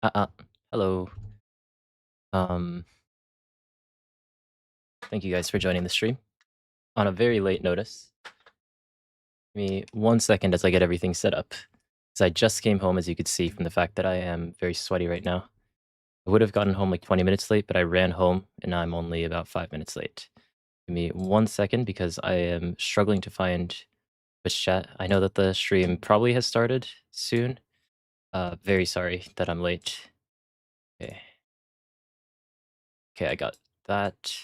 Uh, uh, Hello. Um, Thank you guys for joining the stream on a very late notice. Give me 1 second as I get everything set up. Because I just came home, as you could see from the fact that I am very sweaty right now. I would have gotten home like 20 minutes late, but I ran home and now I'm only about 5 minutes late. Give me 1 second because I am struggling to find Twitch chat. I know that the stream probably has started soon. Very sorry that I'm late. Okay. Okay, I got that.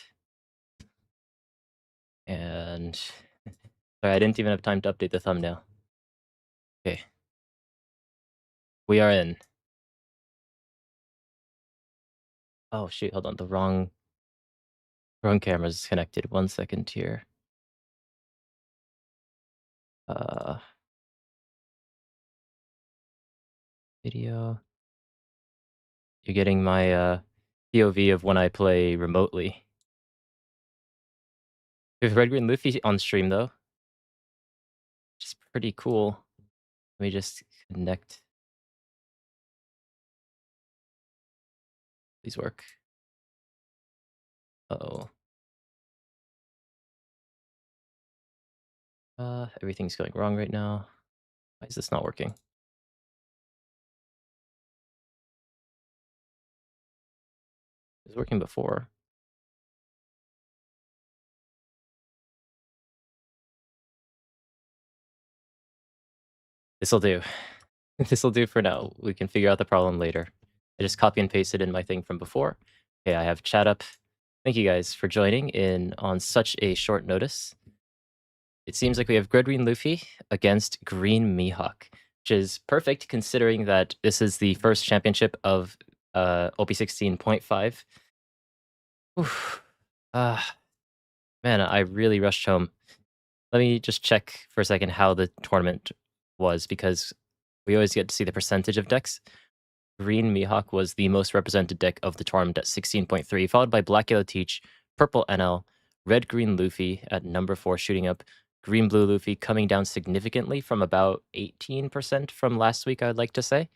And sorry, I didn't even have time to update the thumbnail. Okay. We are in. Oh shoot, hold on. The wrong camera is connected. 1 second here. Uh Video. You're getting my POV of when I play remotely. We have Red Green Luffy on stream though. Which is pretty cool. Let me just connect. Please work. Uh-oh. Everything's going wrong right now. Why is this not working? It was working before. This'll do. This'll do for now. We can figure out the problem later. I just copy and pasted in my thing from before. Okay, I have chat up. Thank you guys for joining in on such a short notice. It seems like we have Green Luffy against Green Mihawk, which is perfect considering that this is the first championship of OP16.5. Man, I really rushed home. Let me just check for a second how the tournament was, because we always get to see the percentage of decks. Green Mihawk was the most represented deck of the tournament at 16.3, followed by Black Yellow Teach, Purple NL, Red Green Luffy at number 4 shooting up, Green Blue Luffy coming down significantly from about 18% from last week, I would like to say.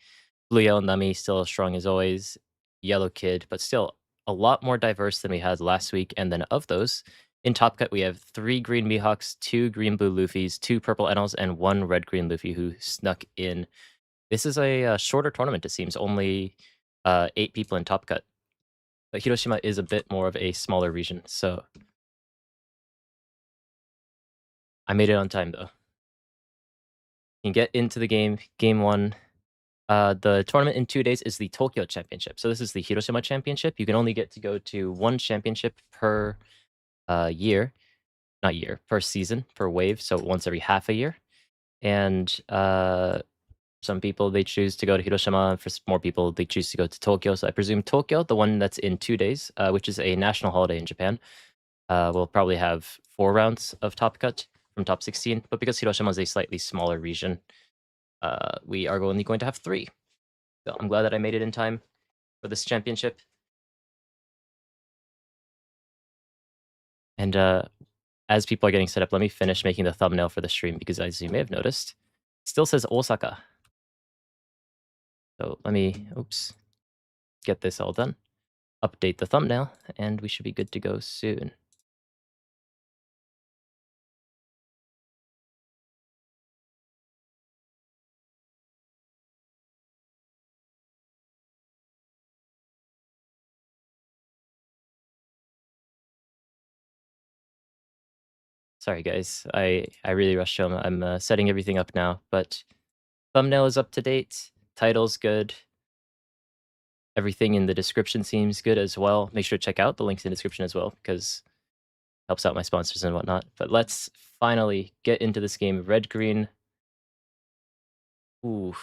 Blue Yellow Nami still as strong as always, Yellow Kid, but still a lot more diverse than we had last week. And then of those, in Top Cut, we have 3 Green Mihawks, 2 Green Blue Luffys, 2 Purple NLs, and 1 Red Green Luffy who snuck in. This is a shorter tournament, it seems. Only 8 people in Top Cut. But Hiroshima is a bit more of a smaller region, so I made it on time, though. You can get into the game. Game 1. The tournament in 2 days is the Tokyo Championship. So this is the Hiroshima Championship. You can only get to go to 1 championship per year. Not year, per season, per wave, so once every half a year. And some people, they choose to go to Hiroshima. For more people, they choose to go to Tokyo. So I presume Tokyo, the one that's in 2 days, which is a national holiday in Japan, will probably have 4 rounds of Top Cut from top 16. But because Hiroshima is a slightly smaller region, we are only going to have 3. So I'm glad that I made it in time for this championship. And as people are getting set up, let me finish making the thumbnail for the stream, because as you may have noticed, it still says Osaka. So let me, get this all done. Update the thumbnail, and we should be good to go soon. Sorry, guys. I really rushed home. I'm setting everything up now, but thumbnail is up to date. Title's good. Everything in the description seems good as well. Make sure to check out the links in the description as well, because it helps out my sponsors and whatnot. But let's finally get into this game. Red, green. Ooh.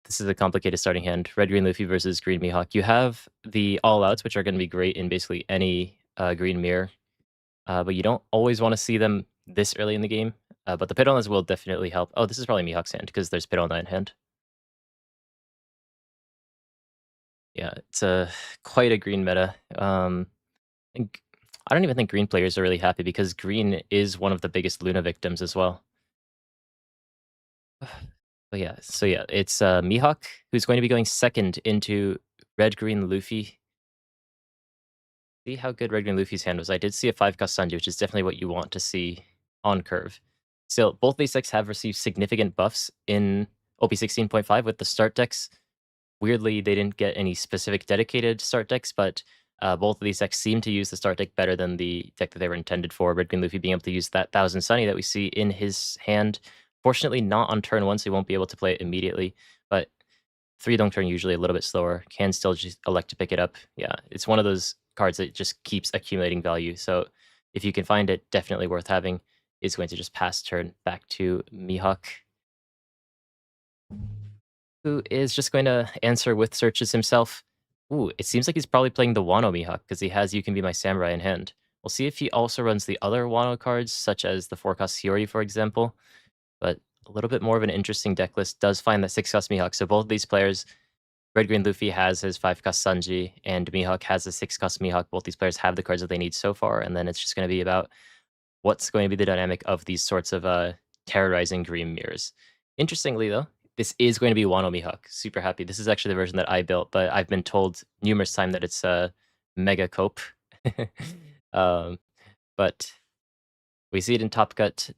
This is a complicated starting hand. Red, green Luffy versus green Mihawk. You have the all-outs, which are going to be great in basically any green mirror. But you don't always want to see them this early in the game. But the Pit-on will definitely help. Oh, this is probably Mihawk's hand, because there's Pit-on in hand. Yeah, it's quite a green meta. I don't even think green players are really happy, because green is one of the biggest Luna victims as well. Oh yeah, so yeah, it's Mihawk who's going to be going second into Red Green Luffy. See how good Red Green Luffy's hand was. I did see a 5-cost Sanji, which is definitely what you want to see on curve. Still, both these decks have received significant buffs in OP16.5 with the start decks. Weirdly, they didn't get any specific dedicated start decks, but both of these decks seem to use the start deck better than the deck that they were intended for. Red Green Luffy being able to use that 1000 Sunny that we see in his hand. Fortunately, not on turn 1, so he won't be able to play it immediately. But 3 don't turn usually a little bit slower. Can still just elect to pick it up. Yeah, it's one of those cards that just keeps accumulating value. So if you can find it, definitely worth having. Is going to just pass turn back to Mihawk, who is just going to answer with searches himself. Ooh, it seems like he's probably playing the Wano Mihawk because he has You Can Be My Samurai in hand. We'll see if he also runs the other Wano cards, such as the 4-cost Hiyori, for example. But a little bit more of an interesting deck list does find that 6-cost Mihawk. So both of these players, Red Green Luffy has his 5-cost Sanji, and Mihawk has a 6-cost Mihawk. Both these players have the cards that they need so far, and then it's just going to be about what's going to be the dynamic of these sorts of terrorizing green mirrors. Interestingly, though, this is going to be Wano Mihawk. Super happy. This is actually the version that I built, but I've been told numerous times that it's a mega cope. um, but we see it in Top Cut.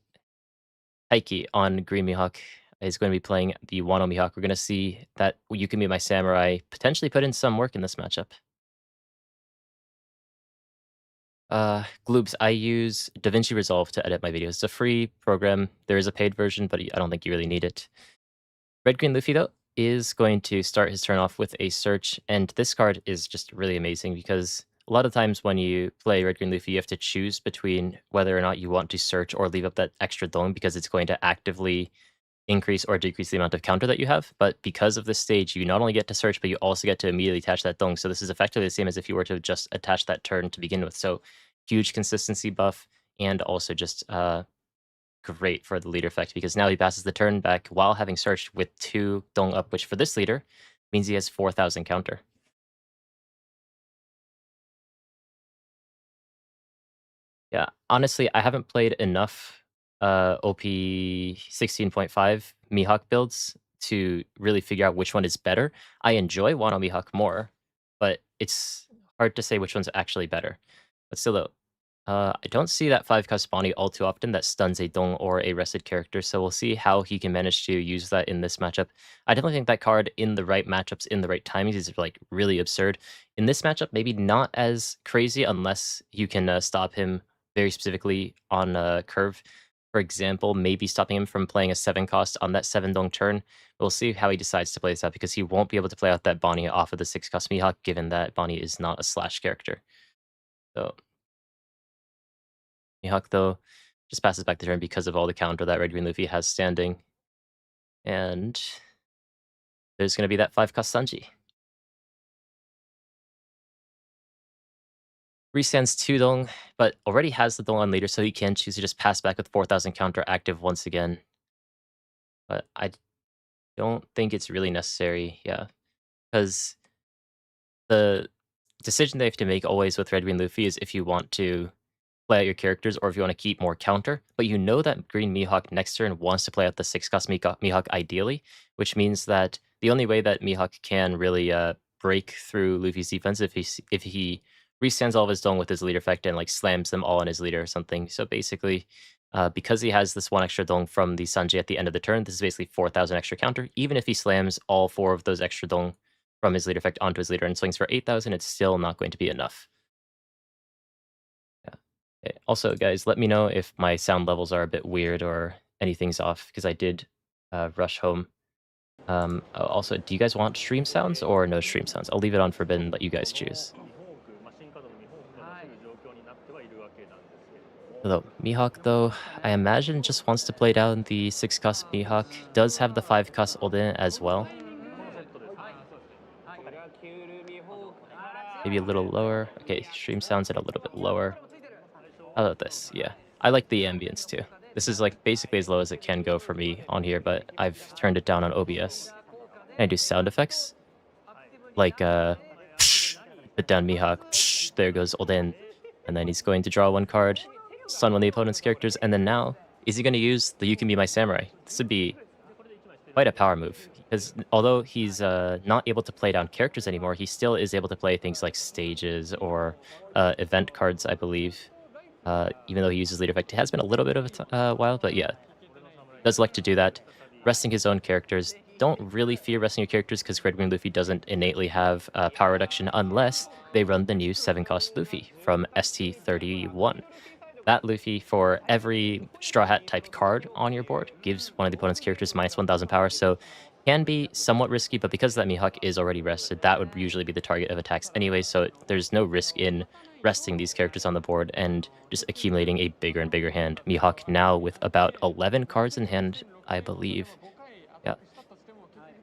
Taiki on Green Mihawk is going to be playing the Wano Mihawk. We're going to see that You Can Be My Samurai potentially put in some work in this matchup. Gloobs, I use DaVinci Resolve to edit my videos. It's a free program. There is a paid version, but I don't think you really need it. Red Green Luffy, though, is going to start his turn off with a search, and this card is just really amazing because a lot of times when you play Red Green Luffy, you have to choose between whether or not you want to search or leave up that extra dong because it's going to actively increase or decrease the amount of counter that you have. But because of this stage, you not only get to search, but you also get to immediately attach that dong. So this is effectively the same as if you were to just attach that turn to begin with. So huge consistency buff, and also just great for the leader effect because now he passes the turn back while having searched with 2 dong up, which for this leader means he has 4,000 counter. Yeah, honestly, I haven't played enough OP16.5 Mihawk builds to really figure out which one is better. I enjoy Wano Mihawk more, but it's hard to say which one's actually better. But still, though, I don't see that 5-cost Bonnie all too often that stuns a Dong or a rested character, so we'll see how he can manage to use that in this matchup. I definitely think that card in the right matchups, in the right timings, is like really absurd. In this matchup, maybe not as crazy unless you can stop him very specifically on a curve. For example, maybe stopping him from playing a 7-cost on that 7 Dong turn. We'll see how he decides to play this out because he won't be able to play out that Bonnie off of the 6-cost Mihawk, given that Bonnie is not a slash character. So Mihawk, though, just passes back the turn because of all the counter that Red Green Luffy has standing. And there's going to be that 5-cost Sanji. Restands 2 Dong, but already has the Dong on leader, so he can choose to just pass back with 4,000 counter active once again. But I don't think it's really necessary, yeah. Because the decision they have to make always with Red Green Luffy is if you want to play out your characters or if you want to keep more counter. But you know that Green Mihawk next turn wants to play out the 6-cost Mihawk ideally, which means that the only way that Mihawk can really break through Luffy's defense if he restands all of his Dong with his leader effect and like slams them all on his leader or something. So basically, because he has this 1 extra Dong from the Sanji at the end of the turn, this is basically 4,000 extra counter. Even if he slams all 4 of those extra Dong from his leader effect onto his leader and swings for 8,000, it's still not going to be enough. Yeah. Also, guys, let me know if my sound levels are a bit weird or anything's off because I did rush home. Also, do you guys want stream sounds or no stream sounds? I'll leave it on forbidden, let you guys choose. Although Mihawk, though, I imagine just wants to play down the 6-cost Mihawk. Does have the 5-cost ult in it as well. Maybe a little lower. Okay, stream sounds at a little bit lower. How about this? Yeah, I like the ambience too. This is like basically as low as it can go for me on here, but I've turned it down on OBS. And I do sound effects like put down Mihawk. There goes Olden, and then he's going to draw 1 card, stun one of the opponent's characters, and then now is he going to use the You Can Be My Samurai? This would be quite a power move. Because although he's not able to play down characters anymore, he still is able to play things like stages or event cards, I believe. Even though he uses leader effect, it has been a little bit of a while, but yeah, does like to do that. Resting his own characters. Don't really fear resting your characters because Red Wing Luffy doesn't innately have power reduction unless they run the new 7-cost Luffy from ST31. That Luffy, for every Straw Hat type card on your board, gives one of the opponent's characters minus 1000 power, so can be somewhat risky, but because that Mihawk is already rested, that would usually be the target of attacks anyway, so there's no risk in resting these characters on the board and just accumulating a bigger and bigger hand. Mihawk now with about 11 cards in hand, I believe. Yeah,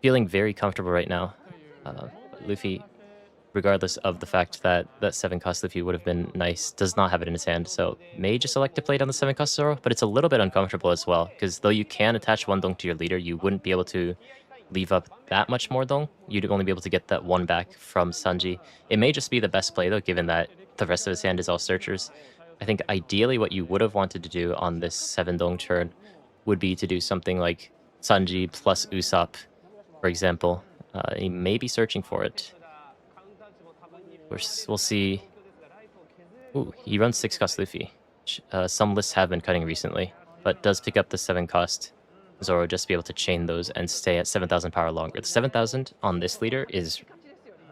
feeling very comfortable right now. Luffy, regardless of the fact that that 7-cost Luffy would have been nice, does not have it in his hand, so may just elect to play down the 7-cost Zoro, but it's a little bit uncomfortable as well, because though you can attach one dong to your leader, you wouldn't be able to leave up that much more dong. You'd only be able to get that one back from Sanji. It may just be the best play, though, given that the rest of his hand is all searchers. I think ideally what you would have wanted to do on this 7 dong turn would be to do something like Sanji plus Usopp, for example. He may be searching for it. We'll see. Ooh, he runs 6-cost Luffy. Some lists have been cutting recently, but does pick up the 7-cost Zoro just to be able to chain those and stay at 7,000 power longer. The 7,000 on this leader is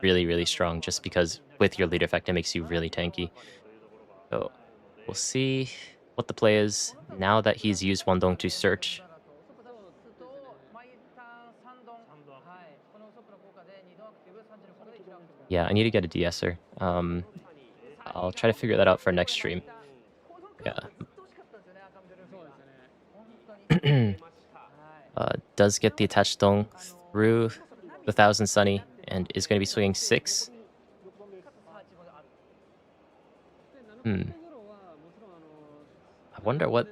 really, really strong just because with your leader effect, it makes you really tanky. So we'll see what the play is now that he's used Wandong to search. Yeah, I need to get a de-esser. I'll try to figure that out for next stream. Yeah. Does get the attached dong through the 1000 Sunny and is going to be swinging 6. I wonder what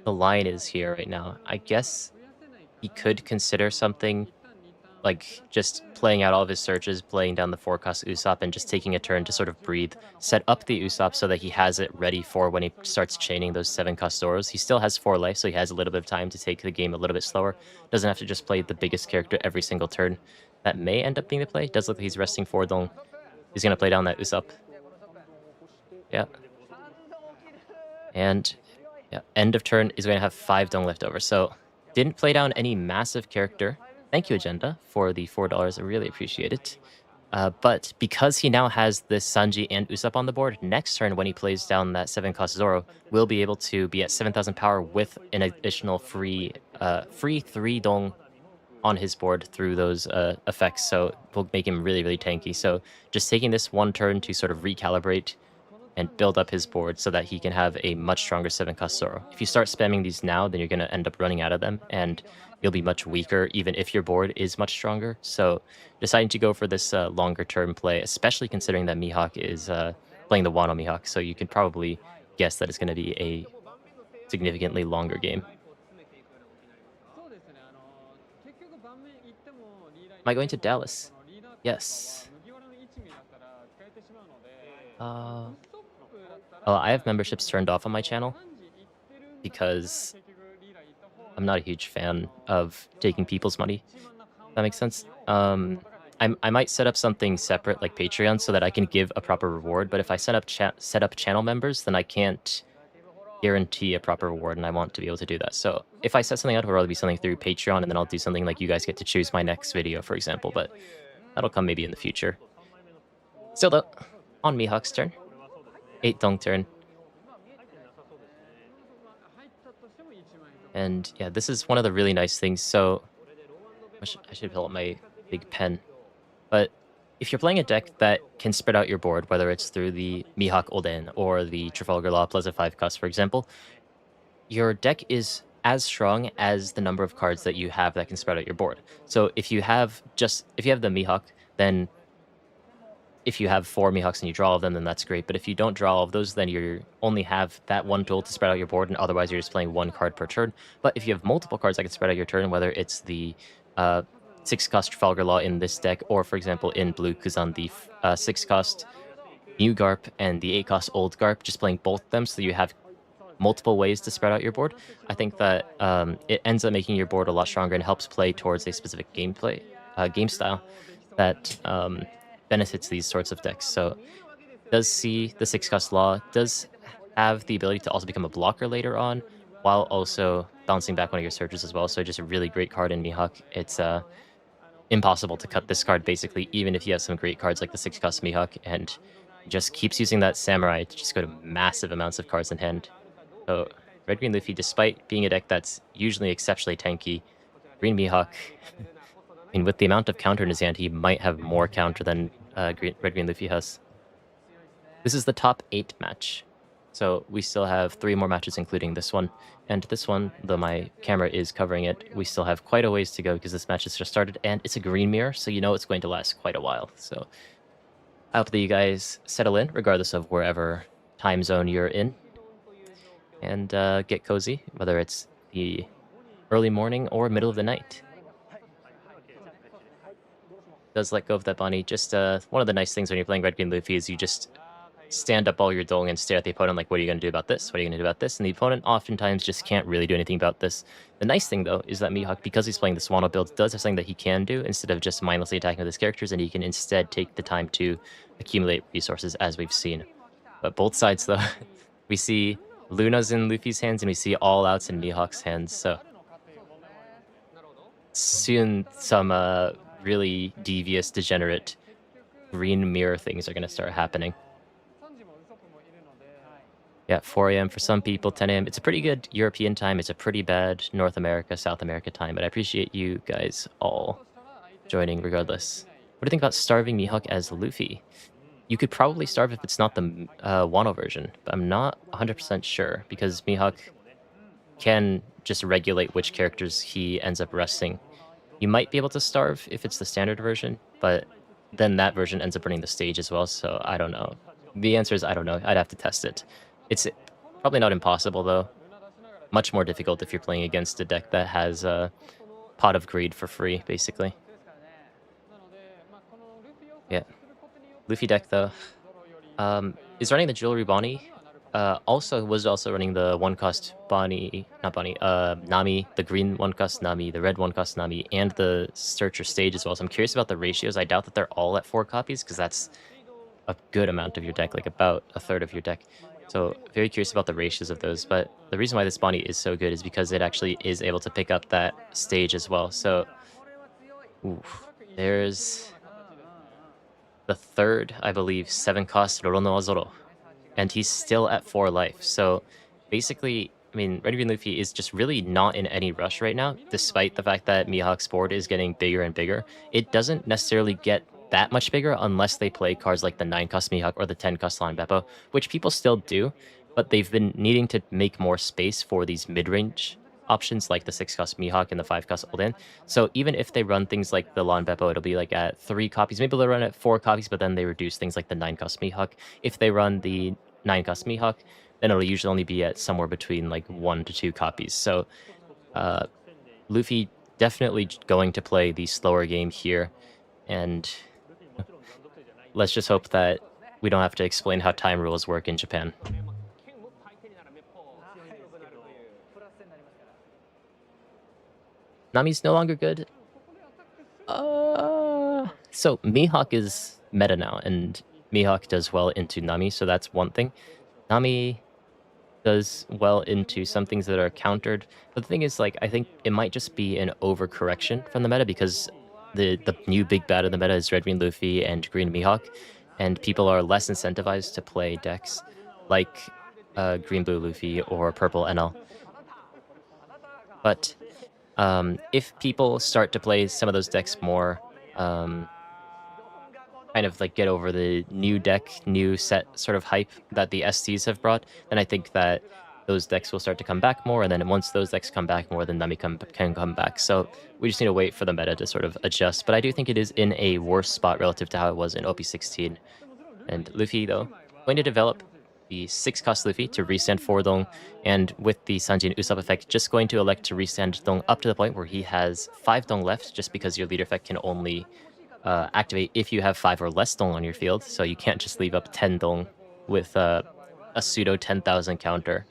the line is here right now. I guess he could consider something like just playing out all of his searches, playing down the 4-cost Usopp, and just taking a turn to sort of breathe, set up the Usopp so that he has it ready for when he starts chaining those 7-cost Zoros. He still has 4 life, so he has a little bit of time to take the game a little bit slower. Doesn't have to just play the biggest character every single turn. That may end up being the play. Does look like he's resting 4 dong. He's going to play down that Usopp. Yeah. And yeah, end of turn is going to have 5 dong left over. So didn't play down any massive character. Thank you, Agenda, for the $4. I really appreciate it. But because he now has this Sanji and Usopp on the board, next turn when he plays down that 7-cost Zoro, will be able to be at 7,000 power with an additional free 3 dong on his board through those effects. So will make him really, really tanky. So just taking this one turn to sort of recalibrate and build up his board so that he can have a much stronger 7-cost Zoro. If you start spamming these now, then you're going to end up running out of them, and you'll be much weaker even if your board is much stronger. So deciding to go for this longer term play, especially considering that Mihawk is playing the Wano Mihawk, so you can probably guess that it's going to be a significantly longer game. Am I going to Dallas? Yes. I have memberships turned off on my channel because I'm not a huge fan of taking people's money. If that makes sense. I might set up something separate like Patreon so that I can give a proper reward. But if I set up channel members, then I can't guarantee a proper reward, and I want to be able to do that. So if I set something out, it'll rather be something through Patreon, and then I'll do something like you guys get to choose my next video, for example. But that'll come maybe in the future. Still though, on Mihawk's turn. 8 dong turn. And yeah, this is one of the really nice things. So I should pull up my big pen. But if you're playing a deck that can spread out your board, whether it's through the Mihawk Oden or the Trafalgar Law Plaza 5-cost, for example, your deck is as strong as the number of cards that you have that can spread out your board. So if you have the Mihawk, then if you have 4 Mihawks and you draw all of them, then that's great. But if you don't draw all of those, then you only have that one tool to spread out your board, and otherwise you're just playing 1 card per turn. But if you have multiple cards that can spread out your turn, whether it's the 6-cost Trafalgar Law in this deck, or for example in Blue Kuzan, the 6-cost New Garp and the 8-cost Old Garp, just playing both of them so you have multiple ways to spread out your board, I think that it ends up making your board a lot stronger and helps play towards a specific game style that benefits these sorts of decks. So does see the six cost law, does have the ability to also become a blocker later on, while also bouncing back one of your searches as well. So just a really great card in Mihawk. It's impossible to cut this card basically, even if you have some great cards like the six cost Mihawk, and just keeps using that samurai to just go to massive amounts of cards in hand. So Red Green Luffy, despite being a deck that's usually exceptionally tanky, Green Mihawk, I mean, with the amount of counter in his hand, he might have more counter than Red Green Luffy has. This is the top 8 match. So we still have 3 more matches, including this one. And this one, though my camera is covering it, we still have quite a ways to go because this match has just started, and it's a green mirror, so you know it's going to last quite a while. So I hope that you guys settle in, regardless of wherever time zone you're in, and get cozy, whether it's the early morning or middle of the night. Does let go of that bunny. Just one of the nice things when you're playing Red Green Luffy is you just stand up all your dong and stare at the opponent like, what are you going to do about this? What are you going to do about this? And the opponent oftentimes just can't really do anything about this. The nice thing, though, is that Mihawk, because he's playing the Swano build, does have something that he can do instead of just mindlessly attacking with his characters, and he can instead take the time to accumulate resources, as we've seen. But both sides, though, we see Luna's in Luffy's hands, and we see all outs in Mihawk's hands, so soon some really devious, degenerate green mirror things are going to start happening. Yeah, 4 a.m. for some people, 10 a.m. It's a pretty good European time. It's a pretty bad North America, South America time, but I appreciate you guys all joining regardless. What do you think about starving Mihawk as Luffy? You could probably starve if it's not the Wano version, but I'm not 100% sure because Mihawk can just regulate which characters he ends up resting. You might be able to starve if it's the standard version, but then that version ends up running the stage as well, so I don't know. The answer is I don't know. I'd have to test it. It's probably not impossible, though. Much more difficult if you're playing against a deck that has a Pot of Greed for free, basically. Yeah. Luffy deck, though, is running the Jewelry Bonnie. Was also running the one-cost Bonnie, not Bonnie, Nami, the green one-cost Nami, the red one-cost Nami, and the Searcher stage as well. So I'm curious about the ratios. I doubt that they're all at 4 copies, because that's a good amount of your deck, like about a third of your deck. So very curious about the ratios of those. But the reason why this Bonnie is so good is because it actually is able to pick up that stage as well. So there's the third, I believe, 7-cost Roronoa Zoro, and he's still at 4 life. So basically, I mean, Red Green Luffy is just really not in any rush right now, despite the fact that Mihawk's board is getting bigger and bigger. It doesn't necessarily get that much bigger unless they play cards like the 9-cost Mihawk or the 10-cost Lan Beppo, which people still do, but they've been needing to make more space for these mid-range options like the 6-cost Mihawk and the 5-cost Olden. So even if they run things like the Lan Beppo, it'll be like at 3 copies. Maybe they'll run at 4 copies, but then they reduce things like the 9-cost Mihawk. If they run the 9-cost Mihawk, then it'll usually only be at somewhere between like 1 to 2 copies. So Luffy definitely going to play the slower game here, and let's just hope that we don't have to explain how time rules work in Japan. Nami's no longer good. So Mihawk is meta now, and Mihawk does well into Nami, so that's one thing. Nami does well into some things that are countered, but the thing is, like, I think it might just be an overcorrection from the meta because the new big bad of the meta is Red Green Luffy and Green Mihawk, and people are less incentivized to play decks like Green Blue Luffy or Purple NL. But if people start to play some of those decks more, kind of like get over the new deck, new set sort of hype that the STs have brought, then I think that those decks will start to come back more, and then once those decks come back more, then Nami can come back. So we just need to wait for the meta to sort of adjust, but I do think it is in a worse spot relative to how it was in OP16. And Luffy, though, going to develop the 6-cost Luffy to restand 4 Dong, and with the Sanjin Usopp effect, just going to elect to restand Dong up to the point where he has 5 Dong left, just because your leader effect can only activate if you have 5 or less Dong on your field, so you can't just leave up 10 Dong with a pseudo 10,000 counter.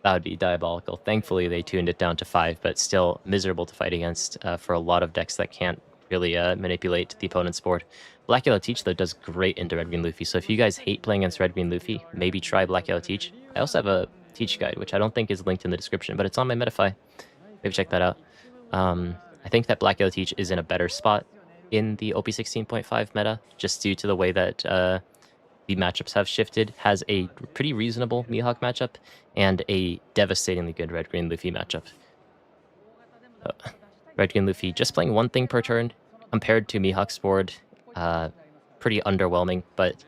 That would be diabolical. Thankfully, they tuned it down to 5, but still miserable to fight against for a lot of decks that can't really manipulate the opponent's board. Black Yellow Teach, though, does great into Red Green Luffy. So if you guys hate playing against Red Green Luffy, maybe try Black Yellow Teach. I also have a Teach guide, which I don't think is linked in the description, but it's on my Metafy. Maybe check that out. I think that Black Yellow Teach is in a better spot in the OP16.5 meta, just due to the way that the matchups have shifted. Has a pretty reasonable Mihawk matchup and a devastatingly good Red Green Luffy matchup. Red Green Luffy just playing one thing per turn compared to Mihawk's board. Pretty underwhelming, but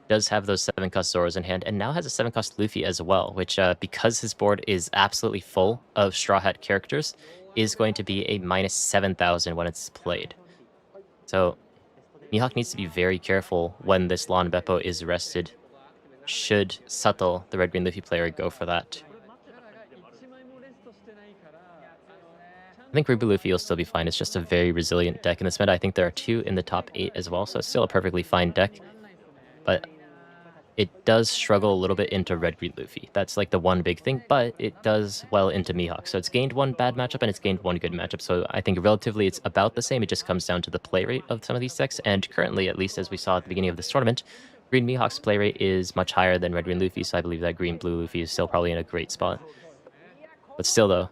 does have those 7-cost Zoros in hand, and now has a 7-cost Luffy as well, which, because his board is absolutely full of Straw Hat characters, is going to be a minus 7,000 when it's played. So Mihawk needs to be very careful when this Lon Beppo is rested. Should Subtle, the Red Green Luffy player, go for that? I think Ruby Luffy will still be fine. It's just a very resilient deck in this meta. I think there are 2 in the top 8 as well, so it's still a perfectly fine deck. But it does struggle a little bit into Red Green Luffy. That's like the one big thing, but it does well into Mihawk. So it's gained 1 bad matchup and it's gained 1 good matchup. So I think relatively it's about the same. It just comes down to the play rate of some of these decks. And currently, at least as we saw at the beginning of this tournament, Green Mihawk's play rate is much higher than Red Green Luffy. So I believe that Green Blue Luffy is still probably in a great spot. But still though,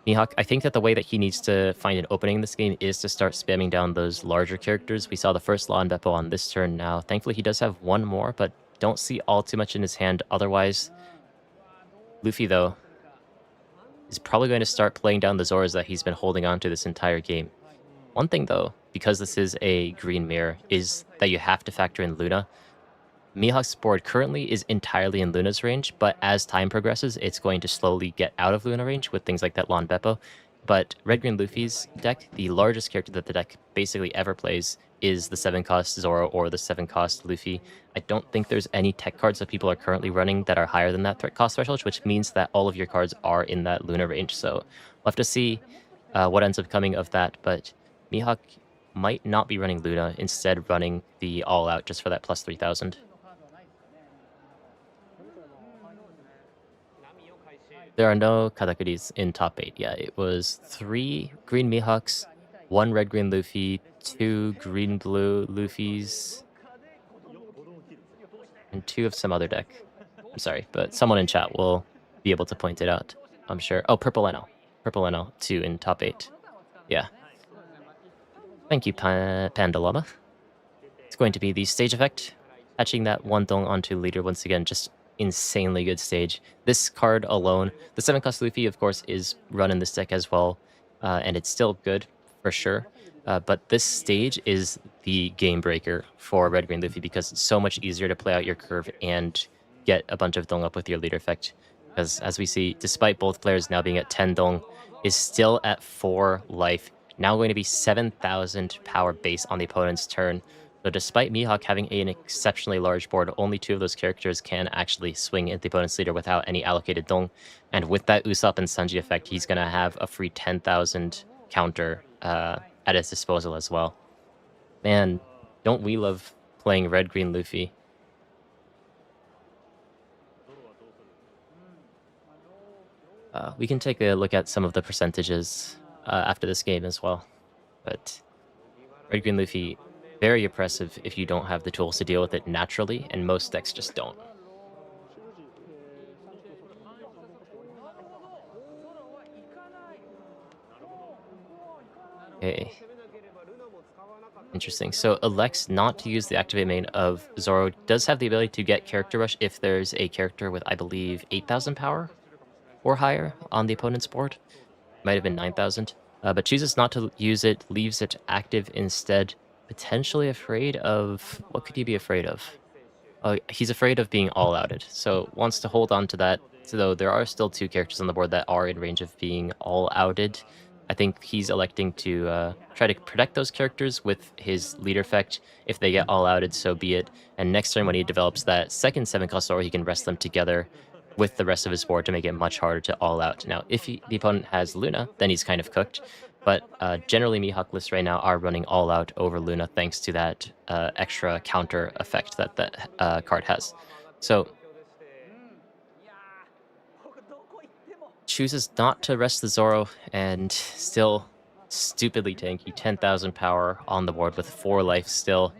Mihawk, I think that the way that he needs to find an opening in this game is to start spamming down those larger characters. We saw the first Law and Beppo on this turn now. Thankfully, he does have 1 more, but don't see all too much in his hand otherwise. Luffy, though, is probably going to start playing down the Zoras that he's been holding on to this entire game. One thing, though, because this is a green mirror, is that you have to factor in Luna. Mihawk's board currently is entirely in Luna's range, but as time progresses, it's going to slowly get out of Luna range with things like that Lon Beppo. But Red Green Luffy's deck, the largest character that the deck basically ever plays, is the 7-cost Zoro or the 7-cost Luffy. I don't think there's any tech cards that people are currently running that are higher than that cost threshold, which means that all of your cards are in that Luna range. So we'll have to see what ends up coming of that, but Mihawk might not be running Luna, instead running the all-out just for that plus 3,000. There are no Katakuris in top 8. Yeah, it was 3 Green Mihawks, 1 Red Green Luffy, 2 Green Blue Luffys, and 2 of some other deck. I'm sorry, but someone in chat will be able to point it out, I'm sure. Oh, Purple NL. Purple NL, 2 in top 8. Yeah. Thank you, Panda Llama. It's going to be the stage effect. Patching that 1 dong onto leader once again, just insanely good stage. This card alone, the 7-cost Luffy, of course, is run in this deck as well, and it's still good for sure. But this stage is the game breaker for Red Green Luffy because it's so much easier to play out your curve and get a bunch of dong up with your leader effect. Because as we see, despite both players now being at 10 dong, is still at 4 life. Now going to be 7,000 power base on the opponent's turn. So despite Mihawk having an exceptionally large board, only 2 of those characters can actually swing at the opponent's leader without any allocated dong. And with that Usopp and Sanji effect, he's going to have a free 10,000 counter at his disposal as well. Man, don't we love playing Red Green Luffy. We can take a look at some of the percentages after this game as well. But Red Green Luffy, very oppressive if you don't have the tools to deal with it naturally, and most decks just don't. Okay. Interesting. So elects not to use the activate main of Zoro. Does have the ability to get character rush if there's a character with, I believe, 8,000 power or higher on the opponent's board. Might have been 9,000. But chooses not to use it, leaves it active instead. Potentially afraid of... What could he be afraid of? He's afraid of being all-outed, so wants to hold on to that. So though there are still 2 characters on the board that are in range of being all-outed, I think he's electing to try to protect those characters with his leader effect. If they get all-outed, so be it. And next turn when he develops that second 7-cost Zoro, he can rest them together with the rest of his board to make it much harder to all-out. Now, if the opponent has Luna, then he's kind of cooked. But generally, Mihawk lists right now are running all-out over Luna thanks to that extra counter effect that that card has. So chooses not to rest the Zoro and still stupidly tanky 10,000 power on the board with 4 life still.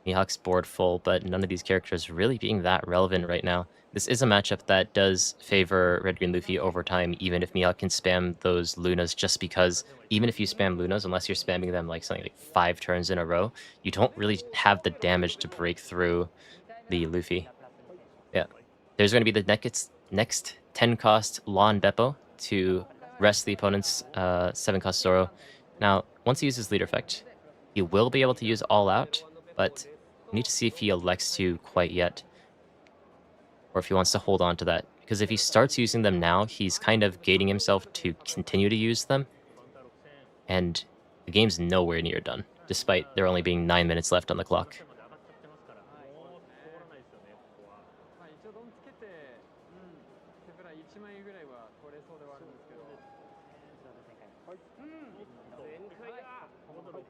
Mihawk's board full, but none of these characters really being that relevant right now. This is a matchup that does favor Red Green Luffy over time, even if Mihawk can spam those Lunas, just because even if you spam Lunas, unless you're spamming them like something like 5 turns in a row, you don't really have the damage to break through the Luffy. Yeah. There's going to be the next 10 cost Law and Beppo to rest the opponent's 7 cost Zoro. Now, once he uses leader effect, he will be able to use all out, but we need to see if he elects to quite yet, or if he wants to hold on to that. Because if he starts using them now, he's kind of gating himself to continue to use them, and the game's nowhere near done, despite there only being 9 minutes left on the clock.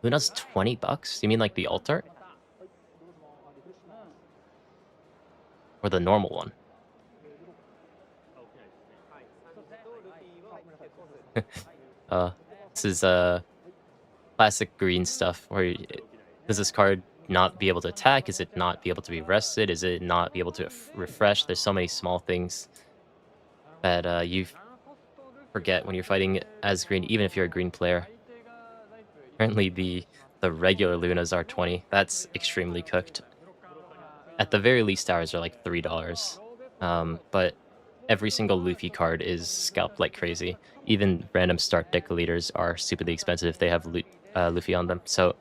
Luna's $20? You mean like the alt art? Or the normal one? This is classic green stuff where does this card not be able to attack? Is it not be able to be rested? Is it not be able to refresh? There's so many small things that you forget when you're fighting as green, even if you're a green player. Apparently the regular Lunas are 20. That's extremely cooked. At the very least, ours are like $3. But every single Luffy card is scalped like crazy. Even random start deck leaders are stupidly expensive if they have Luffy on them. So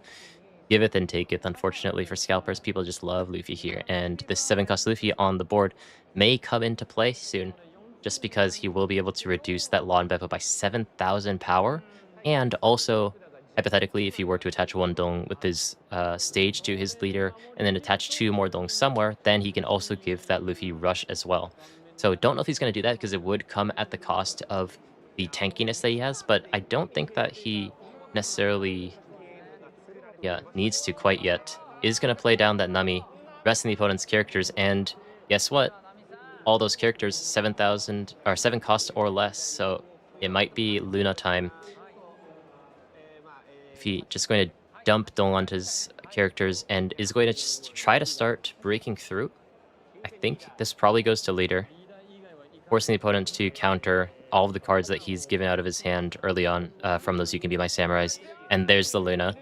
give it and take it. Unfortunately for scalpers, people just love Luffy here. And this 7 cost Luffy on the board may come into play soon, just because he will be able to reduce that Law and Beppo by 7,000 power. And also, hypothetically, if he were to attach 1 Dong with his stage to his leader, and then attach 2 more Dong somewhere, then he can also give that Luffy rush as well. So don't know if he's going to do that, because it would come at the cost of the tankiness that he has, but I don't think that he necessarily needs to quite yet. Is going to play down that Nami, resting the opponent's characters, and guess what? All those characters 7,000 or 7 cost or less, so it might be Luna time. If he just going to dump Dong onto his characters and is going to just try to start breaking through, I think this probably goes to leader, forcing the opponent to counter all of the cards that he's given out of his hand early on from those You Can Be My Samurais. And there's the Luna,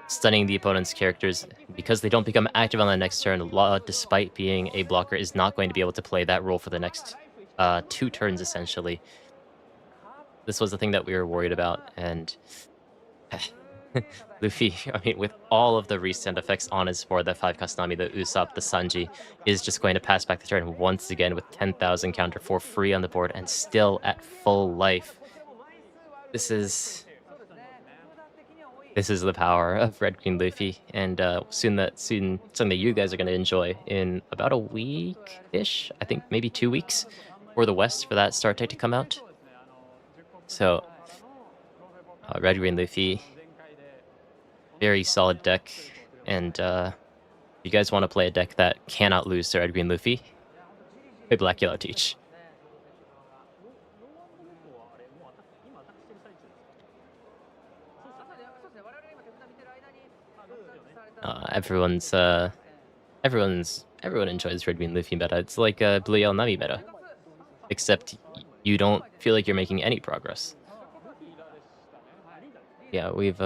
stunning the opponent's characters. Because they don't become active on the next turn, Law, despite being a blocker, is not going to be able to play that role for the next 2 turns, essentially. This was the thing that we were worried about, and Luffy, I mean, with all of the restand effects on his board, that 5 cost Nami, the Usopp, the Sanji, is just going to pass back the turn once again with 10,000 counter for free on the board and still at full life. This is the power of Red Green Luffy, and soon something that you guys are going to enjoy in about a week-ish, I think maybe 2 weeks, for the West for that start deck to come out. So, Red Green Luffy, very solid deck, and if you guys want to play a deck that cannot lose to Red Green Luffy, play Black Yellow Teach. Everyone enjoys Red Green Luffy meta. It's like a Blue Yellow Nami meta, except you don't feel like you're making any progress. Yeah, we've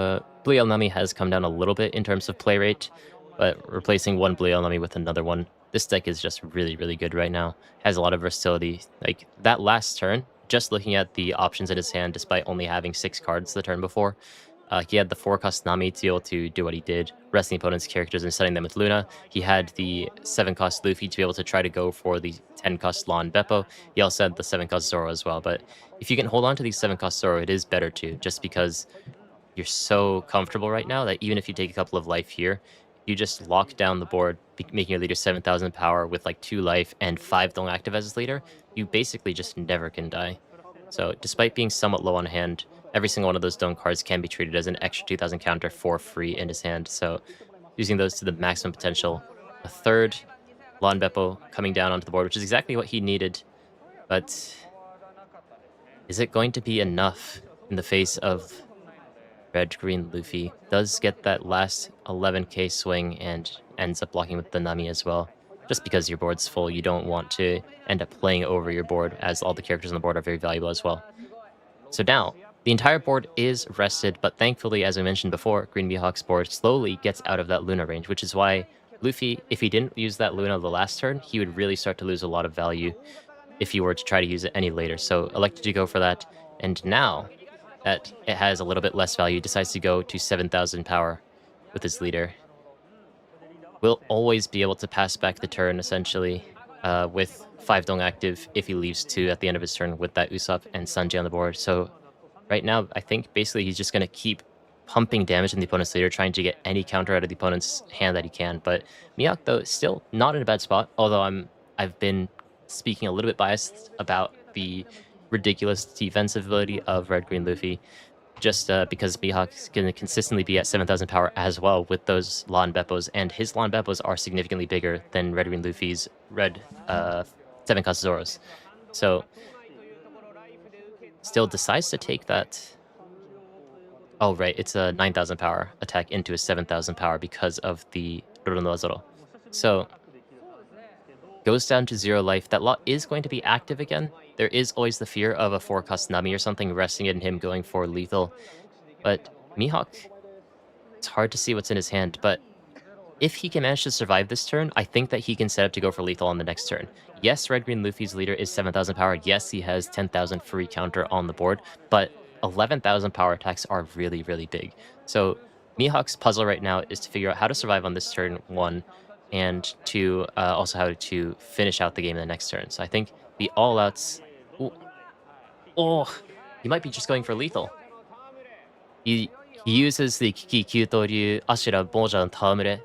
Blue Yellow Nami has come down a little bit in terms of play rate, but replacing one Blue Yellow Nami with another one, this deck is just really, really good right now. Has a lot of versatility. Like that last turn, just looking at the options in his hand, despite only having 6 cards the turn before, he had the 4 cost Nami to be able to do what he did, resting opponent's characters and setting them with Luna. He had the 7 cost Luffy to be able to try to go for the 10 cost Law and Beppo. He also had the 7 cost Zoro as well. But if you can hold on to these 7 cost Zoro, it is better too, just because you're so comfortable right now that even if you take a couple of life here, you just lock down the board, making your leader 7,000 power with like 2 life and 5 don't active as his leader. You basically just never can die. So despite being somewhat low on hand, every single one of those Dome cards can be treated as an extra 2,000 counter for free in his hand. So using those to the maximum potential. A third Lon Beppo coming down onto the board, which is exactly what he needed. But Is it going to be enough in the face of red-green Luffy? Does get that last 11k swing and ends up blocking with the Nami as well. Just because your board's full, you don't want to end up playing over your board, as all the characters on the board are very valuable as well. So now, the entire board is rested, but thankfully, as I mentioned before, Green Mihawk's board slowly gets out of that Luna range, which is why Luffy, if he didn't use that Luna the last turn, he would really start to lose a lot of value if he were to try to use it any later. So elected to go for that, and now that it has a little bit less value, decides to go to 7,000 power with his leader. Will always be able to pass back the turn, essentially, with 5 Dong active if he leaves 2 at the end of his turn with that Usopp and Sanji on the board. So right now, I think basically he's just going to keep pumping damage in the opponent's leader, trying to get any counter out of the opponent's hand that he can. But Mihawk, though, is still not in a bad spot, although I've been speaking a little bit biased about the ridiculous defensive ability of Red-Green Luffy, just because Mihawk's going to consistently be at 7,000 power as well with those Lawn Beppos, and his Lawn Beppos are significantly bigger than Red-Green Luffy's red 7 Kazuzoros. So, still decides to take that. Oh, right, it's a 9,000 power attack into a 7,000 power because of the Roronoazoro. So, goes down to 0 life. That lot is going to be active again. There is always the fear of a 4-cost Nami or something resting in him going for lethal. But Mihawk, it's hard to see what's in his hand, but if he can manage to survive this turn, I think that he can set up to go for lethal on the next turn. Yes, Red-Green Luffy's leader is 7,000 power. Yes, he has 10,000 free counter on the board, but 11,000 power attacks are really, really big. So Mihawk's puzzle right now is to figure out how to survive on this turn, 1, and 2, also how to finish out the game in the next turn. So I think the all-outs... Oh, he might be just going for lethal. He uses the Kiki Kyutoryu Ashira Bojan Tamure.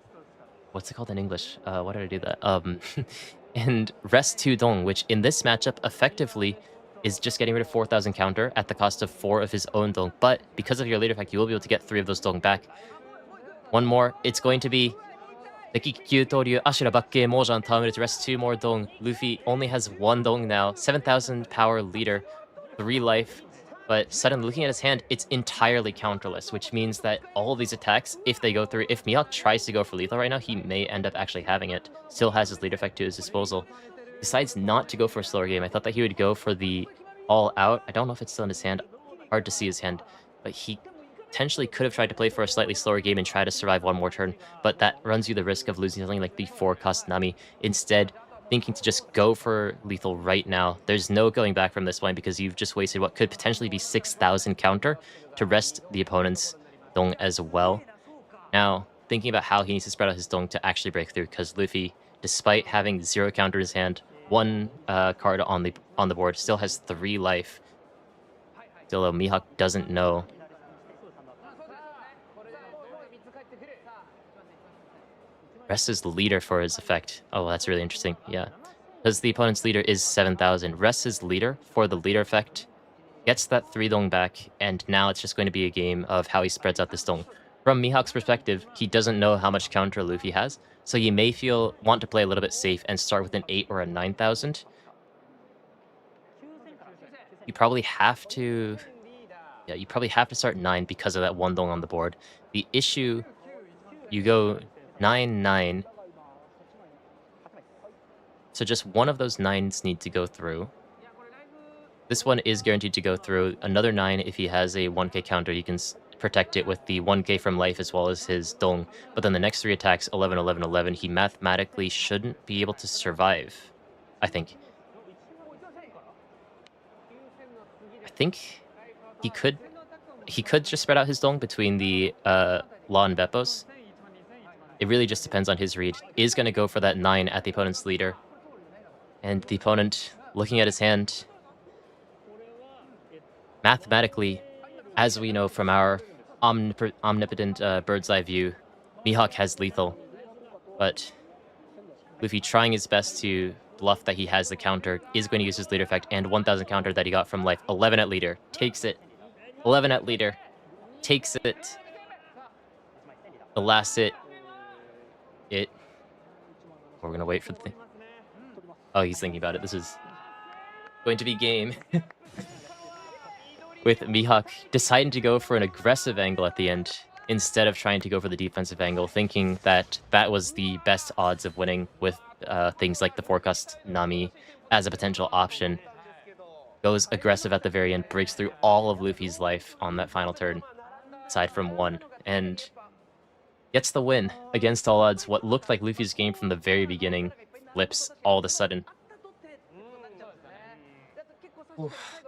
What's it called in English? Why did I do that? And rest 2 Dong, which in this matchup effectively is just getting rid of 4,000 counter at the cost of 4 of his own Dong. But because of your leader effect, you will be able to get 3 of those Dong back. One more. It's going to be the Kikyu Toryu Ashira Bakke Mojan Tamure to rest 2 more Dong. Luffy only has 1 Dong now. 7,000 power leader, 3 life. But suddenly, looking at his hand, it's entirely counterless, which means that all of these attacks, if they go through, if Mihawk tries to go for lethal right now, he may end up actually having it. Still has his lead effect to his disposal. Decides not to go for a slower game. I thought that he would go for the all out. I don't know if it's still in his hand. Hard to see his hand. But he potentially could have tried to play for a slightly slower game and try to survive 1 more turn. But that runs you the risk of losing something like the 4-cost Nami. Instead, thinking to just go for lethal right now. There's no going back from this point because you've just wasted what could potentially be 6,000 counter to rest the opponent's Dong as well. Now, thinking about how he needs to spread out his Dong to actually break through, because Luffy, despite having 0 counter in his hand, 1 card on the board, still has 3 life. Still, though, Mihawk doesn't know. Rest his leader for his effect. Oh, that's really interesting. Yeah. Because the opponent's leader is 7,000. Rest his leader for the leader effect. Gets that 3 Dong back. And now it's just going to be a game of how he spreads out this Dong. From Mihawk's perspective, he doesn't know how much counter Luffy has. So you may want to play a little bit safe and start with an 8 or a 9,000. You probably have to... Yeah, you probably have to start 9 because of that 1 Dong on the board. The issue... You go 9, 9. So just one of those 9s need to go through. This one is guaranteed to go through. Another 9, if he has a 1k counter, he can protect it with the 1k from life as well as his Dong. But then the next 3 attacks, 11, 11, 11, he mathematically shouldn't be able to survive, I think. I think he could just spread out his Dong between the Law and Beppos. It really just depends on his read. Is going to go for that 9 at the opponent's leader. And the opponent, looking at his hand, mathematically, as we know from our omnipotent bird's eye view, Mihawk has lethal. But Luffy, trying his best to bluff that he has the counter, is going to use his leader effect and 1,000 counter that he got from life. 11 at leader. Takes it. 11 at leader. Takes it. The last hit. We're going to wait for the thing. Oh, he's thinking about it. This is going to be game. with Mihawk deciding to go for an aggressive angle at the end instead of trying to go for the defensive angle, thinking that that was the best odds of winning with things like the forecast Nami as a potential option. Goes aggressive at the very end, breaks through all of Luffy's life on that final turn, aside from one, and gets the win against all odds. What looked like Luffy's game from the very beginning flips all of a sudden. Oof.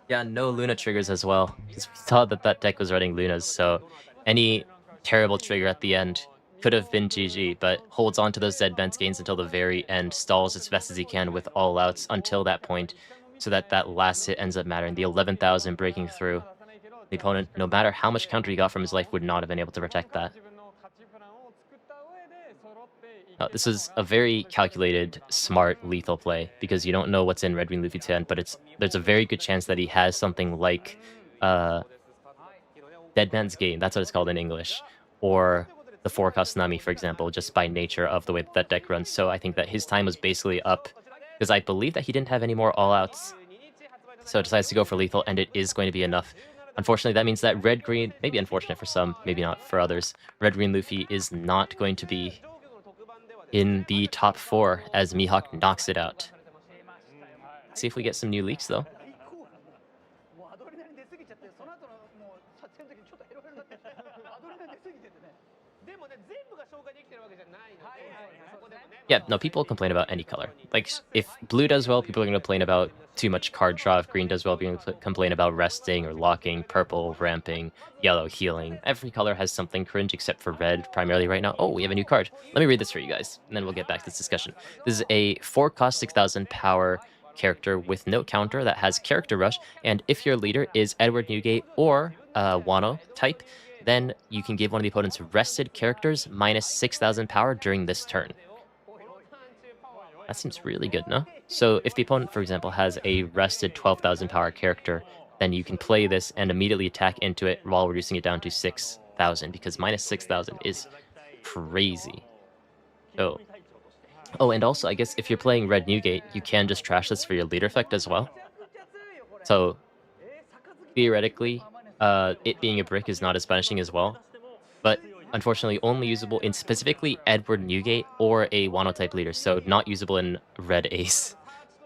Yeah, no Luna triggers as well, because we saw that that deck was running Lunas, so any terrible trigger at the end could have been GG, but holds on to those dead Bents gains until the very end, stalls as best as he can with all outs until that point, so that that last hit ends up mattering. The 11,000 breaking through. The opponent, no matter how much counter he got from his life, would not have been able to protect that. This is a very calculated, smart, lethal play because you don't know what's in Red Wing Luffy's hand, but there's a very good chance that he has something like uh, Dead Man's Game, that's what it's called in English, or the Forecast Nami, for example, just by nature of the way that, that deck runs. So I think that his time was basically up because I believe that he didn't have any more all-outs. So it decides to go for lethal, and it is going to be enough. Unfortunately, that means that Red-Green, maybe unfortunate for some, maybe not for others, Red-Green Luffy is not going to be in the top 4 as Mihawk knocks it out. Let's see if we get some new leaks, though. Yeah, no, people complain about any color. Like, if blue does well, people are going to complain about too much card draw. If green does well, people are going to complain about resting or locking, purple, ramping, yellow, healing. Every color has something cringe except for red, primarily right now. Oh, we have a new card. Let me read this for you guys, and then we'll get back to this discussion. This is a 4 cost 6,000 power character with no counter that has character rush, and if your leader is Edward Newgate or Wano type, then you can give one of the opponent's rested characters minus 6,000 power during this turn. That seems really good, no? So if the opponent, for example, has a rested 12,000 power character, then you can play this and immediately attack into it while reducing it down to 6,000, because minus 6,000 is crazy. So, oh, and also, I guess if you're playing Red Newgate, you can just trash this for your leader effect as well. So, theoretically, it being a brick is not as punishing as well, but unfortunately only usable in specifically Edward Newgate or a Wano type leader, so not usable in Red Ace,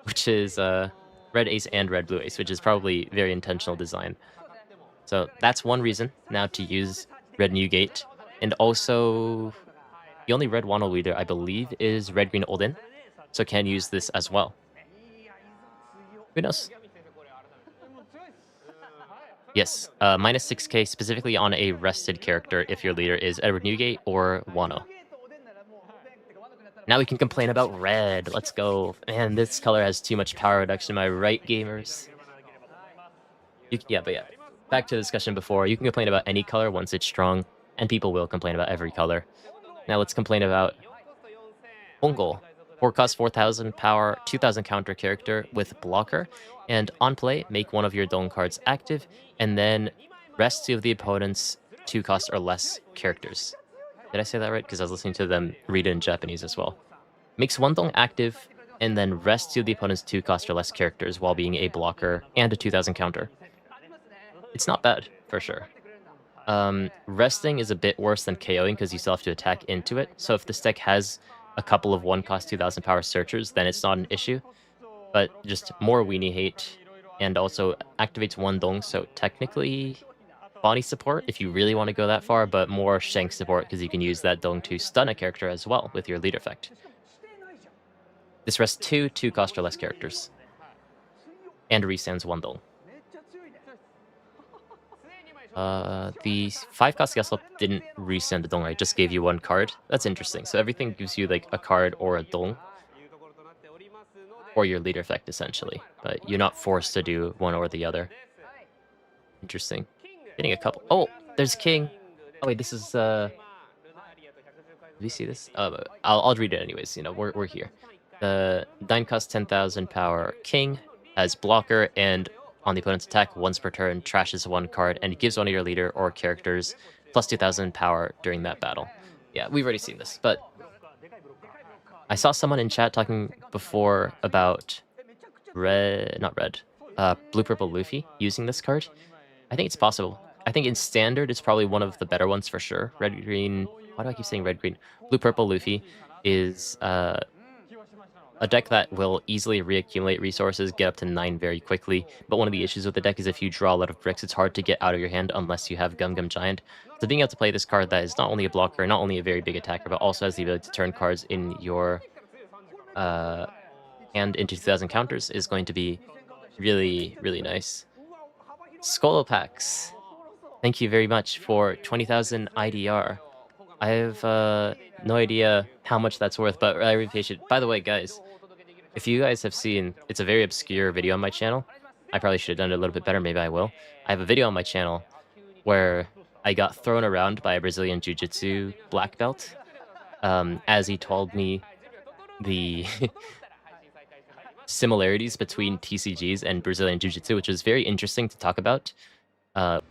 which is Red Ace and Red Blue Ace, which is probably very intentional design. So that's one reason now to use Red Newgate, and also the only Red Wano leader I believe is Red Green Olden, so can use this as well. Who knows? Yes, minus 6k specifically on a rested character if your leader is Edward Newgate or Wano. Now we can complain about red. Let's go. Man, this color has too much power reduction. Am I right, gamers? Yeah, but yeah. Back to the discussion before. You can complain about any color once it's strong, and people will complain about every color. Now let's complain about Ongol. 4 cost 4,000 power, 2,000 counter character with blocker, and on play, make one of your Dong cards active, and then rest 2 of the opponent's 2 cost or less characters. Did I say that right? Because I was listening to them read it in Japanese as well. Makes 1 Dong active, and then rest 2 of the opponent's 2 cost or less characters while being a blocker and a 2,000 counter. It's not bad, for sure. Resting is a bit worse than KOing because you still have to attack into it. So if this deck has a couple of 1 cost 2,000 power searchers, then it's not an issue. But just more weenie hate, and also activates 1 Dong, so technically body support if you really want to go that far, but more Shank support because you can use that Dong to stun a character as well with your lead effect. This rests 2 cost or less characters, and restands 1 Dong. The 5 cost Gasol didn't resend a Dong, right? Just gave you 1 card. That's interesting. So everything gives you like a card or a Dong, or your leader effect essentially, but you're not forced to do one or the other. Interesting. Getting a couple. Oh, there's King. Oh wait, this is do we see this? I'll read it anyways. You know, we're here. The 9 cost 10,000 power King has blocker, and on the opponent's attack once per turn trashes 1 card and gives one of your leader or characters plus 2,000 power during that battle. Yeah, we've already seen this, but I saw someone in chat talking before about not red. Blue Purple Luffy using this card. I think it's possible. I think in standard, it's probably one of the better ones for sure. Red green. Why do I keep saying red green? Blue Purple Luffy is a deck that will easily reaccumulate resources, get up to 9 very quickly. But one of the issues with the deck is if you draw a lot of bricks, it's hard to get out of your hand unless you have Gum Gum Giant. So being able to play this card that is not only a blocker, not only a very big attacker, but also has the ability to turn cards in your uh, hand into 2,000 counters is going to be really, really nice. Skolopax, thank you very much for 20,000 IDR. I have no idea how much that's worth, but I really appreciate it. By the way, guys, if you guys have seen, it's a very obscure video on my channel. I probably should have done it a little bit better. Maybe I will. I have a video on my channel where I got thrown around by a Brazilian Jiu-Jitsu black belt as he told me the similarities between TCGs and Brazilian Jiu-Jitsu, which was very interesting to talk about. Is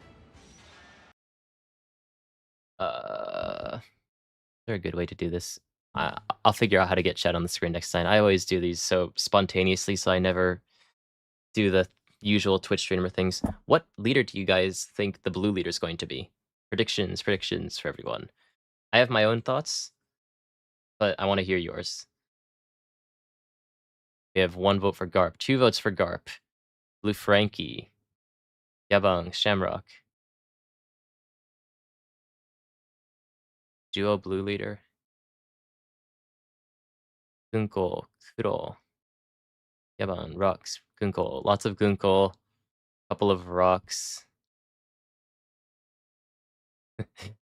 there a good way to do this? I'll figure out how to get chat on the screen next time. I always do these so spontaneously, so I never do the usual Twitch streamer things. What leader do you guys think the blue leader is going to be? Predictions for everyone. I have my own thoughts, but I want to hear yours. We have 1 vote for Garp, 2 votes for Garp, Blue Frankie, Yabang, Shamrock. Duo blue leader. Gunko, Kuro, Yabang, Rocks, Gunko. Lots of Gunko, couple of Rocks.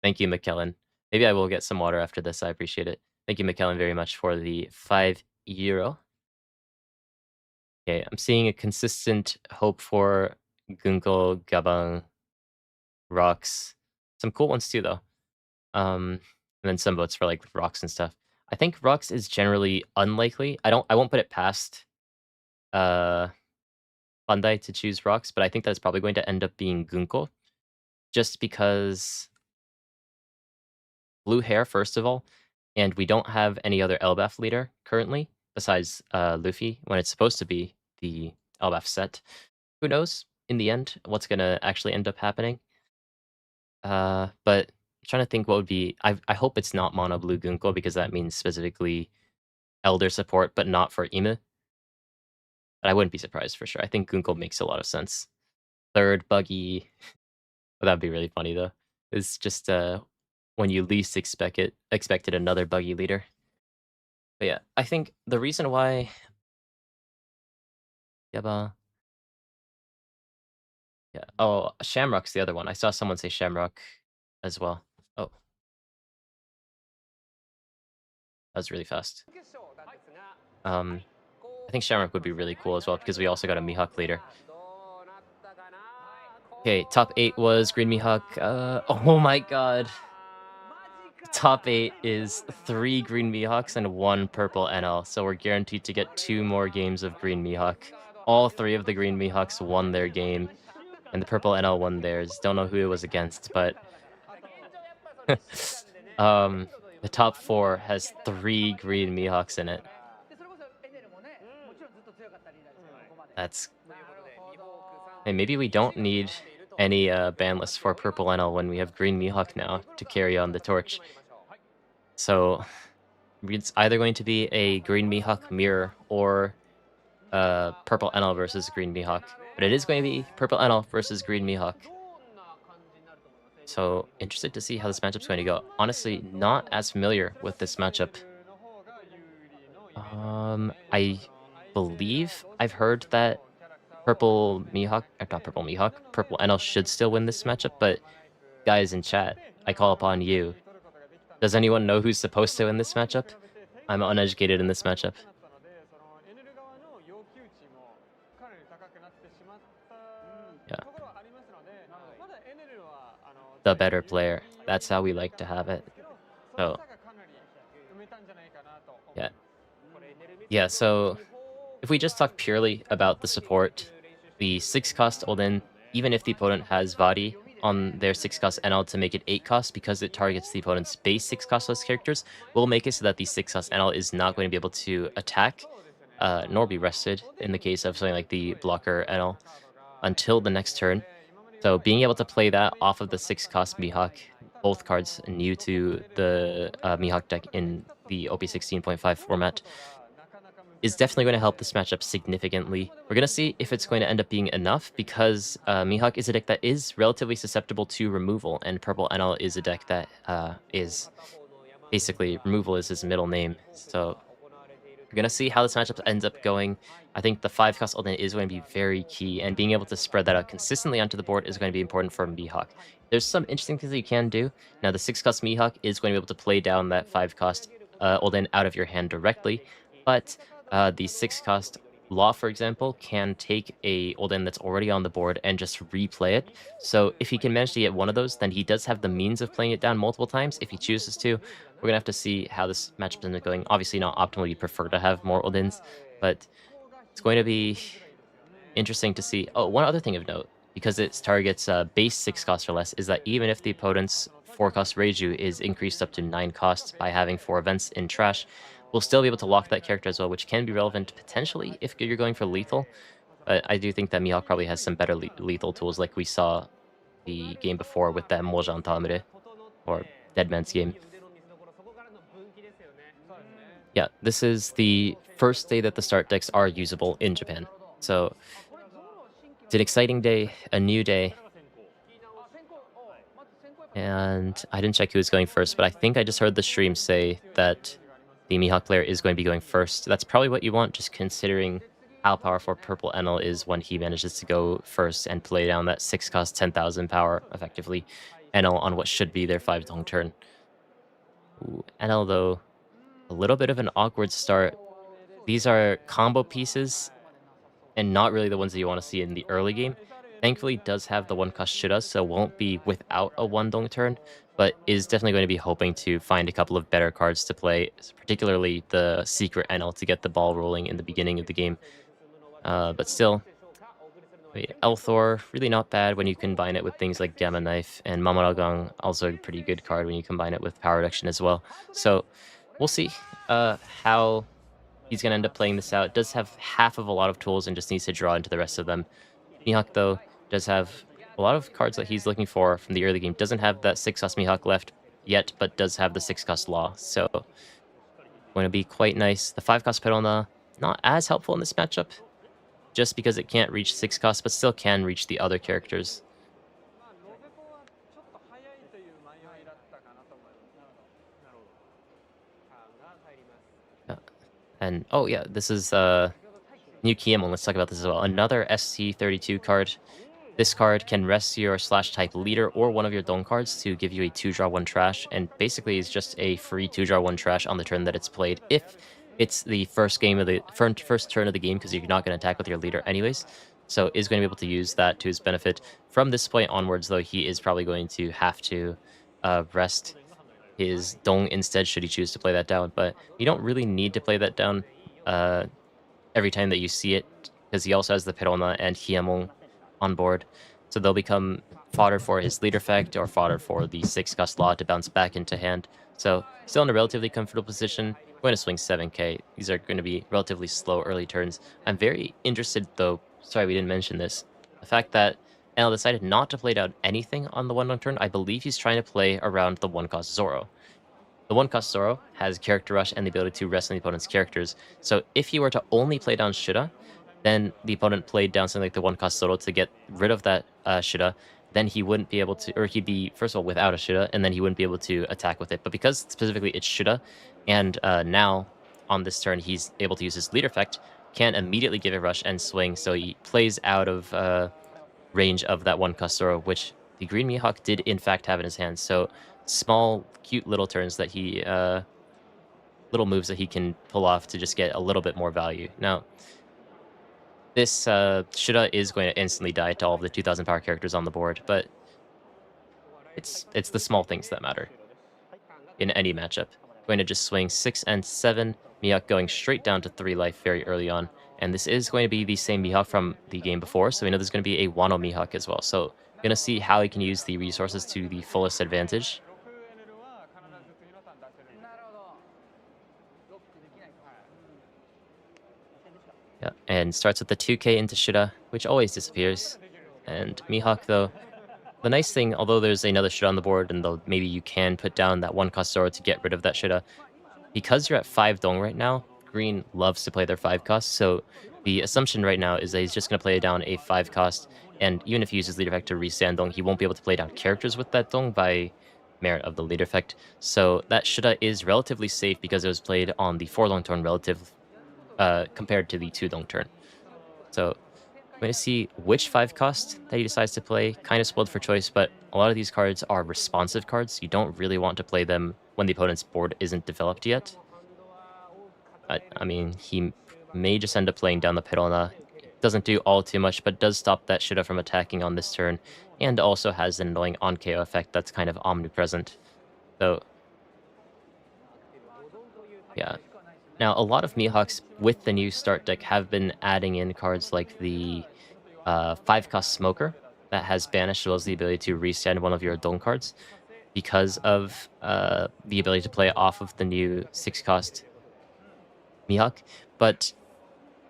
Thank you, McKellen. Maybe I will get some water after this. I appreciate it. Thank you, McKellen, very much for the €5. Okay, I'm seeing a consistent hope for Gunko, Gabang, Rocks. Some cool ones too, though. And then some votes for like Rocks and stuff. I think Rocks is generally unlikely. I won't put it past Bandai to choose Rocks, but I think that's probably going to end up being Gunko. Just because blue hair, first of all, and we don't have any other Elbaf leader currently, besides Luffy, when it's supposed to be the Elbaf set. Who knows, in the end, what's going to actually end up happening. But I'm trying to think what would be... I hope it's not Mono Blue Gunko, because that means specifically Elder support, but not for Ime. But I wouldn't be surprised for sure. I think Gunko makes a lot of sense. Third buggy... Well, that'd be really funny, though. It's just... when you least expected another buggy leader. But yeah, I think the reason why Yaba... Yeah. Oh, Shamrock's the other one. I saw someone say Shamrock as well. Oh. That was really fast. I think Shamrock would be really cool as well, because we also got a Mihawk leader. Okay, top 8 was Green Mihawk. Oh my god. Top 8 is 3 Green Mihawks and 1 purple NL, so we're guaranteed to get 2 more games of Green Mihawk. All 3 of the Green Mihawks won their game, and the purple NL won theirs. Don't know who it was against, but... the top 4 has 3 Green Mihawks in it. That's... Hey, maybe we don't need any ban lists for purple NL when we have Green Mihawk now to carry on the torch. So it's either going to be a Green Mihawk mirror or purple NL versus Green Mihawk. But it is going to be purple NL versus Green Mihawk. So interested to see how this matchup's going to go. Honestly, not as familiar with this matchup. I believe I've heard that purple Mihawk, or not purple Mihawk, purple NL should still win this matchup, but guys in chat, I call upon you. Does anyone know who's supposed to win this matchup? I'm uneducated in this matchup. Yeah. The better player. That's how we like to have it. So, yeah. Yeah, so if we just talk purely about the support, the 6-cost Olden, even if the opponent has Vadi on their 6-cost NL to make it 8-cost, because it targets the opponent's base 6-cost list characters, will make it so that the 6-cost NL is not going to be able to attack nor be rested in the case of something like the blocker NL until the next turn. So being able to play that off of the 6-cost Mihawk, both cards new to the Mihawk deck in the OP16.5 format, is definitely going to help this matchup significantly. We're going to see if it's going to end up being enough because Mihawk is a deck that is relatively susceptible to removal, and Purple NL is a deck that is basically removal is his middle name. So we're going to see how this matchup ends up going. I think the 5-cost Ultimate is going to be very key, and being able to spread that out consistently onto the board is going to be important for Mihawk. There's some interesting things that you can do. Now, the 6-cost Mihawk is going to be able to play down that 5-cost Ultimate out of your hand directly, but the 6-cost Law, for example, can take a Ultimate that's already on the board and just replay it. So if he can manage to get one of those, then he does have the means of playing it down multiple times if he chooses to. We're gonna have to see how this matchup ends up going. Obviously, not optimal. You prefer to have more Odins, but it's going to be interesting to see. Oh, one other thing of note, because it targets base 6 cost or less, is that even if the opponent's 4-cost Reiju is increased up to 9 costs by having 4 events in trash, we'll still be able to lock that character as well, which can be relevant potentially if you're going for lethal. But I do think that Mihawk probably has some better lethal tools, like we saw the game before with that Mojan Tamure, or Dead Man's Game. Yeah, this is the first day that the start decks are usable in Japan. So it's an exciting day, a new day. And I didn't check who was going first, but I think I just heard the stream say that the Mihawk player is going to be going first. That's probably what you want, just considering how powerful Purple Enel is when he manages to go first and play down that 6-cost 10,000 power, effectively, Enel on what should be their 5-dong turn. Ooh, Enel, though, a little bit of an awkward start. These are combo pieces and not really the ones that you want to see in the early game. Thankfully, does have the 1-cost Shura, so won't be without a 1-dong turn, but is definitely going to be hoping to find a couple of better cards to play, particularly the Secret Enel to get the ball rolling in the beginning of the game. But still, Elthor, really not bad when you combine it with things like Gamma Knife, and Mamaragang, also a pretty good card when you combine it with Power Reduction as well. So we'll see how he's going to end up playing this out. Does have half of a lot of tools and just needs to draw into the rest of them. Mihawk, though, does have a lot of cards that he's looking for from the early game. Doesn't have that 6-cost Mihawk left yet, but does have the 6-cost Law. So going to be quite nice. The 5-cost Perona, not as helpful in this matchup, just because it can't reach 6 costs, but still can reach the other characters. And, oh yeah, this is new Kiemon. Let's talk about this as well. Another ST32 card. This card can rest your slash-type leader or one of your Dong cards to give you a 2-draw 1 trash, and basically is just a free 2-draw 1 trash on the turn that it's played, if it's the first game of the first turn of the game, because you're not going to attack with your leader anyways. So is going to be able to use that to his benefit. From this point onwards, though, he is probably going to have to rest his Dong instead, should he choose to play that down. But you don't really need to play that down every time that you see it, because he also has the Perona and Hiemon on board. So they'll become fodder for his leader effect or fodder for the 6-cost Law to bounce back into hand. So still in a relatively comfortable position. Going to swing 7k. These are going to be relatively slow early turns. I'm very interested, though, sorry we didn't mention this, the fact that Enel decided not to play down anything on the 1-dong turn. I believe he's trying to play around the 1-cost Zoro. The 1-cost Zoro has Character Rush and the ability to rest on the opponent's characters. So if he were to only play down Shura, then the opponent played down something like the 1-cost Zoro to get rid of that Shura, then he wouldn't be able to, or he'd be, first of all, without a Shura, and then he wouldn't be able to attack with it. But because specifically it's Shura, and now on this turn he's able to use his leader effect, can immediately give a rush and swing, so he plays out of range of that 1-cost Zoro, which the Green Mihawk did in fact have in his hands. So small, cute little turns that he, little moves that he can pull off to just get a little bit more value. Now, this Shura is going to instantly die to all of the 2,000 power characters on the board, but it's the small things that matter in any matchup. Going to just swing 6 and 7, Mihawk going straight down to 3 life very early on. And this is going to be the same Mihawk from the game before, so we know there's going to be a Wano Mihawk as well. So going to see how he can use the resources to the fullest advantage. Yeah, and starts with the 2K into Shura, which always disappears. And Mihawk, though, the nice thing, although there's another Shura on the board, and though maybe you can put down that one cost Zoro to get rid of that Shura, because you're at 5 Dong right now, Green loves to play their 5 cost, so the assumption right now is that he's just going to play down a 5 cost, and even if he uses leader effect to restand Dong, he won't be able to play down characters with that Dong by merit of the leader effect. So that Shura is relatively safe because it was played on the 4 Dong turn compared to the 2 Dong turn. So I'm going to see which 5 cost that he decides to play. Kind of spoiled for choice, but a lot of these cards are responsive cards. You don't really want to play them when the opponent's board isn't developed yet. I mean, he may just end up playing down the Perona. It doesn't do all too much, but does stop that Shura from attacking on this turn, and also has an annoying on-KO effect that's kind of omnipresent. So, yeah. Now, a lot of Mihawks with the new start deck have been adding in cards like the 5-cost Smoker that has Banish as well as the ability to restand one of your Dong cards because of the ability to play off of the new 6-cost Mihawk. But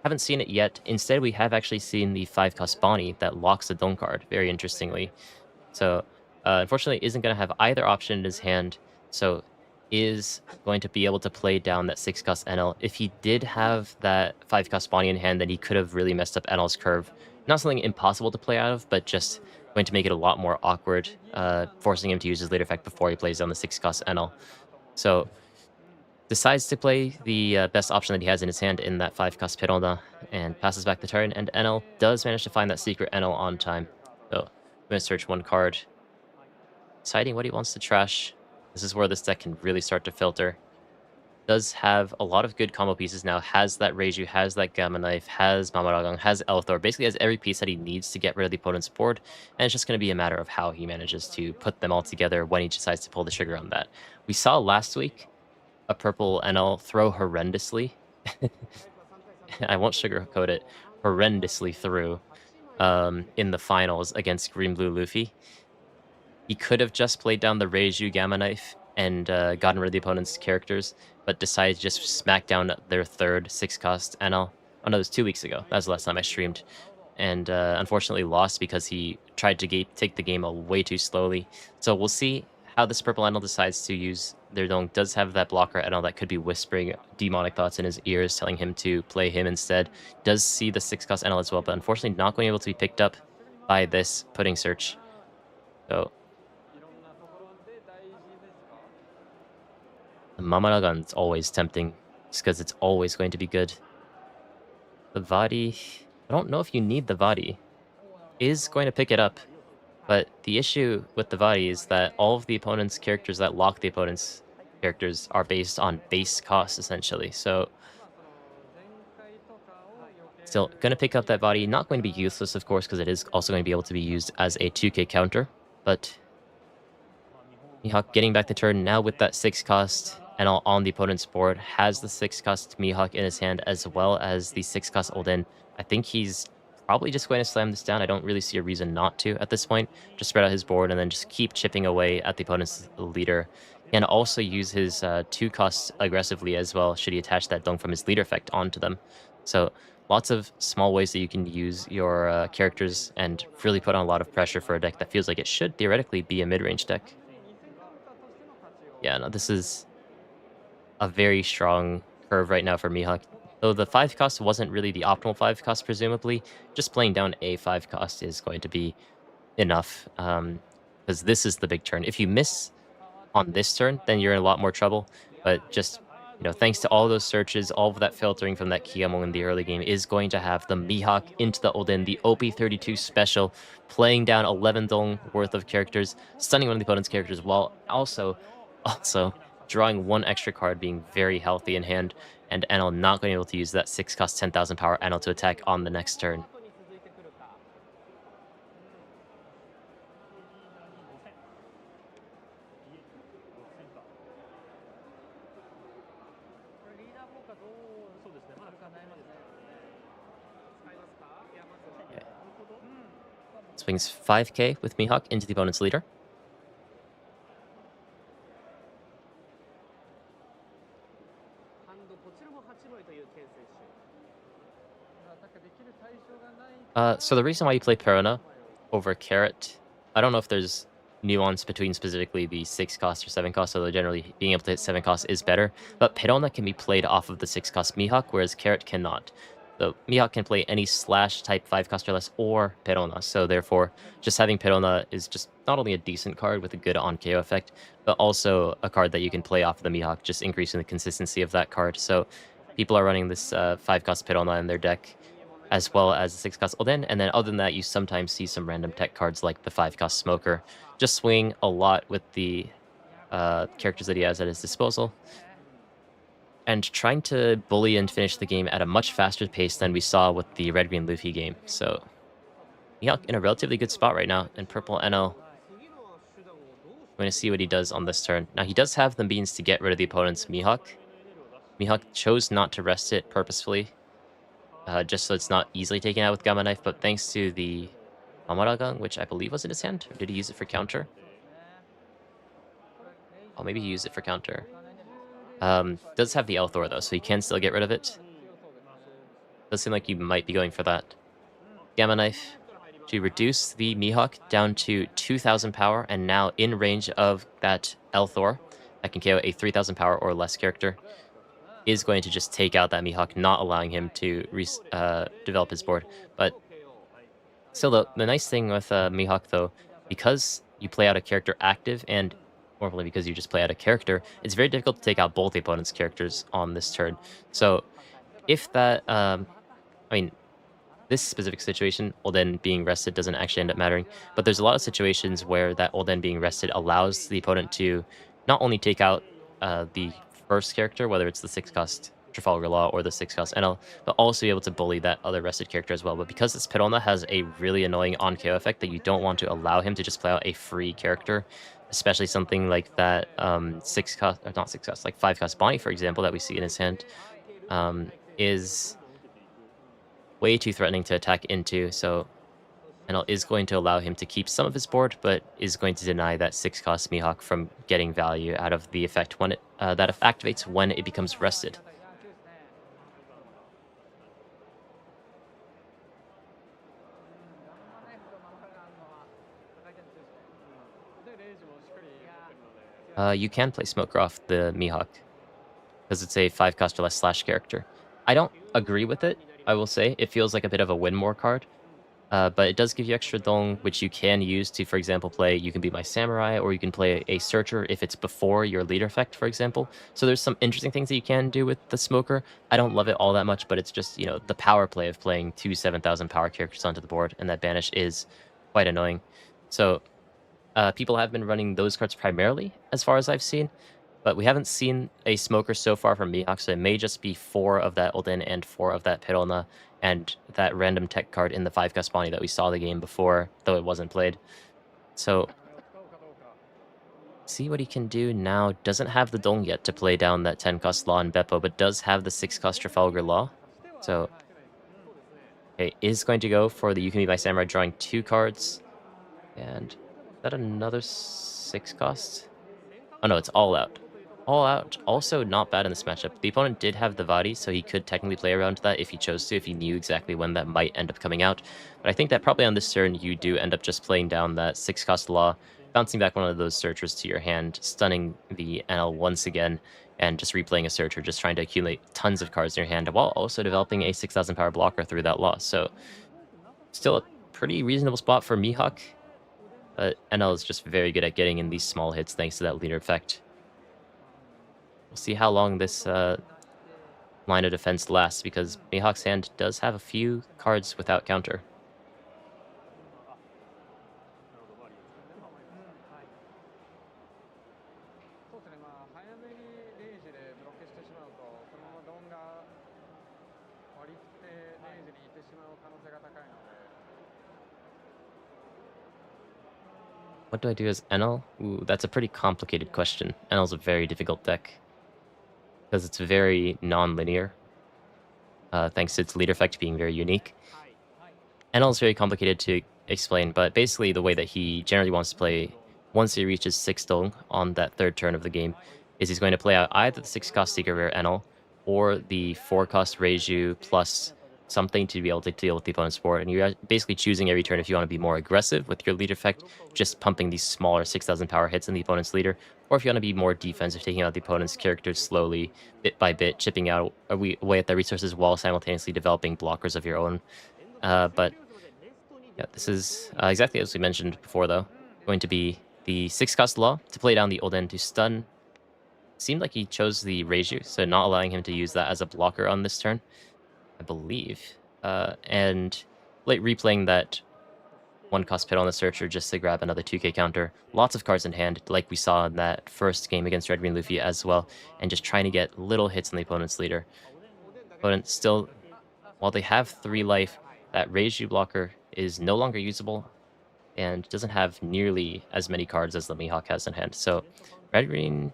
haven't seen it yet. Instead, we have actually seen the 5-cost Bonnie that locks the Dome card, very interestingly. So, unfortunately, isn't going to have either option in his hand, so is going to be able to play down that 6-cost NL. If he did have that 5-cost Bonnie in hand, then he could have really messed up NL's curve. Not something impossible to play out of, but just going to make it a lot more awkward, forcing him to use his leader effect before he plays down the 6-cost NL. So, decides to play the best option that he has in his hand in that 5-cost Piranha and passes back the turn, and NL does manage to find that secret NL on time. So I'm going to search one card, deciding what he wants to trash. This is where this deck can really start to filter. Does have a lot of good combo pieces now, has that Reiju, has that Gamma Knife, has Mamaragang, has Elthor, basically has every piece that he needs to get rid of the opponent's board, and it's just going to be a matter of how he manages to put them all together when he decides to pull the trigger on that. We saw last week a purple NL throw horrendously. I won't sugarcoat it, horrendously through in the finals against Green Blue Luffy. He could have just played down the Reiju Gamma Knife and gotten rid of the opponent's characters, but decided to just smack down their third 6-cost NL. Oh no, it was 2 weeks ago. That was the last time I streamed. And unfortunately lost because he tried to take the game way too slowly. So we'll see how this purple NL decides to use their Dong. Does have that blocker NL that could be whispering demonic thoughts in his ears, telling him to play him instead. Does see the 6-cost NL as well, but unfortunately not going to be able to be picked up by this pudding search. So the Mamaragan's always tempting, just because it's always going to be good. The Vadi, I don't know if you need the Vadi. Is going to pick it up, but the issue with the Vadi is that all of the opponent's characters that lock the opponent's characters are based on base cost, essentially. So still going to pick up that Vadi. Not going to be useless, of course, because it is also going to be able to be used as a 2K counter, but Mihawk getting back the turn now with that 6-cost and all on the opponent's board, has the 6-cost Mihawk in his hand as well as the 6-cost Olden. I think he's probably just going to slam this down. I don't really see a reason not to at this point. Just spread out his board and then just keep chipping away at the opponent's leader. And also use his 2-cost aggressively as well, should he attach that Dong from his leader effect onto them. So lots of small ways that you can use your characters and really put on a lot of pressure for a deck that feels like it should theoretically be a mid-range deck. Yeah, no, this is a very strong curve right now for Mihawk. Though the 5 cost wasn't really the optimal 5 cost, presumably, just playing down a 5 cost is going to be enough. Because this is the big turn. If you miss on this turn, then you're in a lot more trouble. But just, thanks to all those searches, all of that filtering from that Kiyamon in the early game is going to have the Mihawk into the Odin, the OP32 special, playing down 11 Dong worth of characters, stunning one of the opponent's characters, while also drawing one extra card, being very healthy in hand, and Enel not going to be able to use that 6-cost 10,000 power Enel to attack on the next turn. Okay. Swings 5k with Mihawk into the opponent's leader. So the reason why you play Perona over Carrot, I don't know if there's nuance between specifically the 6 cost or 7 cost, although generally being able to hit 7 cost is better. But Perona can be played off of the 6 cost Mihawk, whereas Carrot cannot. So Mihawk can play any slash type 5 cost or less or Perona. So therefore, just having Perona is just not only a decent card with a good on KO effect, but also a card that you can play off of the Mihawk, just increasing the consistency of that card. So people are running this 5 cost Perona in their deck as well as the 6 cost Oden, and then other than that, you sometimes see some random tech cards like the 5 cost Smoker, just swing a lot with the characters that he has at his disposal, and trying to bully and finish the game at a much faster pace than we saw with the Red-Green Luffy game. So, Mihawk in a relatively good spot right now, and Purple NL going to see what he does on this turn. Now, he does have the means to get rid of the opponent's Mihawk. Mihawk chose not to rest it purposefully, just so it's not easily taken out with Gamma Knife, but thanks to the Amaragang, which I believe was in his hand, or did he use it for counter? Oh, maybe he used it for counter. Does have the Elthor though, so you can still get rid of it. Does seem like you might be going for that. Gamma Knife to reduce the Mihawk down to 2,000 power, and now in range of that Elthor that can KO a 3,000 power or less character, is going to just take out that Mihawk, not allowing him to develop his board. But still, the nice thing with Mihawk, though, because you play out a character active, and normally because you just play out a character, it's very difficult to take out both the opponent's characters on this turn. So if that, I mean, this specific situation, Olden being rested doesn't actually end up mattering, but there's a lot of situations where that Olden being rested allows the opponent to not only take out the first character, whether it's the 6 cost Trafalgar Law or the 6 cost NL, but also be able to bully that other rested character as well. But because this Perona has a really annoying on KO effect that you don't want to allow him to just play out a free character, especially something like that 6 cost, or not 6 cost, like 5 cost Bonnie, for example, that we see in his hand, is way too threatening to attack into, so NL is going to allow him to keep some of his board, but is going to deny that 6 cost Mihawk from getting value out of the effect when it that activates when it becomes rested. You can play Smoker off the Mihawk, because it's a 5 cost or less slash character. I don't agree with it, I will say. It feels like a bit of a win more card. But it does give you extra dong, which you can use to, for example, play You Can Be My Samurai, or you can play a Searcher if it's before your leader effect, for example. So there's some interesting things that you can do with the Smoker. I don't love it all that much, but it's just, you know, the power play of playing 2 7,000 power characters onto the board, and that banish is quite annoying. So people have been running those cards primarily, as far as I've seen, but we haven't seen a Smoker so far from Mihawk, so it may just be 4 of that Olden and 4 of that Perona, and that random tech card in the 5 cost Bonnie that we saw the game before, though it wasn't played. So, see what he can do now. Doesn't have the Dong yet to play down that 10 cost Law and Beppo, but does have the 6 cost Trafalgar Law. So, okay, is going to go for the You Can Be My Samurai, drawing 2 cards. And is that another 6 cost? Oh no, it's all out. All out, also not bad in this matchup. The opponent did have the Vadi, so he could technically play around that if he chose to, if he knew exactly when that might end up coming out. But I think that probably on this turn, you do end up just playing down that 6 cost Law, bouncing back one of those Searchers to your hand, stunning the NL once again, and just replaying a Searcher, just trying to accumulate tons of cards in your hand, while also developing a 6,000 power blocker through that Law. So, still a pretty reasonable spot for Mihawk, but NL is just very good at getting in these small hits thanks to that leader effect. We'll see how long this line of defense lasts, because Mihawk's hand does have a few cards without counter. What do I do as Enel? Ooh, that's a pretty complicated question. Enel's a very difficult deck, because it's very non-linear, thanks to its leader effect being very unique. Enel is very complicated to explain, but basically the way that he generally wants to play, once he reaches 6 Dong on that 3rd turn of the game, is he's going to play out either the 6 cost Seeker Rare Enel, or the 4 cost Reiju plus something to be able to deal with the opponent's board, and you're basically choosing every turn if you want to be more aggressive with your lead effect, just pumping these smaller 6,000 power hits in the opponent's leader, or if you want to be more defensive, taking out the opponent's characters slowly, bit by bit, chipping out away at their resources while simultaneously developing blockers of your own. But yeah, this is exactly as we mentioned before, though, going to be the 6-cost law to play down the Olden to stun. Seemed like he chose the Reiju, so not allowing him to use that as a blocker on this turn, I believe. And like replaying that 1-cost pit on the Searcher just to grab another 2k counter. Lots of cards in hand, like we saw in that first game against Red Green Luffy as well, and just trying to get little hits on the opponent's leader. Opponent still, while they have 3 life, that Reiju blocker is no longer usable and doesn't have nearly as many cards as the Mihawk has in hand. So not Red Green,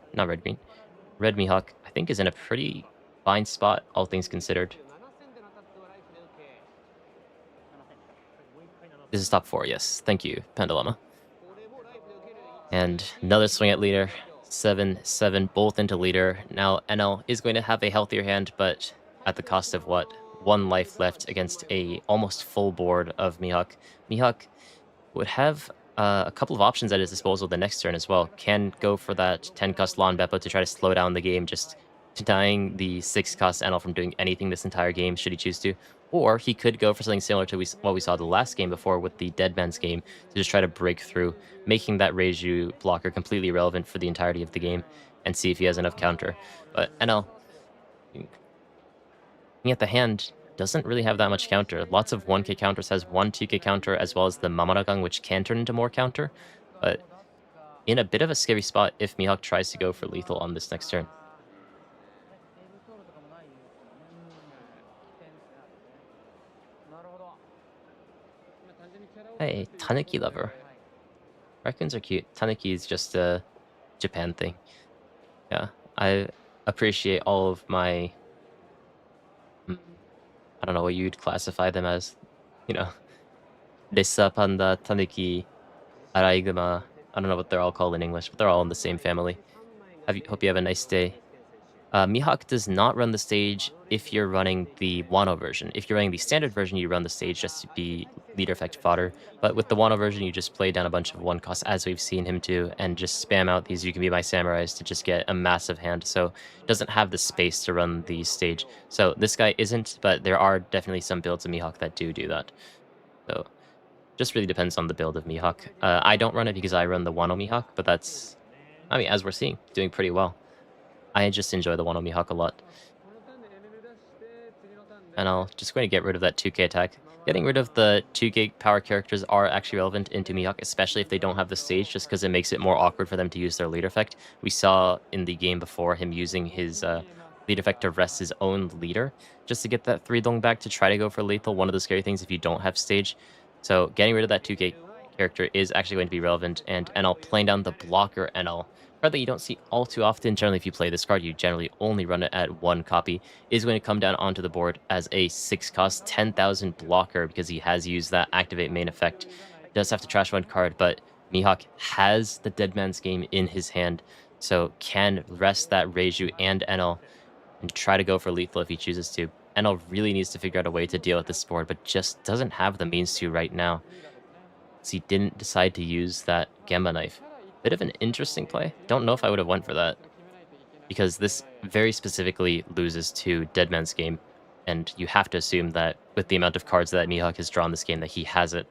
Red Mihawk, I think is in a pretty fine spot, all things considered. This is top 4, yes. Thank you, Pandalama. And another swing at leader. 7-7, both into leader. Now NL is going to have a healthier hand, but at the cost of what? 1 life left against a almost full board of Mihawk. Mihawk would have a couple of options at his disposal the next turn as well. Can go for that 10-cost Lon Beppo to try to slow down the game, just denying the 6-cost NL from doing anything this entire game, should he choose to. Or he could go for something similar to what we saw the last game before with the Dead Man's game, to just try to break through, making that Reiju blocker completely irrelevant for the entirety of the game, and see if he has enough counter. But NL, looking at the hand, doesn't really have that much counter. Lots of 1k counters, has 1 2k counter, as well as the Mamaragang, which can turn into more counter. But in a bit of a scary spot if Mihawk tries to go for lethal on this next turn. Hey, Tanuki lover. Raccoons are cute. Tanuki is just a Japan thing. Yeah, I appreciate all of my... I don't know what you'd classify them as. You know, Ressa, Panda, Tanuki, Araiguma. I don't know what they're all called in English, but they're all in the same family. Hope you have a nice day. Mihawk does not run the stage if you're running the Wano version. If you're running the standard version, you run the stage just to be leader effect fodder. But with the Wano version, you just play down a bunch of 1-cost, as we've seen him do, and just spam out these "You Can Be My Samurais" to just get a massive hand. So doesn't have the space to run the stage. So this guy isn't, but there are definitely some builds of Mihawk that do that. So just really depends on the build of Mihawk. I don't run it because I run the Wano Mihawk, but that's, I mean, as we're seeing, doing pretty well. I just enjoy the Wano Mihawk a lot. And I'll just going to get rid of that 2k attack. Getting rid of the 2k power characters are actually relevant into Mihawk, especially if they don't have the stage, just because it makes it more awkward for them to use their lead effect. We saw in the game before him using his lead effect to rest his own leader, just to get that 3-dong back to try to go for lethal. One of the scary things if you don't have stage. So getting rid of that 2k character is actually going to be relevant, and NL playing down the blocker NL, card that you don't see all too often. Generally, if you play this card, you generally only run it at 1 copy, is going to come down onto the board as a 6-cost 10,000 blocker because he has used that activate main effect. Does have to trash 1 card, but Mihawk has the Dead Man's Game in his hand, so can rest that Reiju and NL and try to go for lethal if he chooses to. NL really needs to figure out a way to deal with this board, but just doesn't have the means to right now. He didn't decide to use that Gemba knife. Bit of an interesting play. Don't know if I would have went for that, because this very specifically loses to Dead Man's Game, and you have to assume that with the amount of cards that Mihawk has drawn this game that he has it.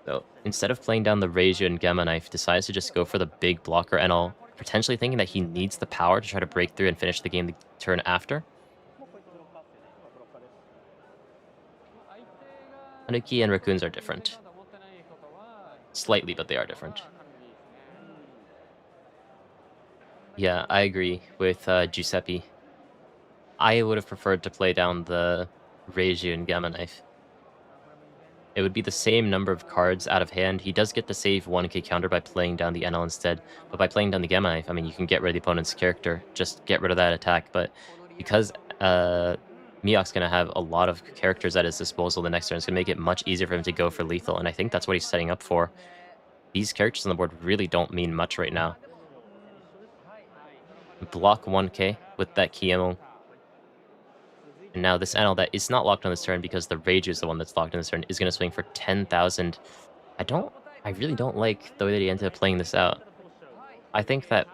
So instead of playing down the Reiju and Gemma knife, decides to just go for the big blocker and all, potentially thinking that he needs the power to try to break through and finish the game the turn after. Tanuki and Raccoons are different. Slightly, but they are different. Yeah, I agree with Giuseppe. I would have preferred to play down the Reiju and Gamma Knife. It would be the same number of cards out of hand. He does get to save 1k counter by playing down the NL instead, but by playing down the Gamma Knife, I mean, you can get rid of the opponent's character, just get rid of that attack, but because Mihawk's going to have a lot of characters at his disposal the next turn, it's going to make it much easier for him to go for lethal, and I think that's what he's setting up for. These characters on the board really don't mean much right now. Block 1k with that Kiemon. And now this NL that is not locked on this turn because the Rage is the one that's locked on this turn is going to swing for 10,000. I don't, I really don't like the way that he ended up playing this out. I think that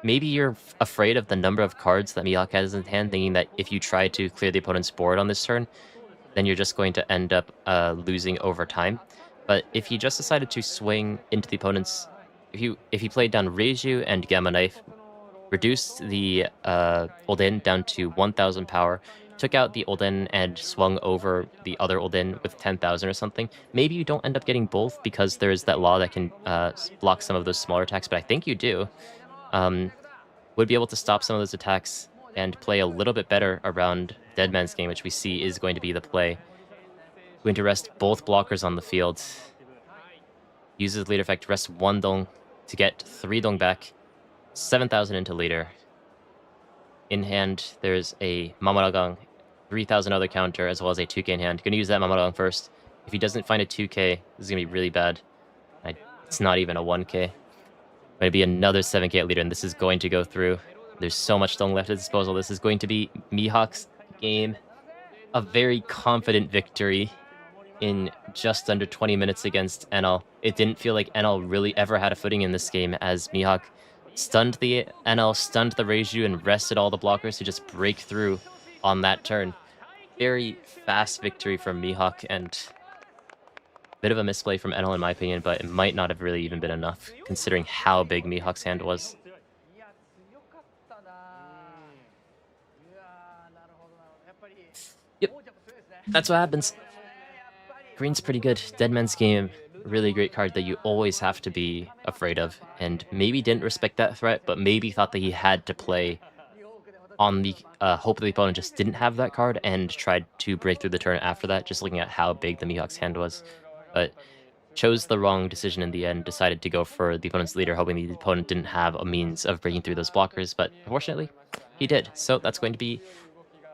maybe you're afraid of the number of cards that Mihawk has in hand, thinking that if you try to clear the opponent's board on this turn, then you're just going to end up losing over time. But if he just decided to swing into the opponent's, if he played down Reiju and Gamma Knife, reduced the Olden down to 1,000 power, took out the Olden and swung over the other Olden with 10,000 or something, maybe you don't end up getting both because there's that law that can block some of those smaller attacks, but I think you do. Um, would be able to stop some of those attacks and play a little bit better around Deadman's game, which we see is going to be the play. Going to rest both blockers on the field. Uses leader effect, rest 1 dong to get 3 dong back. 7,000 into leader. In hand, there's a Mamaragang, 3,000 other counter, as well as a 2k in hand. Gonna use that Mamaragang first. If he doesn't find a 2k, this is gonna be really bad. It's not even a 1k. Gonna be another 7k at leader, and this is going to go through. There's so much dong left at disposal. This is going to be Mihawk's game. A very confident victory in just under 20 minutes against NL. It didn't feel like NL really ever had a footing in this game, as Mihawk stunned the NL, stunned the Reiju, and rested all the blockers to just break through on that turn. Very fast victory from Mihawk, and bit of a misplay from NL in my opinion, but it might not have really even been enough, considering how big Mihawk's hand was. Yep, that's what happens. Green's pretty good. Deadman's Game, really great card that you always have to be afraid of, and maybe didn't respect that threat, but maybe thought that he had to play on the hope that the opponent just didn't have that card and tried to break through the turn after that, just looking at how big the Mihawk's hand was. But chose the wrong decision in the end, decided to go for the opponent's leader, hoping the opponent didn't have a means of breaking through those blockers, but unfortunately, he did. So that's going to be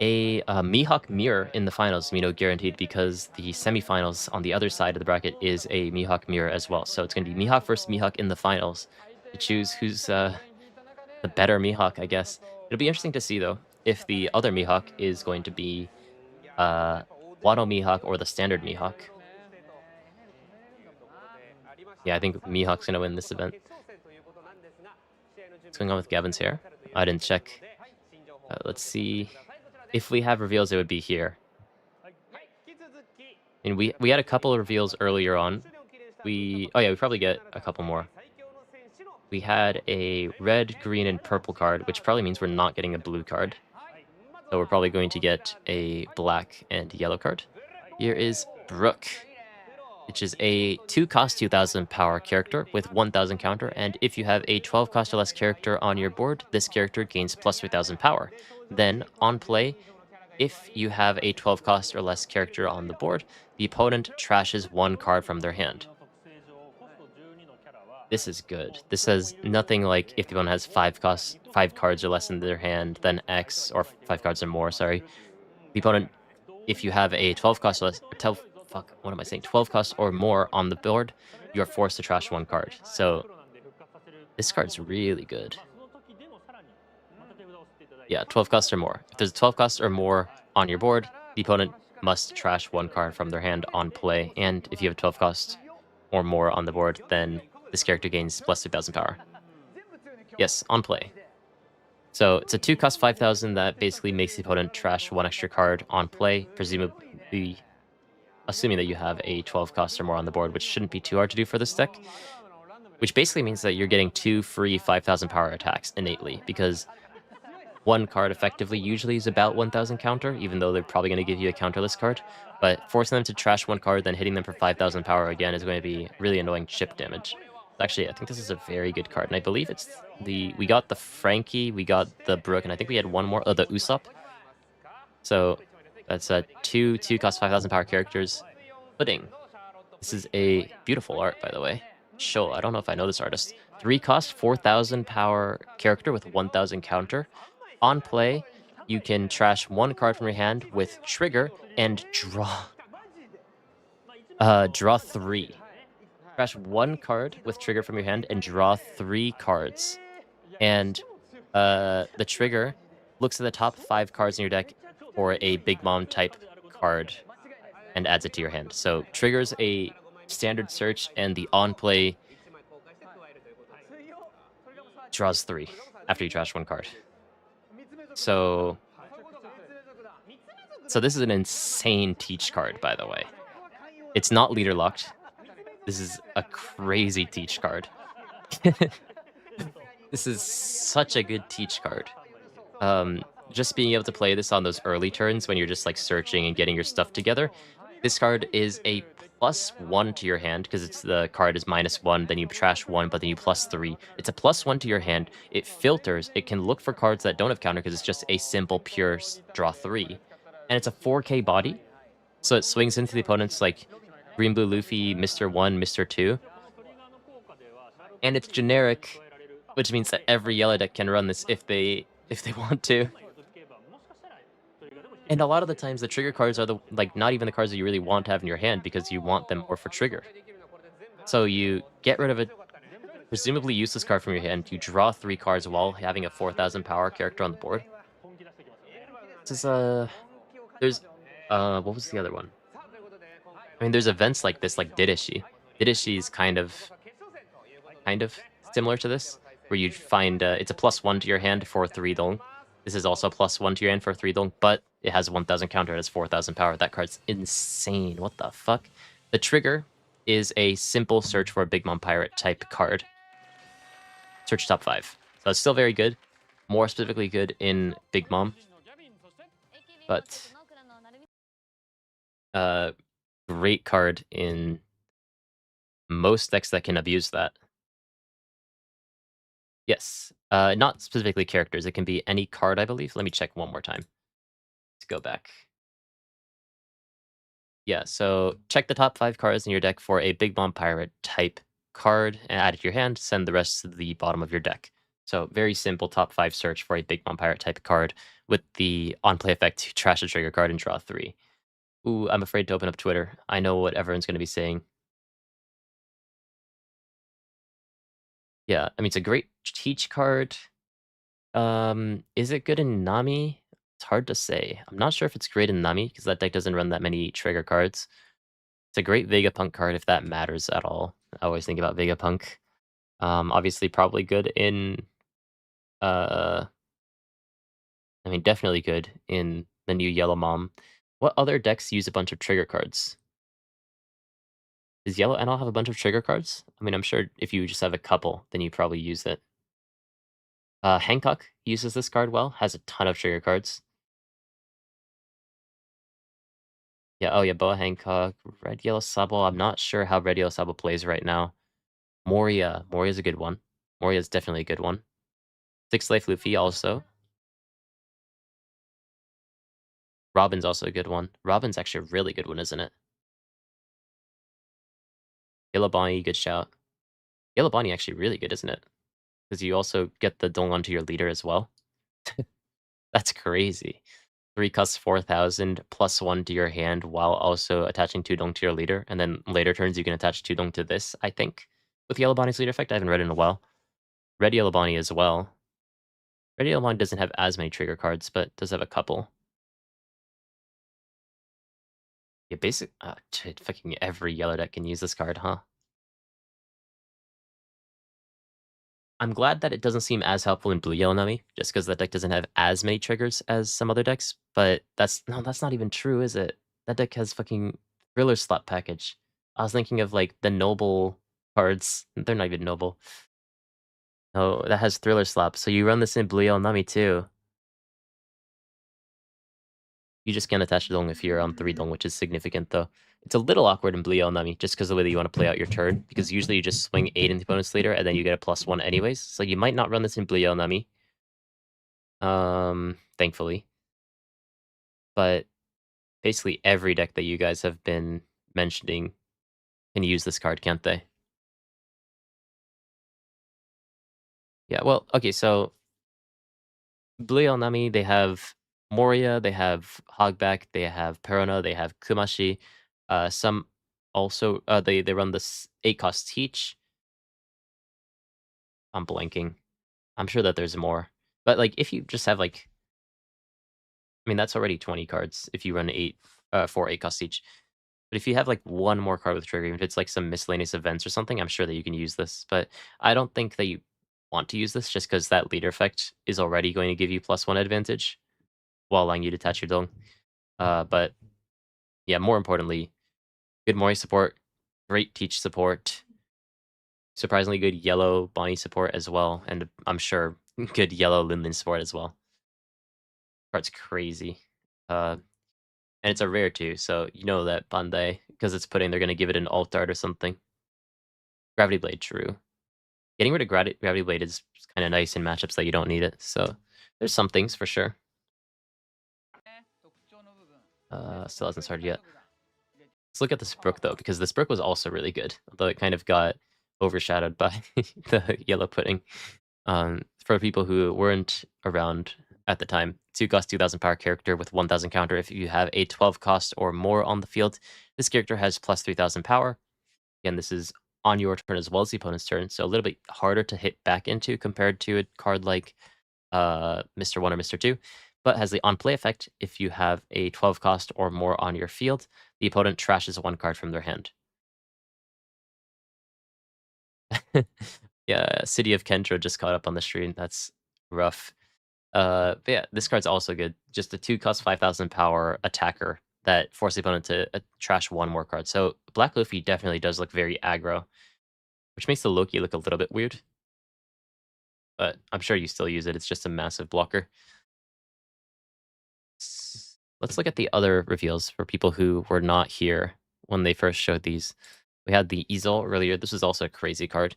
a Mihawk mirror in the finals, guaranteed, because the semifinals on the other side of the bracket is a Mihawk mirror as well. So it's going to be Mihawk versus Mihawk in the finals to choose who's the better Mihawk, I guess. It'll be interesting to see, though, if the other Mihawk is going to be Wano Mihawk or the standard Mihawk. Yeah, I think Mihawk's going to win this event. What's going on with Gavin's hair? I didn't check. Let's see. If we have reveals, it would be here. And we had a couple of reveals earlier on. Oh yeah, we probably get a couple more. We had a red, green, and purple card, which probably means we're not getting a blue card. So we're probably going to get a black and yellow card. Here is Brook, which is a 2-cost 2,000 power character with 1,000 counter, and if you have a 12-cost or less character on your board, this character gains plus 3,000 power. Then, on play, if you have a 12-cost or less character on the board, the opponent trashes 1 card from their hand. This is good. This says nothing like if the opponent has 5 cards or less in their hand, then X, or 5 cards or more, sorry. The opponent, if you have a 12-cost or less, 12 costs or more on the board, you are forced to trash 1 card. So this card's really good. Yeah, 12 costs or more. If there's 12 costs or more on your board, the opponent must trash 1 card from their hand on play. And if you have 12 costs or more on the board, then this character gains plus 2,000 power. Yes, on play. So it's a 2-cost 5,000 that basically makes the opponent trash 1 extra card on play, presumably assuming that you have a 12 cost or more on the board, which shouldn't be too hard to do for this deck. Which basically means that you're getting 2 free 5,000 power attacks innately, because 1 card effectively usually is about 1,000 counter, even though they're probably going to give you a counterless card. But forcing them to trash 1 card, then hitting them for 5,000 power again is going to be really annoying chip damage. Actually, I think this is a very good card, and I believe it's we got the Frankie, we got the Brook, and I think we had one more, the Usopp. So that's 2 cost 5,000 power characters. Pudding. This is a beautiful art, by the way. Sho, I don't know if I know this artist. 3 cost 4,000 power character with 1,000 counter. On play, you can trash 1 card from your hand with trigger and draw 3. Trash 1 card with trigger from your hand and draw 3 cards. And the trigger looks at the top 5 cards in your deck, for a Big Mom type card and adds it to your hand. So triggers a standard search, and the on play draws 3 after you trash one card. So this is an insane teach card, by the way. It's not leader locked. This is a crazy teach card. This is such a good teach card. Just being able to play this on those early turns when you're just like searching and getting your stuff together. This card is a +1 to your hand because it's the card is -1, then you trash 1, but then you +3. It's a +1 to your hand. It filters. It can look for cards that don't have counter because it's just a simple pure draw 3. And it's a 4K body, so it swings into the opponent's like Green Blue Luffy, Mr. 1, Mr. 2. And it's generic, which means that every yellow deck can run this if they want to. And a lot of the times the trigger cards are the like not even the cards that you really want to have in your hand because you want them more for trigger. So you get rid of a presumably useless card from your hand, you draw 3 cards while having a 4,000 power character on the board. This is there's what was the other one? I mean, there's events like this, like Didishi. Didishi is kind of similar to this, where you find it's a +1 to your hand for 3 dong. This is also a +1 to your hand for 3 dong, but it has 1,000 counter, it has 4,000 power. That card's insane. What the fuck? The trigger is a simple search for a Big Mom Pirate type card. Search top 5. So it's still very good. More specifically good in Big Mom. But great card in most decks that can abuse that. Yes. Not specifically characters. It can be any card, I believe. Let me check one more time. Let's go back. Yeah, so check the top 5 cards in your deck for a Big Mom Pirate type card and add it to your hand. Send the rest to the bottom of your deck. So very simple top 5 search for a Big Mom Pirate type card with the on-play effect to trash a trigger card and draw 3. Ooh, I'm afraid to open up Twitter. I know what everyone's going to be saying. Yeah, I mean, it's a great teach card. Is it good in Nami? It's hard to say. I'm not sure if it's great in Nami because that deck doesn't run that many trigger cards. It's a great Vegapunk card if that matters at all. I always think about Vegapunk. Obviously probably good in uh I mean definitely good in the new Yellow Mom. What other decks use a bunch of trigger cards? Does Yellow NL have a bunch of trigger cards? I mean, I'm sure if you just have a couple, then you probably use it. Hancock uses this card well, has a ton of trigger cards. Yeah, oh yeah, Boa Hancock, Red Yellow Sabo. I'm not sure how Red Yellow Sabo plays right now. Moria. Moria's a good one. Moria's definitely a good one. Six Life Luffy also. Robin's also a good one. Robin's actually a really good one, isn't it? Yellow Bonnie, good shout. Yellow Bonnie actually really good, isn't it? Because you also get the Dong onto your leader as well. That's crazy. 3 costs 4,000 plus 1 to your hand while also attaching 2 Dong to your leader. And then later turns you can attach 2 Dong to this, I think. With Yellow Bonnie's leader effect, I haven't read it in a while. Red Yellow Bonnie as well. Red Yellow Bonnie doesn't have as many trigger cards, but does have a couple. Yeah, shit, fucking every yellow deck can use this card, huh? I'm glad that it doesn't seem as helpful in Blue Yellow Nami, just because that deck doesn't have as many triggers as some other decks. But that's not even true, is it? That deck has fucking Thriller Slap package. I was thinking of like the noble cards. They're not even noble. No, that has Thriller Slap. So you run this in Blue Yellow Nami too. You just can't attach Dong if you're on 3 Dong, which is significant though. It's a little awkward in Blue Yellow Nami, just because of the way that you want to play out your turn, because usually you just swing 8 in the opponent's leader, and then you get a +1 anyways. So you might not run this in Blue Yellow Nami. Thankfully. But basically every deck that you guys have been mentioning can use this card, can't they? Yeah, well, okay, so Blue Yellow Nami, they have Moria, they have Hogback, they have Perona, they have Kumashi. Some also they run this 8 cost Teach. I'm blanking. I'm sure that there's more. But like if you just have like I mean, that's already 20 cards if you run 8, 4 8 costs each. But if you have, like, one more card with trigger, if it's, like, some miscellaneous events or something, I'm sure that you can use this. But I don't think that you want to use this just because that leader effect is already going to give you +1 advantage while allowing you to attach your dong. But yeah, more importantly, good Mori support, great Teach support, surprisingly good yellow Bonnie support as well, and I'm sure good yellow Linlin support as well. Card's crazy. And it's a rare too, so you know that Bandai, because it's pudding, they're gonna give it an alt art or something. Gravity Blade, true. Getting rid of Gravity Blade is kinda nice in matchups that you don't need it, so there's some things for sure. Still hasn't started yet. Let's look at this Brook though, because this Brook was also really good, although it kind of got overshadowed by the yellow pudding. For people who weren't around at the time, 2 cost 2000 power character with 1000 counter. If you have a 12 cost or more on the field, this character has plus 3000 power. Again, this is on your turn as well as the opponent's turn, so a little bit harder to hit back into compared to a card like Mr. 1 or Mr. 2, but has the on-play effect. If you have a 12 cost or more on your field, the opponent trashes 1 card from their hand. Yeah, City of Kendra just caught up on the stream. That's rough. But yeah, this card's also good. Just a 2 cost 5000 power attacker that forces the opponent to trash 1 more card. So Black Luffy definitely does look very aggro, which makes the Loki look a little bit weird. But I'm sure you still use it. It's just a massive blocker. Let's look at the other reveals for people who were not here when they first showed these. We had the Easel earlier. This is also a crazy card,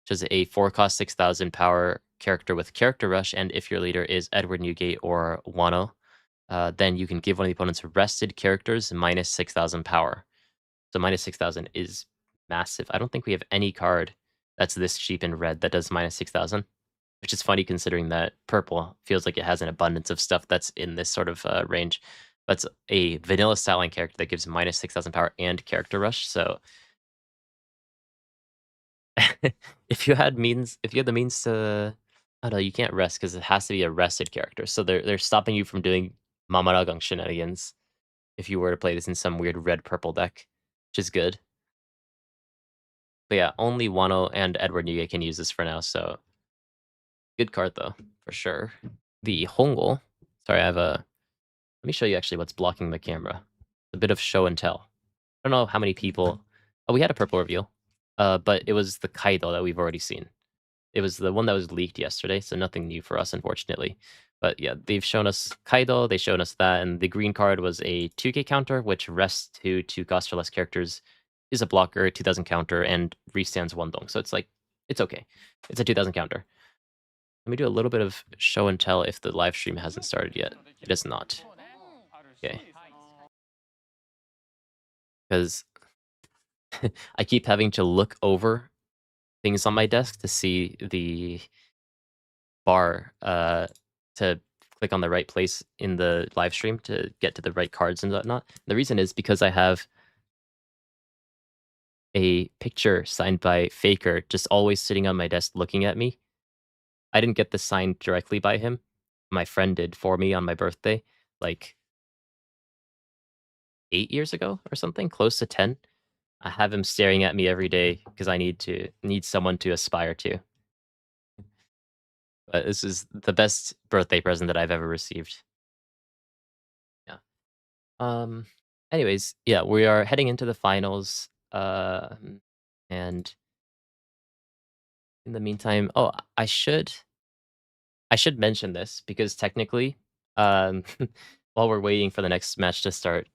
which is a 4 cost 6000 power character with character rush. And if your leader is Edward Newgate or Wano, then you can give one of the opponent's rested characters minus 6000 power. So minus 6000 is massive. I don't think we have any card that's this cheap in red that does minus 6000, which is funny considering that purple feels like it has an abundance of stuff that's in this sort of range. But it's a vanilla styling character that gives minus 6000 power and character rush. So if you had the means to, I don't know, you can't rest because it has to be a rested character. So they're stopping you from doing Mamaragang shenanigans if you were to play this in some weird red purple deck, which is good. But yeah, only Wano and Edward Newgate can use this for now, so good card though, for sure. The Hongul, sorry, I have a, let me show you actually what's blocking the camera. A bit of show and tell. I don't know how many people, oh, we had a purple reveal, but it was the Kaido that we've already seen. It was the one that was leaked yesterday, so nothing new for us, unfortunately. But yeah, they've shown us Kaido, they showed us that, and the green card was a 2k counter, which rests to 2 cost or less characters, is a blocker, 2000 counter, and restands 1 dong. So it's like, it's okay. It's a 2000 counter. Let me do a little bit of show and tell if the live stream hasn't started yet. It is not. Okay. Because I keep having to look over things on my desk to see the bar to click on the right place in the live stream to get to the right cards and whatnot. The reason is because I have a picture signed by Faker just always sitting on my desk looking at me. I didn't get this signed directly by him. My friend did for me on my birthday, like 8 years ago or something, close to 10. I have him staring at me every day because I need someone to aspire to. But this is the best birthday present that I've ever received. Yeah. Um, Anyways, yeah, we are heading into the finals. And in the meantime, oh, I should mention this because technically, um, while we're waiting for the next match to start,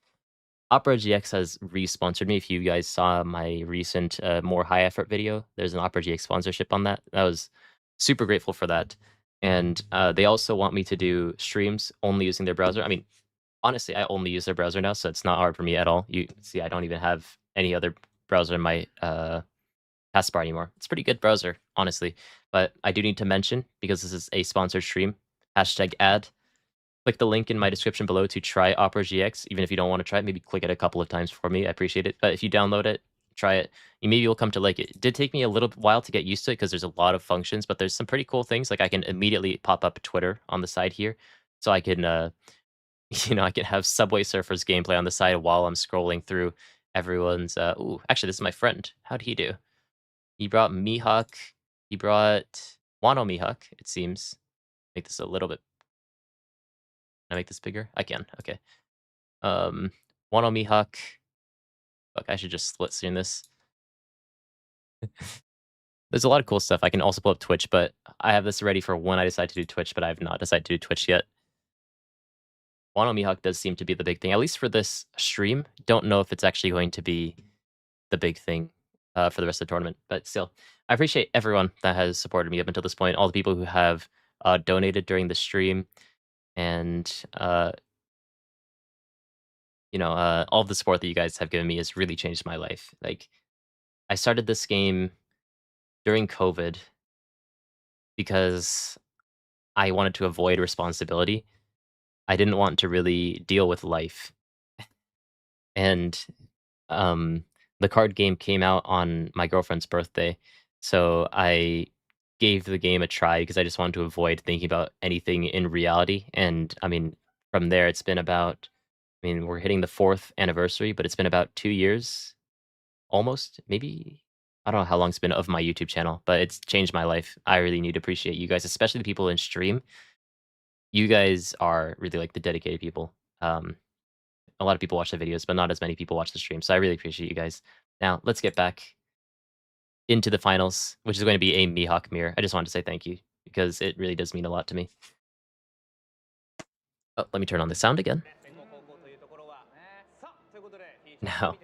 Opera GX has re-sponsored me. If you guys saw my recent more high effort video, there's an Opera GX sponsorship on that. I was super grateful for that. And they also want me to do streams only using their browser. I mean, honestly, I only use their browser now, so it's not hard for me at all. You see, I don't even have any other browser in my taskbar anymore. It's a pretty good browser, honestly. But I do need to mention, because this is a sponsored stream, hashtag ad. Click the link in my description below to try Opera GX. Even if you don't want to try it, maybe click it a couple of times for me. I appreciate it. But if you download it, try it. You maybe will come to like it. It did take me a little while to get used to it because there's a lot of functions, but there's some pretty cool things. Like I can immediately pop up Twitter on the side here. So I can I can have Subway Surfers gameplay on the side while I'm scrolling through everyone's, ooh, actually, this is my friend. How'd he do? He brought Mihawk. He brought Wano Mihawk, it seems. Make this a little bit Can I make this bigger? I can, okay. Um, Wano Mihawk. Fuck, I should just split screen this. There's a lot of cool stuff. I can also pull up Twitch, but I have this ready for when I decide to do Twitch, but I have not decided to do Twitch yet. Wano Mihawk does seem to be the big thing, at least for this stream. Don't know if it's actually going to be the big thing for the rest of the tournament, but still, I appreciate everyone that has supported me up until this point, all the people who have donated during the stream, and all of the support that you guys have given me has really changed my life. Like, I started this game during COVID because I wanted to avoid responsibility. I didn't want to really deal with life. And um, the card game came out on my girlfriend's birthday, so I gave the game a try because I just wanted to avoid thinking about anything in reality. And I mean, from there, it's been about, I mean, we're hitting the 4th anniversary, but it's been about 2 years almost, maybe. I don't know how long it's been of my YouTube channel, but it's changed my life. I really need to appreciate you guys, especially the people in stream. You guys are really like the dedicated people. A lot of people watch the videos, but not as many people watch the stream. So I really appreciate you guys. Now let's get back into the finals, which is going to be a Mihawk mirror. I just wanted to say thank you because it really does mean a lot to me. Oh, let me turn on the sound again. Now,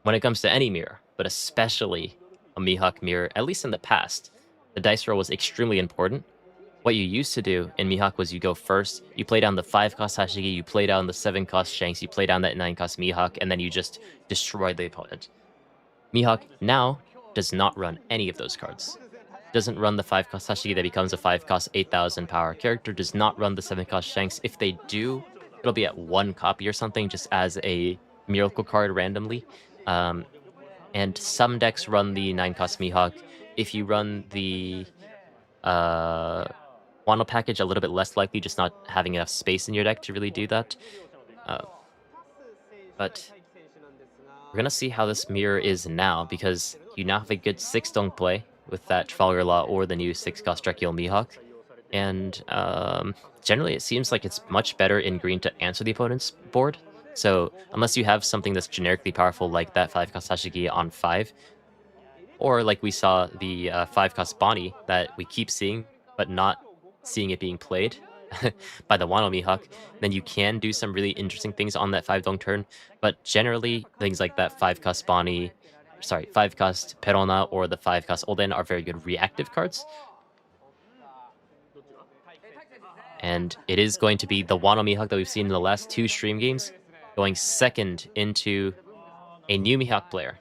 when it comes to any mirror, but especially a Mihawk mirror, at least in the past, the dice roll was extremely important. What you used to do in Mihawk was you go first, you play down the 5-cost Hashigi, you play down the 7-cost Shanks, you play down that 9-cost Mihawk, and then you just destroy the opponent. Mihawk now does not run any of those cards. Doesn't run the 5-cost Hashigi that becomes a 5-cost 8,000 power character, does not run the 7-cost Shanks. If they do, it'll be at 1 copy or something, just as a miracle card randomly. And some decks run the 9-cost Mihawk. If you run the Wano package, a little bit less likely, just not having enough space in your deck to really do that. But we're gonna see how this mirror is now, because you now have a good 6-stone play with that Trafalgar Law or the new 6-cost Dracula Mihawk. And generally, it seems like it's much better in green to answer the opponent's board. So unless you have something that's generically powerful like that 5-cost Hashigi on 5, or like we saw the 5-cost Bonnie that we keep seeing, but not seeing it being played by the Wano Mihawk, then you can do some really interesting things on that 5-dong turn. But generally, things like that 5-cost Bonnie, sorry, 5-cost Perona or the 5-cost Olden are very good reactive cards. And it is going to be the Wano Mihawk that we've seen in the last 2 stream games going second into a new Mihawk player.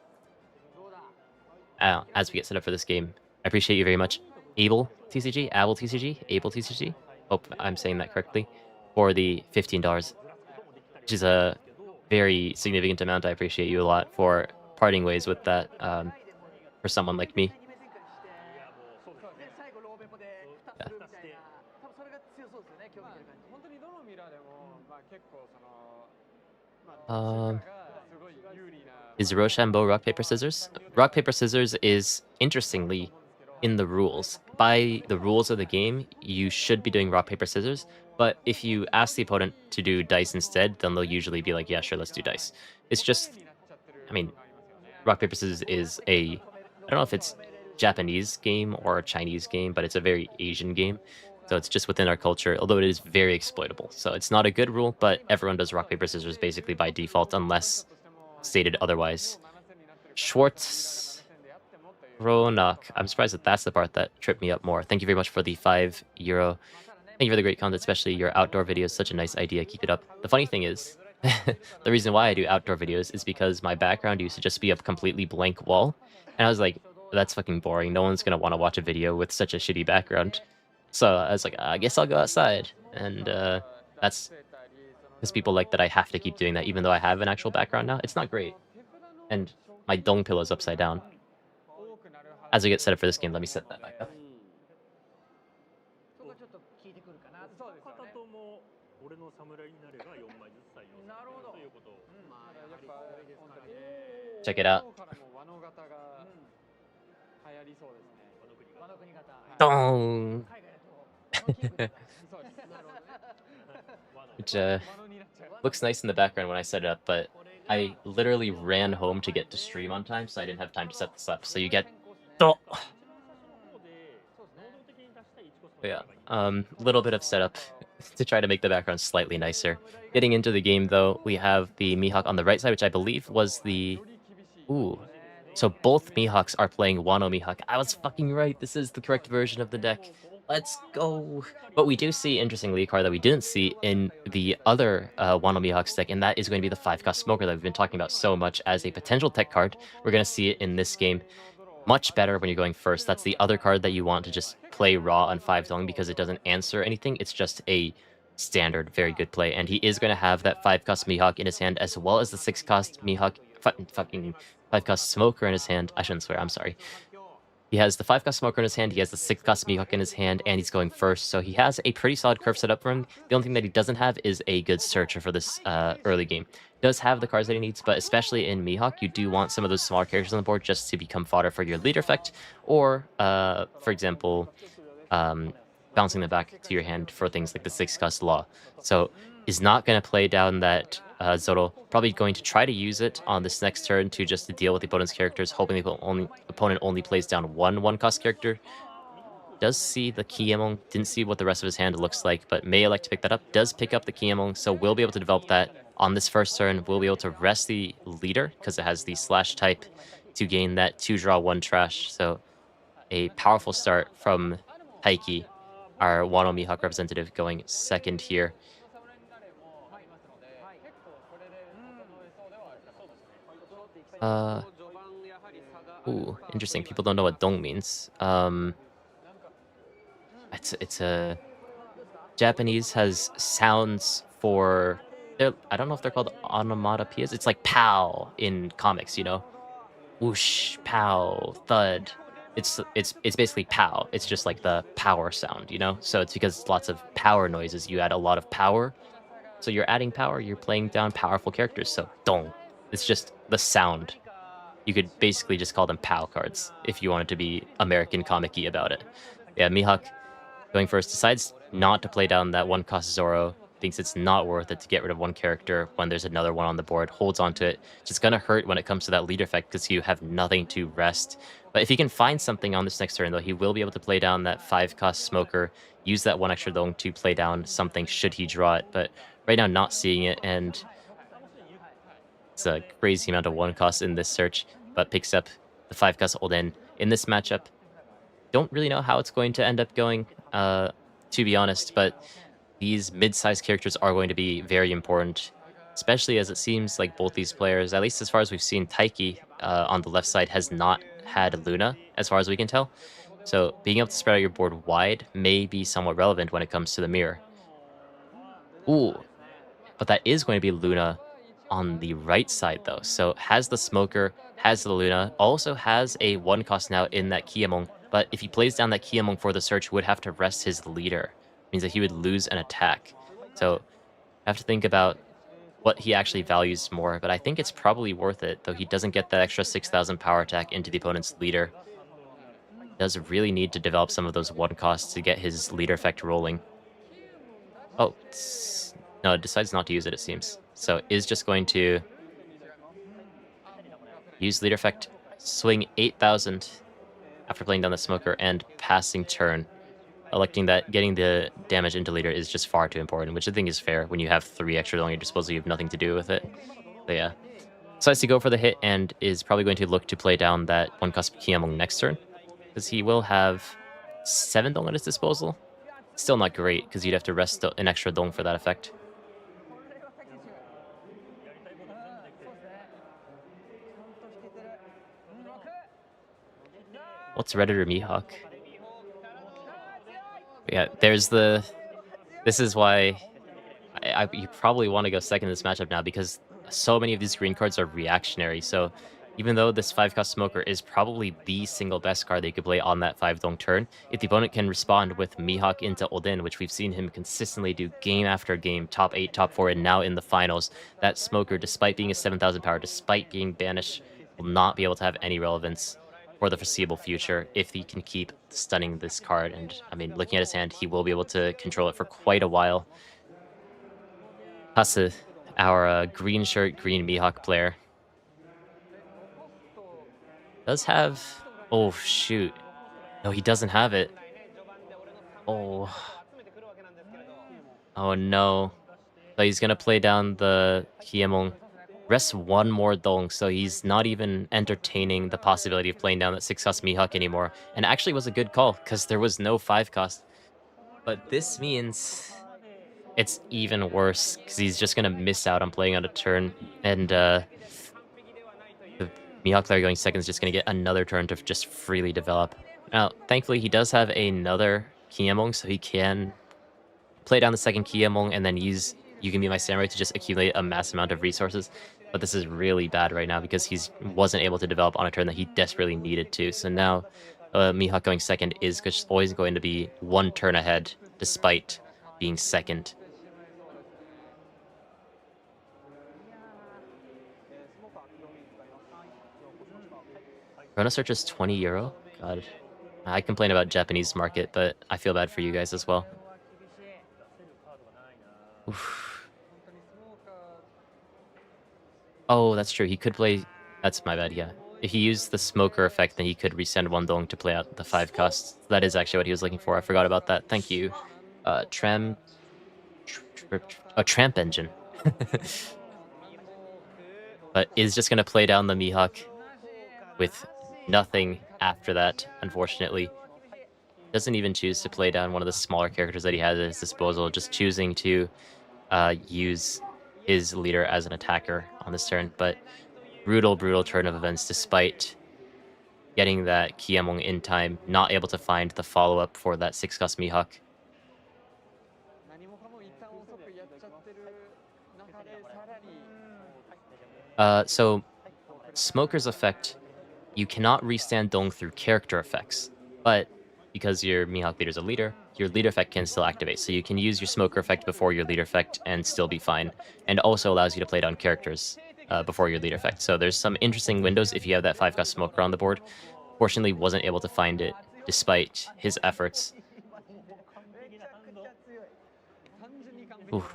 As we get set up for this game, I appreciate you very much, Able TCG, hope I'm saying that correctly, for the $15, which is a very significant amount. I appreciate you a lot for parting ways with that for someone like me. Yeah. Is Rochambeau rock, paper, scissors? Rock, paper, scissors is, interestingly, in the rules. By the rules of the game, you should be doing rock, paper, scissors. But if you ask the opponent to do dice instead, then they'll usually be like, yeah, sure, let's do dice. It's just, I mean, rock, paper, scissors is I don't know if it's Japanese game or a Chinese game, but it's a very Asian game. So it's just within our culture, although it is very exploitable. So it's not a good rule, but everyone does rock, paper, scissors basically by default, unless stated otherwise. Schwartz Ronak. I'm surprised that that's the part that tripped me up more. Thank you very much for the €5. Thank you for the great content, especially your outdoor videos. Such a nice idea. Keep it up. The funny thing is, the reason why I do outdoor videos is because my background used to just be a completely blank wall. And I was like, that's fucking boring. No one's going to want to watch a video with such a shitty background. So I was like, I guess I'll go outside. And that's because people like that I have to keep doing that, even though I have an actual background now. It's not great. And my dong pillow's upside down. As we get set up for this game, let me set that back up. Check it out. Dong! Which looks nice in the background when I set it up, but I literally ran home to get to stream on time, so I didn't have time to set this up. So you get... But yeah, little bit of setup to try to make the background slightly nicer. Getting into the game, though, we have the Mihawk on the right side, which I believe was the... Ooh. So both Mihawks are playing Wano Mihawk. I was fucking right. This is the correct version of the deck. Let's go. But we do see, interestingly, a card that we didn't see in the other Wano Mihawks deck, and that is going to be the 5-cost Smoker that we've been talking about so much as a potential tech card. We're going to see it in this game. Much better when you're going first. That's the other card that you want to just play raw on 5 Dong because it doesn't answer anything. It's just a standard, very good play. And he is going to have that 5-cost Mihawk in his hand as well as the 6-cost Mihawk, fucking 5-cost Smoker in his hand. I shouldn't swear, I'm sorry. He has the 5-cost Smoker in his hand, he has the 6-cost Mihawk in his hand, and he's going first. So he has a pretty solid curve set up for him. The only thing that he doesn't have is a good searcher for this early game. He does have the cards that he needs, but especially in Mihawk, you do want some of those smaller characters on the board just to become fodder for your leader effect, or, for example, bouncing them back to your hand for things like the 6-cost Law. So is not going to play down that Zoro. Probably going to try to use it on this next turn to just to deal with the opponent's characters, hoping the opponent only plays down one cost character. Does see the Kiemon, didn't see what the rest of his hand looks like, but may elect to pick that up. Does pick up the Kiemon, so we'll be able to develop that on this first turn. We'll be able to rest the leader, because it has the slash type, to gain that 2-draw 1 trash. So a powerful start from Taiki, our Wano Mihawk representative, going second here. Ooh, interesting. People don't know what dong means. It's a... Japanese has sounds for... I don't know if they're called onomatopoeias. It's like pow in comics, you know? Whoosh, pow, thud. It's basically pow. It's just like the power sound, you know? So it's because it's lots of power noises. You add a lot of power. So you're adding power, you're playing down powerful characters. So dong. It's just the sound. You could basically just call them POW cards if you wanted to be American comic-y about it. Yeah, Mihawk going first decides not to play down that 1-cost Zoro, thinks it's not worth it to get rid of one character when there's another one on the board, holds on to it. Just gonna hurt when it comes to that leader effect because you have nothing to rest. But if he can find something on this next turn, though, he will be able to play down that 5-cost Smoker, use that 1 extra dong to play down something should he draw it. But right now, not seeing it, and it's a crazy amount of 1-cost in this search, but picks up the 5-cost Olden in this matchup. Don't really know how it's going to end up going, to be honest, but these mid-sized characters are going to be very important, especially as it seems like both these players, at least as far as we've seen, Taiki on the left side has not had Luna, as far as we can tell. So being able to spread out your board wide may be somewhat relevant when it comes to the mirror. Ooh, but that is going to be Luna on the right side, though. So has the Smoker, has the Luna, also has a 1-cost now in that Kiemon. But if he plays down that Kiemon for the search, would have to rest his leader. Means that he would lose an attack. So I have to think about what he actually values more. But I think it's probably worth it, though he doesn't get that extra 6,000 power attack into the opponent's leader. Does really need to develop some of those 1-costs to get his leader effect rolling. Oh, no, it decides not to use it, it seems. So is just going to use leader effect, swing 8,000 after playing down the Smoker and passing turn. Electing that, getting the damage into leader is just far too important, which I think is fair when you have 3 extra on your disposal. You have nothing to do with it. But yeah, decides to go for the hit and is probably going to look to play down that 1-cost Kiemon next turn, because he will have 7 dong at his disposal. Still not great, because you'd have to rest an extra dong for that effect. What's Redditor Mihawk? Yeah, there's the... This is why you probably want to go second in this matchup now, because so many of these green cards are reactionary. So Even though this 5-cost Smoker is probably the single best card that you could play on that 5-dong turn, if the opponent can respond with Mihawk into Odin, which we've seen him consistently do game after game, top 8, top 4, and now in the finals, that Smoker, despite being a 7,000 power, despite being banished, will not be able to have any relevance for the foreseeable future if he can keep stunning this card. And, I mean, looking at his hand, he will be able to control it for quite a while. Hasu, our green shirt, green Mihawk player, does have... Oh, shoot. No, he doesn't have it. Oh. Oh, no. So he's gonna play down the Kiemon. Rests one more dong, so he's not even entertaining the possibility of playing down that 6-cost Mihawk anymore. And actually was a good call, because there was no 5-cost. But this means it's even worse, because he's just gonna miss out on playing on a turn. And the Mihawk player going second is just gonna get another turn to just freely develop. Now, thankfully, he does have another Kiemon, so he can play down the second Kiemon and then use You Can Be My Samurai to just accumulate a massive amount of resources. But this is really bad right now because he wasn't able to develop on a turn that he desperately needed to. So now Mihawk going second is just always going to be one turn ahead despite being second. Chrono Search is 20 euro? God. I complain about Japanese market, but I feel bad for you guys as well. Oof. Oh, that's true. He could play... That's my bad, yeah. If he used the Smoker effect, then he could resend one dong to play out the 5 costs. That is actually what he was looking for. I forgot about that. Thank you. Tramp engine. But is just going to play down the Mihawk with nothing after that, unfortunately. Doesn't even choose to play down one of the smaller characters that he has at his disposal, just choosing to use his leader as an attacker on this turn. But brutal, brutal turn of events, despite getting that Kiemon in time, not able to find the follow-up for that 6-cost Mihawk. So, Smoker's effect, you cannot restand Dong through character effects, but because your Mihawk leader is a leader, your leader effect can still activate. So you can use your Smoker effect before your leader effect and still be fine, and also allows you to play down characters before your leader effect. So there's some interesting windows if you have that 5-cost Smoker on the board. Fortunately, wasn't able to find it despite his efforts. Ooh.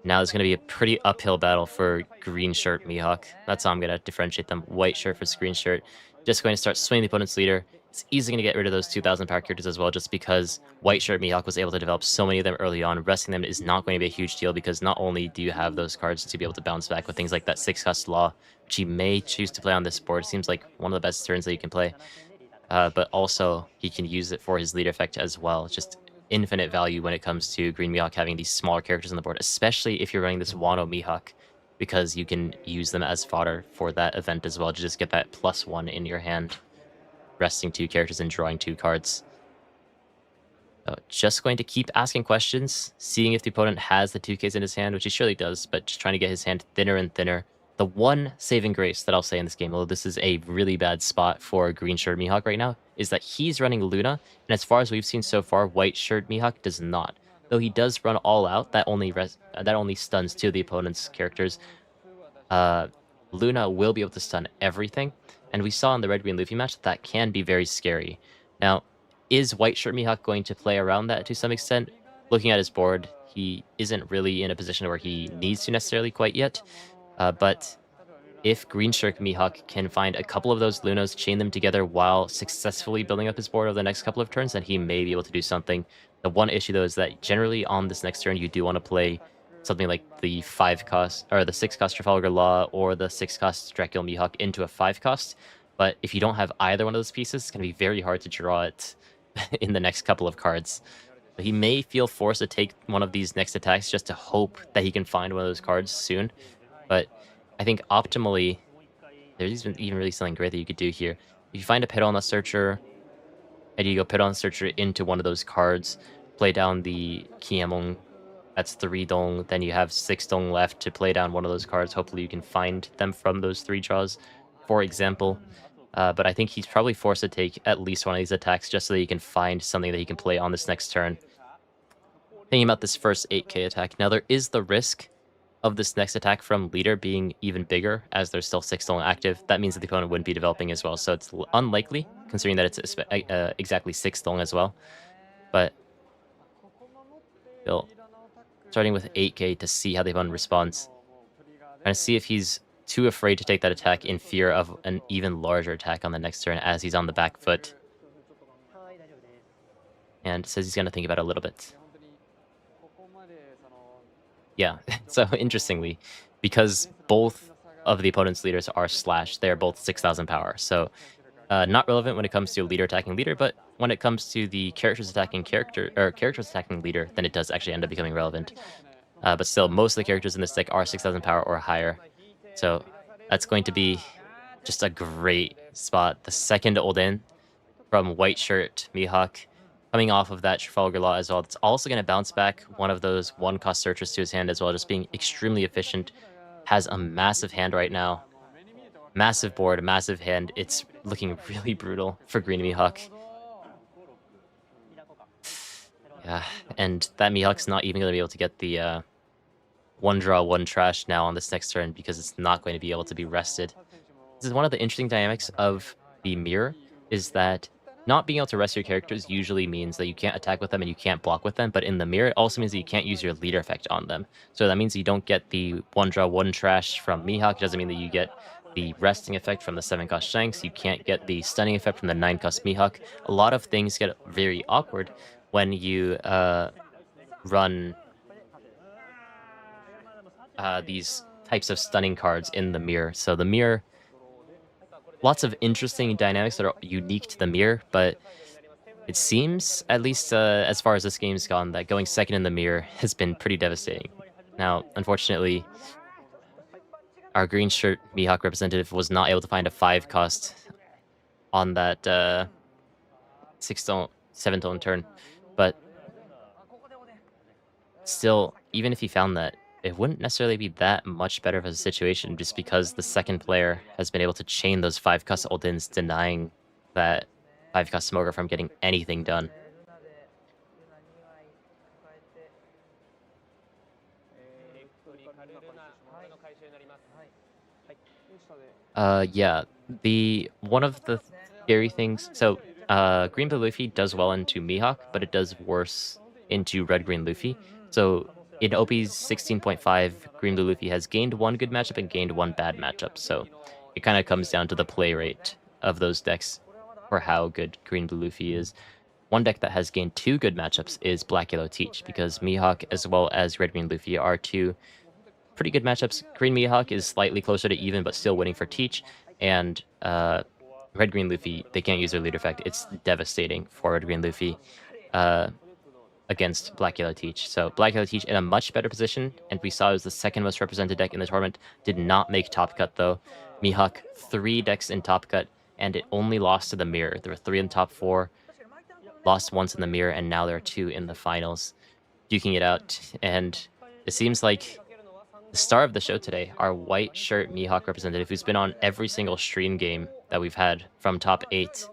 Now it's going to be a pretty uphill battle for green shirt Mihawk. That's how I'm going to differentiate them. White shirt versus green shirt. Just going to start swinging the opponent's leader. It's easily going to get rid of those 2,000 power characters as well, just because white shirt Mihawk was able to develop so many of them early on. Resting them is not going to be a huge deal because not only do you have those cards to be able to bounce back with things like that 6-cost Law, which he may choose to play on this board. Seems like one of the best turns that you can play. But also, he can use it for his leader effect as well. Just infinite value when it comes to Green Mihawk having these smaller characters on the board, especially if you're running this Wano Mihawk, because you can use them as fodder for that event as well to just get that +1 in your hand, resting 2 characters and drawing 2 cards. Just going to keep asking questions, seeing if the opponent has the 2Ks in his hand, which he surely does, but just trying to get his hand thinner and thinner. The one saving grace that I'll say in this game, although this is a really bad spot for green shirt Mihawk right now, is that he's running Luna, and as far as we've seen so far, white shirt Mihawk does not. Though he does run all out, that only stuns 2 of the opponent's characters. Luna will be able to stun everything, and we saw in the red-green Luffy match that can be very scary. Now, is white shirt Mihawk going to play around that to some extent? Looking at his board, he isn't really in a position where he needs to necessarily quite yet. But if green shirt Mihawk can find a couple of those Lunas, chain them together while successfully building up his board over the next couple of turns, then he may be able to do something. The one issue, though, is that generally on this next turn, you do want to play something like the 5-cost, or the 6-cost Trafalgar Law, or the 6-cost Dracula Mihawk into a 5-cost. But if you don't have either one of those pieces, it's going to be very hard to draw it in the next couple of cards. But he may feel forced to take one of these next attacks just to hope that he can find one of those cards soon. But I think optimally, there's even really something great that you could do here. If you find a Pit on the Searcher, and you go Pit on the Searcher into one of those cards, play down the Kiemon, that's 3 dong, then you have 6 dong left to play down one of those cards. Hopefully you can find them from those 3 draws. for example. But I think he's probably forced to take at least one of these attacks just so that he can find something that he can play on this next turn. Thinking about this first 8k attack, now there is the risk of this next attack from leader being even bigger as there's still 6 stolen active. That means that the opponent wouldn't be developing as well, so it's unlikely considering that it's exactly 6 stolen as well. But still, starting with 8k to see how the opponent responds. Trying to see if he's too afraid to take that attack in fear of an even larger attack on the next turn as he's on the back foot. And says he's going to think about it a little bit. Yeah, so interestingly, because both of the opponent's leaders are slash, they're both 6,000 power. So not relevant when it comes to leader attacking leader, but when it comes to the characters attacking character, or characters attacking leader, then it does actually end up becoming relevant. But still, most of the characters in this deck are 6,000 power or higher. So that's going to be just a great spot. The second ult in from White Shirt Mihawk, coming off of that Trafalgar Law as well. It's also going to bounce back one of those one-cost searchers to his hand as well, just being extremely efficient. Has a massive hand right now. Massive board, massive hand. It's looking really brutal for Green Mihawk. Yeah, and that Mihawk's not even going to be able to get the one draw, one trash now on this next turn because it's not going to be able to be rested. This is one of the interesting dynamics of the mirror, is that not being able to rest your characters usually means that you can't attack with them and you can't block with them, but in the mirror it also means that you can't use your leader effect on them. So that means you don't get the one draw, one trash from Mihawk. It doesn't mean that you get the resting effect from the 7-cost Shanks. You can't get the stunning effect from the 9-cost Mihawk. A lot of things get very awkward when you run these types of stunning cards in the mirror. So the mirror, lots of interesting dynamics that are unique to the mirror, but it seems, at least as far as this game's gone, that going second in the mirror has been pretty devastating. Now, unfortunately, our green shirt Mihawk representative was not able to find a 5-cost on that 7-tone turn, but still, even if he found that, it wouldn't necessarily be that much better of a situation just because the second player has been able to chain those 5-cost ult-ins, denying that 5-cost smoker from getting anything done. Yeah, one of the scary things, so green blue Luffy does well into Mihawk, but it does worse into red green Luffy. So in OP's 16.5, green blue Luffy has gained one good matchup and gained one bad matchup. So it kind of comes down to the play rate of those decks for how good green blue Luffy is. One deck that has gained 2 good matchups is Black Yellow Teach, because Mihawk as well as red green Luffy are 2 pretty good matchups. Green Mihawk is slightly closer to even, but still winning for Teach. And Red Green Luffy, they can't use their leader effect. It's devastating for Red Green Luffy against Black Yellow Teach. So Black Yellow Teach in a much better position, and we saw it was the second most represented deck in the tournament. Did not make top cut though. Mihawk 3 decks in top cut, and it only lost to the mirror. There were 3 in the top 4, lost once in the mirror, and now there are 2 in the finals, duking it out. And it seems like the star of the show today, our white shirt Mihawk representative, who's been on every single stream game that we've had from top 8,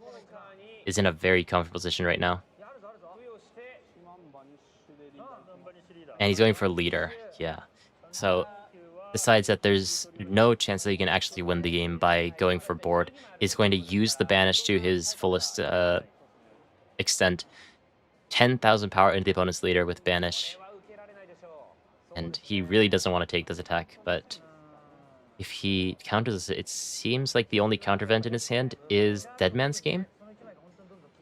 is in a very comfortable position right now. And he's going for leader, yeah. So decides that there's no chance that he can actually win the game by going for board. Is going to use the banish to his fullest extent. 10,000 power into the opponent's leader with banish. And he really doesn't want to take this attack, but if he counters this, it seems like the only counter event in his hand is Deadman's Game.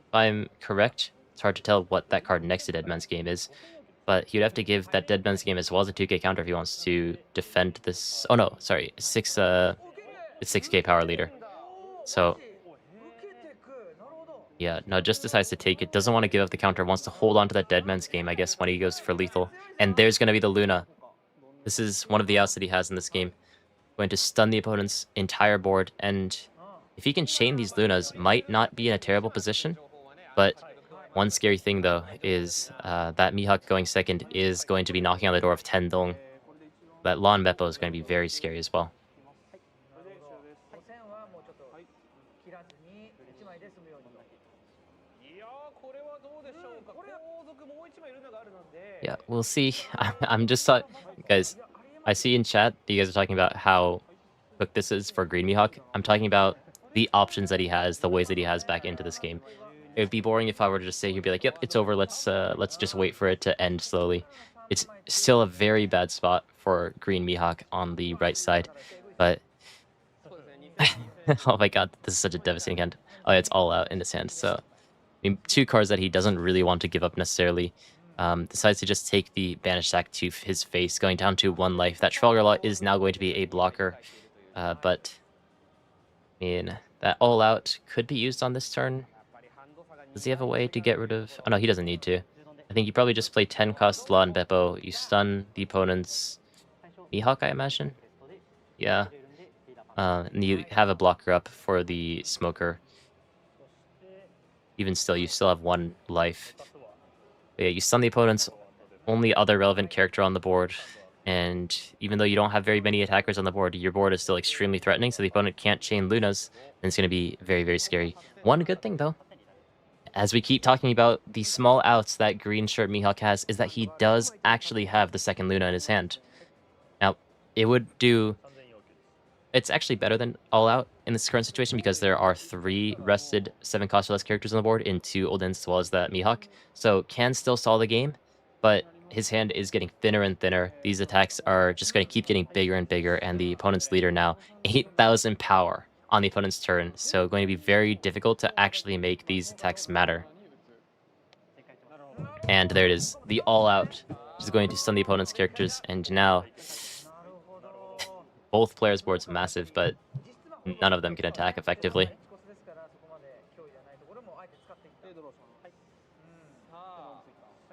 If I'm correct, it's hard to tell what that card next to Deadman's Game is, but he would have to give that Deadman's Game as well as a 2k counter if he wants to defend this. Oh no, sorry, it's 6k power leader. So yeah, no, just decides to take it. Doesn't want to give up the counter. Wants to hold on to that Deadman's Game, I guess, when he goes for lethal. And there's going to be the Luna. This is one of the outs that he has in this game. Going to stun the opponent's entire board. And if he can chain these Lunas, might not be in a terrible position. But one scary thing, though, is that Mihawk going second is going to be knocking on the door of 10 Dong. That Lon Beppo is going to be very scary as well. Yeah, we'll see. I'm just guys. I see in chat that you guys are talking about how quick this is for Green Mihawk. I'm talking about the options that he has, the ways that he has back into this game. It would be boring if I were to just say he'd be like, "Yep, it's over. Let's just wait for it to end slowly." It's still a very bad spot for Green Mihawk on the right side, but oh my god, this is such a devastating hand. Oh, yeah, it's all out in his hand. So, I mean, two cards that he doesn't really want to give up necessarily. Decides to just take the Banish Sack to his face, going down to 1 life. That Trafalgar Law is now going to be a blocker, but I mean, that all out could be used on this turn. Does he have a way to get rid of... Oh, no, he doesn't need to. I think you probably just play 10 cost Law and Beppo. You stun the opponent's Mihawk, I imagine? Yeah. And you have a blocker up for the Smoker. Even still, you still have 1 life. But yeah, you stun the opponent's only other relevant character on the board. And even though you don't have very many attackers on the board, your board is still extremely threatening, so the opponent can't chain Lunas, and it's going to be very, very scary. One good thing, though, as we keep talking about the small outs that Green Shirt Mihawk has, is that he does actually have the second Luna in his hand. Now, it would do... It's actually better than all out in this current situation because there are 3 rested 7 cost or less characters on the board in 2 Oldens as well as that Mihawk. So can still stall the game, but his hand is getting thinner and thinner. These attacks are just going to keep getting bigger and bigger, and the opponent's leader now 8,000 power on the opponent's turn. So going to be very difficult to actually make these attacks matter. And there it is, the all out, which is going to stun the opponent's characters, and now both players' boards massive, but none of them can attack effectively.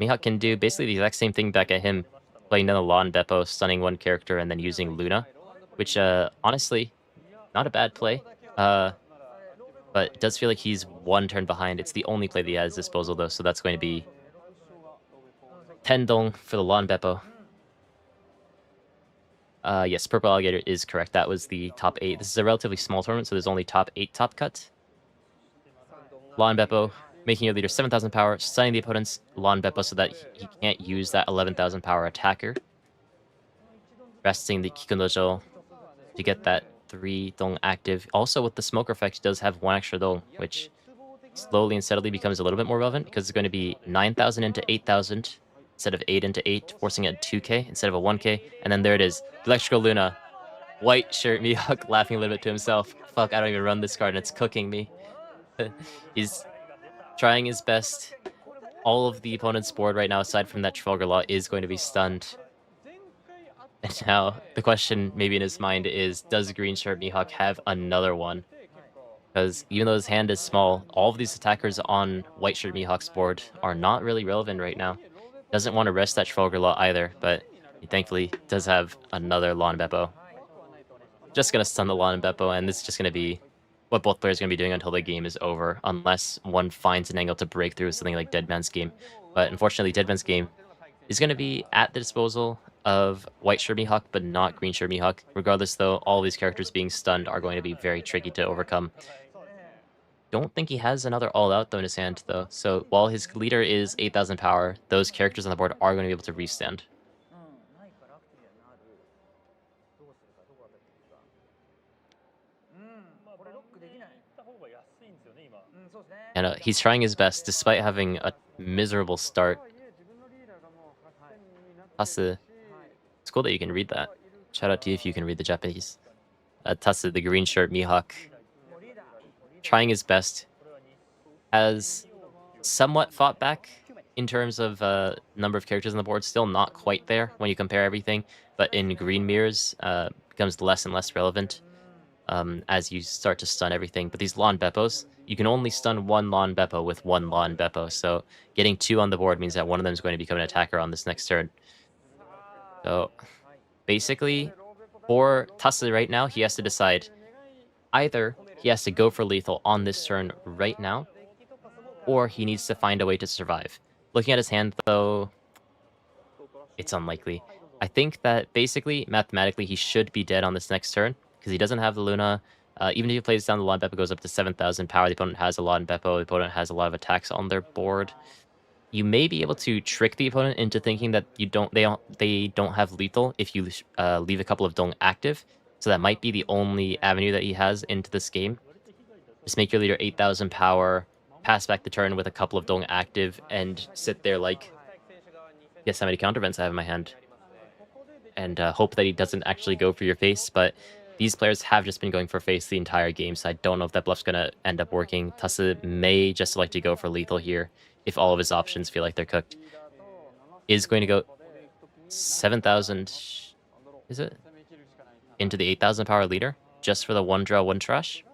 Mihawk can do basically the exact same thing back at him, playing down the Law and Beppo, stunning 1 character, and then using Luna, which, honestly, not a bad play. But it does feel like he's 1 turn behind. It's the only play that he has at his disposal, though, so that's going to be Tendong for the Law and Beppo. Yes, Purple Alligator is correct. That was the top 8. This is a relatively small tournament, so there's only top 8 top cut. Law and Beppo, making your leader 7,000 power, stunning the opponent's Law and Beppo so that he can't use that 11,000 power attacker. Resting the Kikundojo to get that 3 Dong active. Also, with the Smoker effect, he does have 1 extra Dong, which slowly and steadily becomes a little bit more relevant because it's going to be 9,000 into 8,000 instead of 8 into 8, forcing it 2k instead of a 1k. And then there it is, Electrical Luna. White shirt Mihawk laughing a little bit to himself. Fuck, I don't even run this card and it's cooking me. He's trying his best. All of the opponent's board right now, aside from that Trafalgar Law, is going to be stunned. And now the question maybe in his mind is, does Green Shirt Mihawk have another one? Because even though his hand is small, all of these attackers on White Shirt Mihawk's board are not really relevant right now. Doesn't want to rest that Trafalgar Law either, but he thankfully does have another Law and Beppo. Just going to stun the Law and Beppo, and this is just going to be what both players are going to be doing until the game is over, unless one finds an angle to break through something like Deadman's Game. But unfortunately, Deadman's Game is going to be at the disposal of White Shirt Mihawk, but not Green Shirt Mihawk. Regardless, though, all these characters being stunned are going to be very tricky to overcome. Don't think he has another all-out, though, in his hand, though. So while his leader is 8,000 power, those characters on the board are going to be able to restand. And he's trying his best, despite having a miserable start. Tasu, it's cool that you can read that. Shout out to you if you can read the Japanese. Tasu, the green shirt Mihawk, trying his best, has somewhat fought back in terms of number of characters on the board. Still not quite there when you compare everything, but in green mirrors becomes less and less relevant as you start to stun everything. But these Lawn Beppos, you can only stun 1 Lawn Beppo with 1 Lawn Beppo, so getting 2 on the board means that one of them is going to become an attacker on this next turn. So basically, for Tasu right now, he has to decide either he has to go for lethal on this turn right now, or he needs to find a way to survive. Looking at his hand, though, it's unlikely. I think that basically, mathematically, he should be dead on this next turn, because he doesn't have the Luna. Even if he plays down the Lawn Beppo goes up to 7,000 power, the opponent has a Lawn Beppo, the opponent has a lot of attacks on their board. You may be able to trick the opponent into thinking that they don't have lethal if you leave a couple of Dong active. So that might be the only avenue that he has into this game. Just make your leader 8,000 power, pass back the turn with a couple of Dong active, and sit there like, guess how many countervents I have in my hand, and hope that he doesn't actually go for your face. But these players have just been going for face the entire game, so I don't know if that bluff's going to end up working. Tussa may just like to go for lethal here if all of his options feel like they're cooked. Is going to go 7,000, is it? Into the 8,000 power leader, just for the one draw, one trash.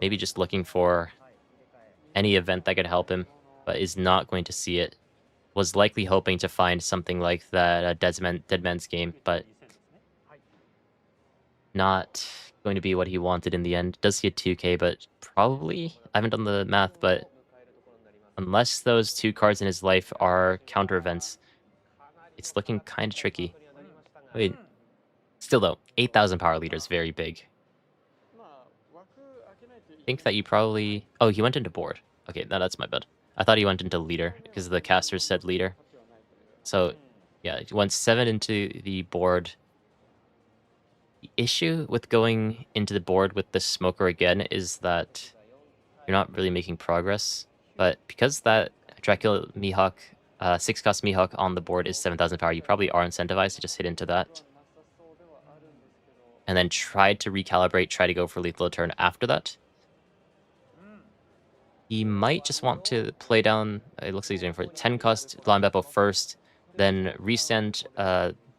Maybe just looking for any event that could help him, but is not going to see it. Was likely hoping to find something like that Dead Man's Game, but not going to be what he wanted in the end. Does see a 2k, but probably, I haven't done the math, but unless those two cards in his life are counter events, it's looking kind of tricky. Wait, still though, 8,000 power leader is very big. I think that you probably... Oh, he went into board. Okay, no, that's my bad. I thought he went into leader, because the caster said leader. So, yeah, he went 7 into the board. The issue with going into the board with the smoker again is that you're not really making progress. But because that Dracula Mihawk, 6-cost Mihawk on the board is 7,000 power, you probably are incentivized to just hit into that. And then try to recalibrate, try to go for lethal turn after that. He might just want to play down, it looks like he's going for 10-cost Lawn Beppo first, then resend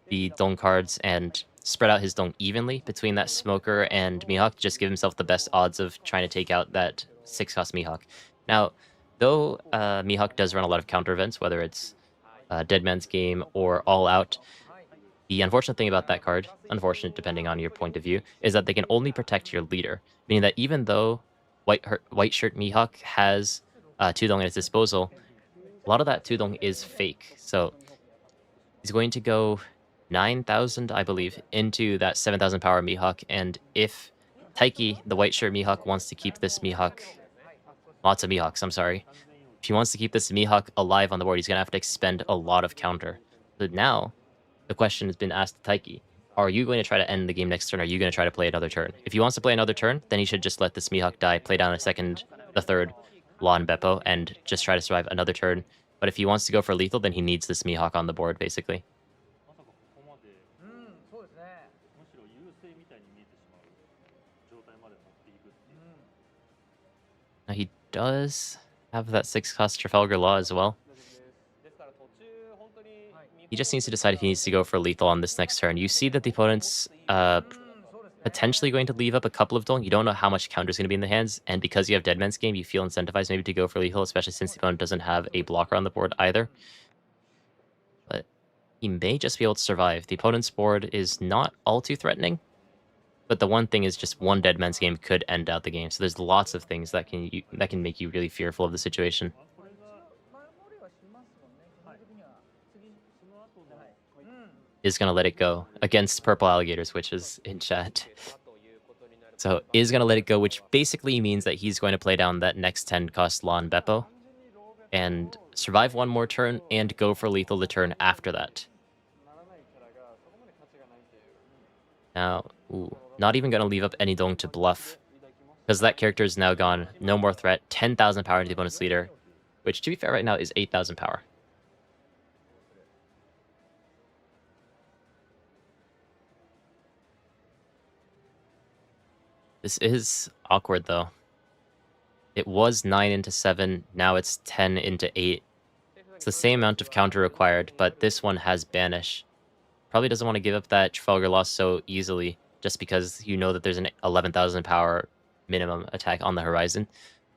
the Dong cards and spread out his Dong evenly between that Smoker and Mihawk, just give himself the best odds of trying to take out that 6-cost Mihawk. Now, though Mihawk does run a lot of counter events, whether it's Dead Man's Game or All Out, the unfortunate thing about that card, unfortunate depending on your point of view, is that they can only protect your leader, meaning that even though White Shirt Mihawk has Tudong at his disposal, a lot of that Tudong is fake. So he's going to go 9,000, I believe, into that 7,000 power Mihawk, and if Taiki, the White Shirt Mihawk, wants to keep this Mihawk... Lots of Mihawks, I'm sorry. If he wants to keep this Mihawk alive on the board, he's going to have to expend a lot of counter. But now, the question has been asked to Taiki. Are you going to try to end the game next turn, or are you going to try to play another turn? If he wants to play another turn, then he should just let this Mihawk die, play down the third Lawn Beppo, and just try to survive another turn. But if he wants to go for lethal, then he needs this Mihawk on the board, basically. Now he does have that 6-cost Trafalgar Law as well. He just needs to decide if he needs to go for lethal on this next turn. You see that the opponent's potentially going to leave up a couple of Dong. You don't know how much counter is going to be in the hands, and because you have Dead Man's Game, you feel incentivized maybe to go for lethal, especially since the opponent doesn't have a blocker on the board either. But he may just be able to survive. The opponent's board is not all too threatening, but the one thing is just one Dead Man's Game could end out the game. So there's lots of things that can make you really fearful of the situation. Is going to let it go against Purple Alligators, which is in chat. So is going to let it go, which basically means that he's going to play down that next 10-cost Lawn Beppo and survive one more turn and go for lethal the turn after that. Now, not even going to leave up any Dong to bluff, because that character is now gone. No more threat. 10,000 power to the opponent's leader, which, to be fair, right now is 8,000 power. This is awkward, though. It was 9 into 7, now it's 10 into 8. It's the same amount of counter required, but this one has Banish. Probably doesn't want to give up that Trafalgar Law so easily, just because you know that there's an 11,000 power minimum attack on the horizon.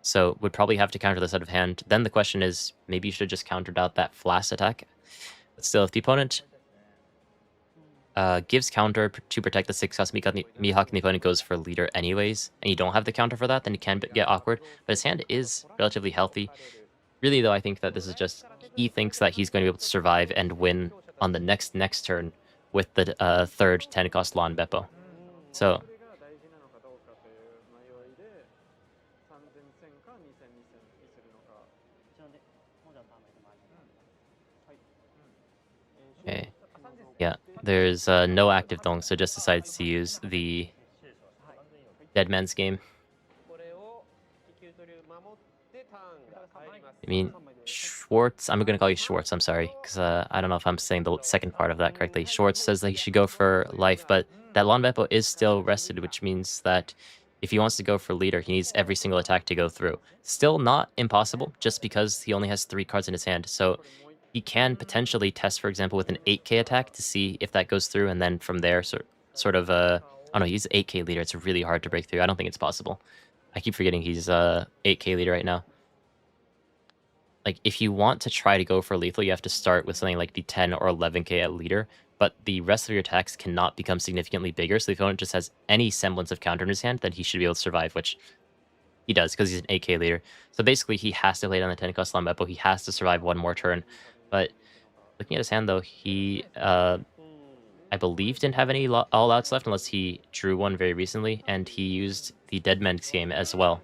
So would probably have to counter this out of hand. Then the question is, maybe you should have just countered out that Flash attack. But still, if the opponent gives counter to protect the 6-cost Mihawk, and the opponent goes for leader anyways, and you don't have the counter for that, then it can get awkward. But his hand is relatively healthy. Really, though, I think that this is just... He thinks that he's going to be able to survive and win on the next turn with the third 10-cost Lawn Beppo. So, Okay. Yeah, there's no active dong, so just decides to use the Dead Man's Game. I mean, Schwartz, I'm gonna call you Schwartz, I'm sorry, because I don't know if I'm saying the second part of that correctly. Schwartz says that he should go for life, but that Lon Beppo is still rested, which means that if he wants to go for leader, he needs every single attack to go through. Still not impossible, just because he only has 3 cards in his hand, so he can potentially test, for example, with an 8k attack to see if that goes through, and then from there, oh no, he's 8k leader, it's really hard to break through. I don't think it's possible. I keep forgetting he's 8k leader right now. Like, if you want to try to go for lethal, you have to start with something like the 10 or 11k at leader, but the rest of your attacks cannot become significantly bigger, so if opponent just has any semblance of counter in his hand, then he should be able to survive, which he does, because he's an 8k leader. So basically, he has to play down the 10 cost Lon Beppo, he has to survive one more turn. But looking at his hand, though, he, I believe, didn't have any all-outs left, unless he drew one very recently, and he used the Dead Man's Game as well.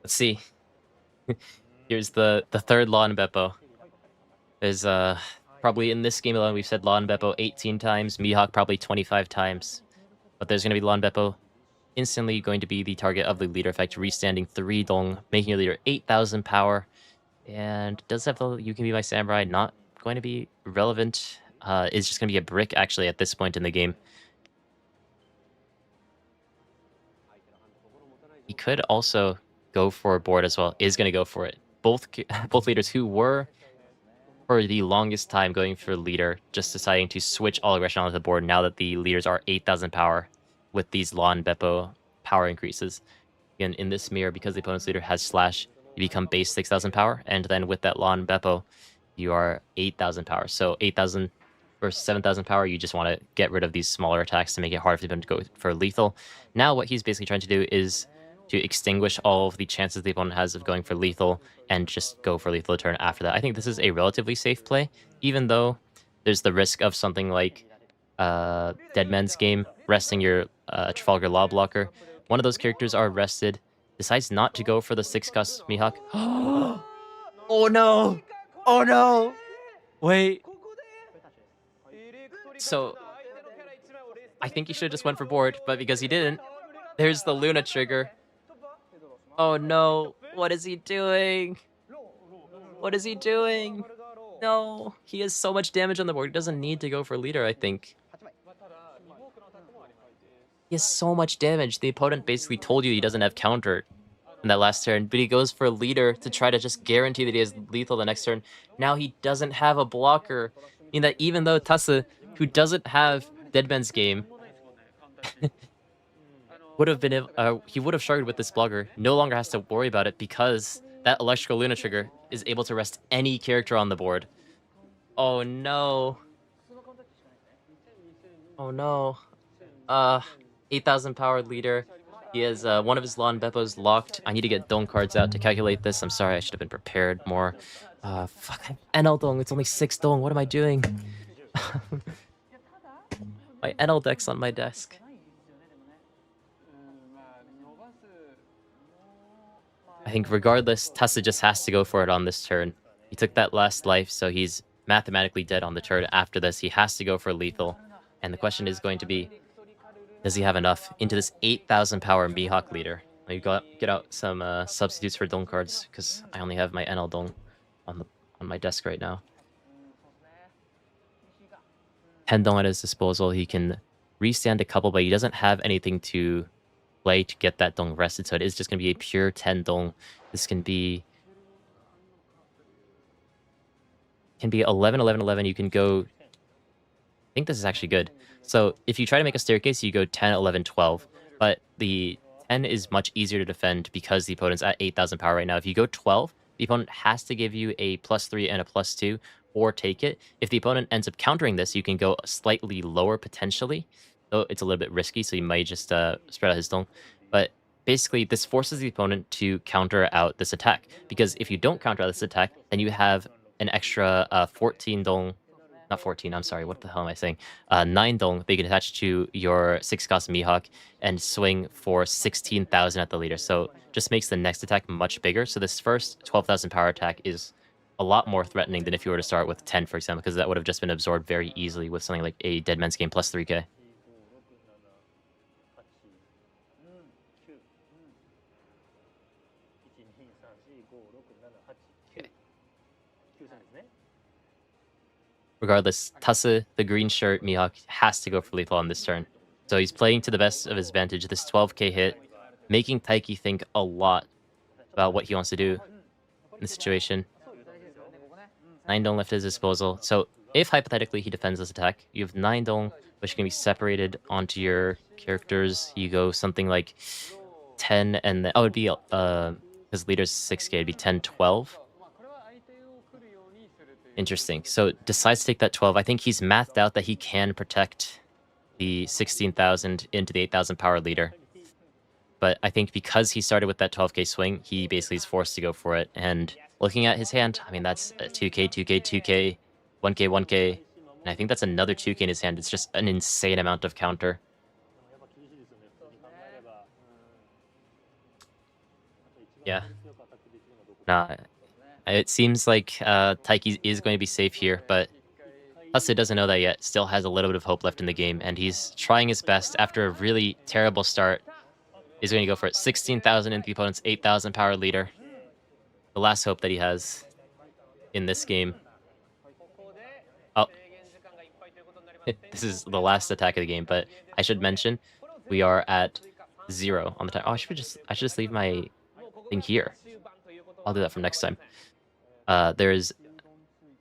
Let's see. Here's the third Lon Beppo. There's probably in this game alone, we've said Lon Beppo 18 times, Mihawk probably 25 times. But there's going to be Lon Beppo instantly going to be the target of the leader effect, restanding 3 dong, making your leader 8,000 power. And does have the You Can Be My Samurai, not going to be relevant. It's just going to be a brick, actually, at this point in the game. He could also go for a board as well, is going to go for it. Both leaders who were, for the longest time, going for leader, just deciding to switch all aggression onto the board now that the leaders are 8,000 power with these Lon Beppo power increases. Again, in this mirror, because the opponent's leader has slash, you become base 6,000 power, and then with that Lon Beppo, you are 8,000 power. So 8,000 versus 7,000 power, you just want to get rid of these smaller attacks to make it hard for them to go for lethal. Now what he's basically trying to do is to extinguish all of the chances the opponent has of going for lethal and just go for lethal turn after that. I think this is a relatively safe play, even though there's the risk of something like Dead Man's Game, resting your Trafalgar Law blocker. One of those characters are rested, decides not to go for the 6 cost Mihawk. Oh no! Oh no! Wait. So, I think he should have just went for board, but because he didn't, there's the Luna trigger. Oh no, what is he doing? What is he doing? No, he has so much damage on the board. He doesn't need to go for leader, I think. He has so much damage. The opponent basically told you he doesn't have counter in that last turn, but he goes for leader to try to just guarantee that he has lethal the next turn. Now he doesn't have a blocker, meaning that even though Tasa, who doesn't have Dead Man's Game, would have been he would have struggled with this blocker, no longer has to worry about it because that electrical Luna trigger is able to rest any character on the board. Oh no. Oh no. 8,000 power leader. He has one of his Lon Beppos locked. I need to get Dong cards out to calculate this. I'm sorry, I should have been prepared more. Fuck, NL Dong, it's only 6 Dong. What am I doing? My NL deck's on my desk. I think regardless, Tessa just has to go for it on this turn. He took that last life, so he's mathematically dead on the turn after this. He has to go for lethal. And the question is going to be, does he have enough into this 8,000 power Mihawk leader? Let me get out some substitutes for Dong cards, because I only have my NL Dong on my desk right now. 10 Dong at his disposal. He can restand a couple, but he doesn't have anything to play to get that Dong rested, so it is just going to be a pure 10 Dong. This can be 11, 11, 11. You can go... I think this is actually good. So if you try to make a staircase, you go 10, 11, 12. But the 10 is much easier to defend because the opponent's at 8,000 power right now. If you go 12, the opponent has to give you a +3 and a +2 or take it. If the opponent ends up countering this, you can go slightly lower potentially. Though it's a little bit risky, so you might just spread out his Dong. But basically, this forces the opponent to counter out this attack. Because if you don't counter out this attack, then you have an extra 14 Dong not 14, I'm sorry, what the hell am I saying? 9 dong that you can attach to your 6 cost Mihawk and swing for 16,000 at the leader. So just makes the next attack much bigger. So this first 12,000 power attack is a lot more threatening than if you were to start with 10, for example, because that would have just been absorbed very easily with something like a Dead Man's Game plus 3k. Regardless, Tase, the green shirt Mihawk, has to go for lethal on this turn. So he's playing to the best of his advantage. This 12k hit, making Taiki think a lot about what he wants to do in the situation. 9 dong left at his disposal. So if hypothetically he defends this attack, you have 9 dong, which can be separated onto your characters. You go something like 10 and then, oh, it'd be, his leader's 6k, it'd be 10, 12. Interesting. So decides to take that 12. I think he's mathed out that he can protect the 16,000 into the 8,000 power leader. But I think because he started with that 12k swing, he basically is forced to go for it. And looking at his hand, I mean, that's a 2k, 2k, 2k, 1k, 1k. And I think that's another 2k in his hand. It's just an insane amount of counter. Yeah. Nah, it seems like Taiki is going to be safe here, but Hase doesn't know that yet. Still has a little bit of hope left in the game, and he's trying his best after a really terrible start. He's going to go for it. 16,000 into the opponent's 8,000 power leader. The last hope that he has in this game. Oh, this is the last attack of the game, but I should mention we are at 0 on the time. Oh, I should just leave my thing here. I'll do that from next time. There's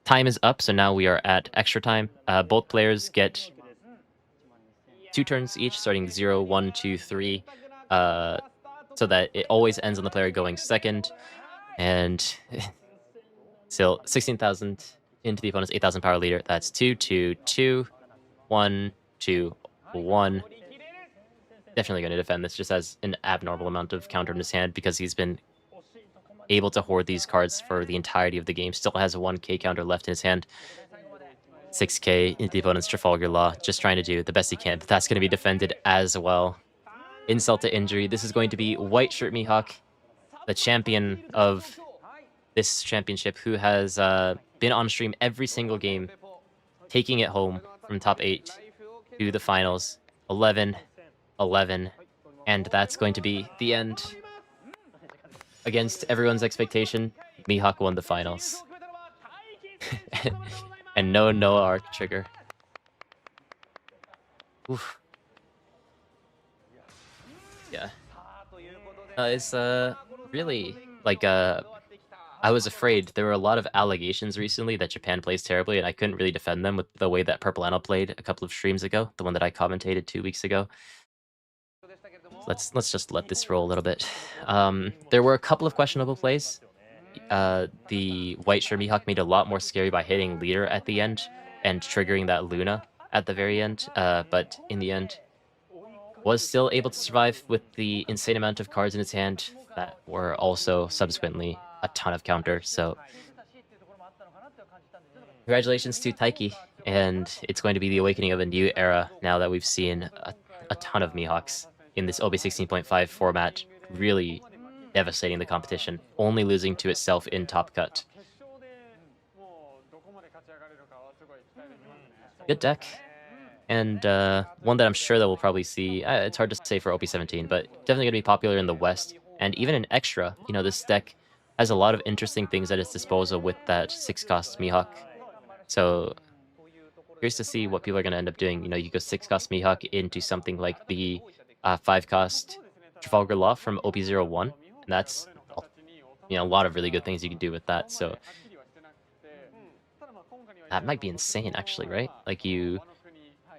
time is up, so now we are at extra time. Both players get 2 turns each, starting 0, 1, 2, 3, so that it always ends on the player going second. And still 16,000 into the opponent's 8,000 power leader. That's 2, 2, 2, 1, 2, 1. Definitely going to defend this. Just has an abnormal amount of counter in his hand because he's been able to hoard these cards for the entirety of the game. Still has a 1k counter left in his hand. 6k into the opponent's Trafalgar Law. Just trying to do the best he can, but that's going to be defended as well. Insult to injury. This is going to be White Shirt Mihawk, the champion of this championship, who has been on stream every single game, taking it home from top 8 to the finals. 11, 11, and that's going to be the end. Against everyone's expectation, Mihawk won the finals. And no Noah Arc trigger. Oof. Yeah. It's really like I was afraid. There were a lot of allegations recently that Japan plays terribly, and I couldn't really defend them with the way that Purple Anno played a couple of streams ago, the one that I commentated 2 weeks ago. Let's just let this roll a little bit. There were a couple of questionable plays. The White Shirt Mihawk made it a lot more scary by hitting leader at the end and triggering that Luna at the very end, but in the end was still able to survive with the insane amount of cards in his hand that were also subsequently a ton of counter. So congratulations to Taiki, and it's going to be the awakening of a new era now that we've seen a ton of Mihawks in this OP16.5 format, really devastating the competition, only losing to itself in Top Cut. Good deck. And one that I'm sure that we'll probably see. It's hard to say for OP17, but definitely going to be popular in the West. And even in Extra, you know, this deck has a lot of interesting things at its disposal with that 6-cost Mihawk. So curious to see what people are going to end up doing. You know, you go 6-cost Mihawk into something like the 5-cost Trafalgar Law from OP01. And that's, you know, a lot of really good things you can do with that. So that might be insane, actually, right? Like you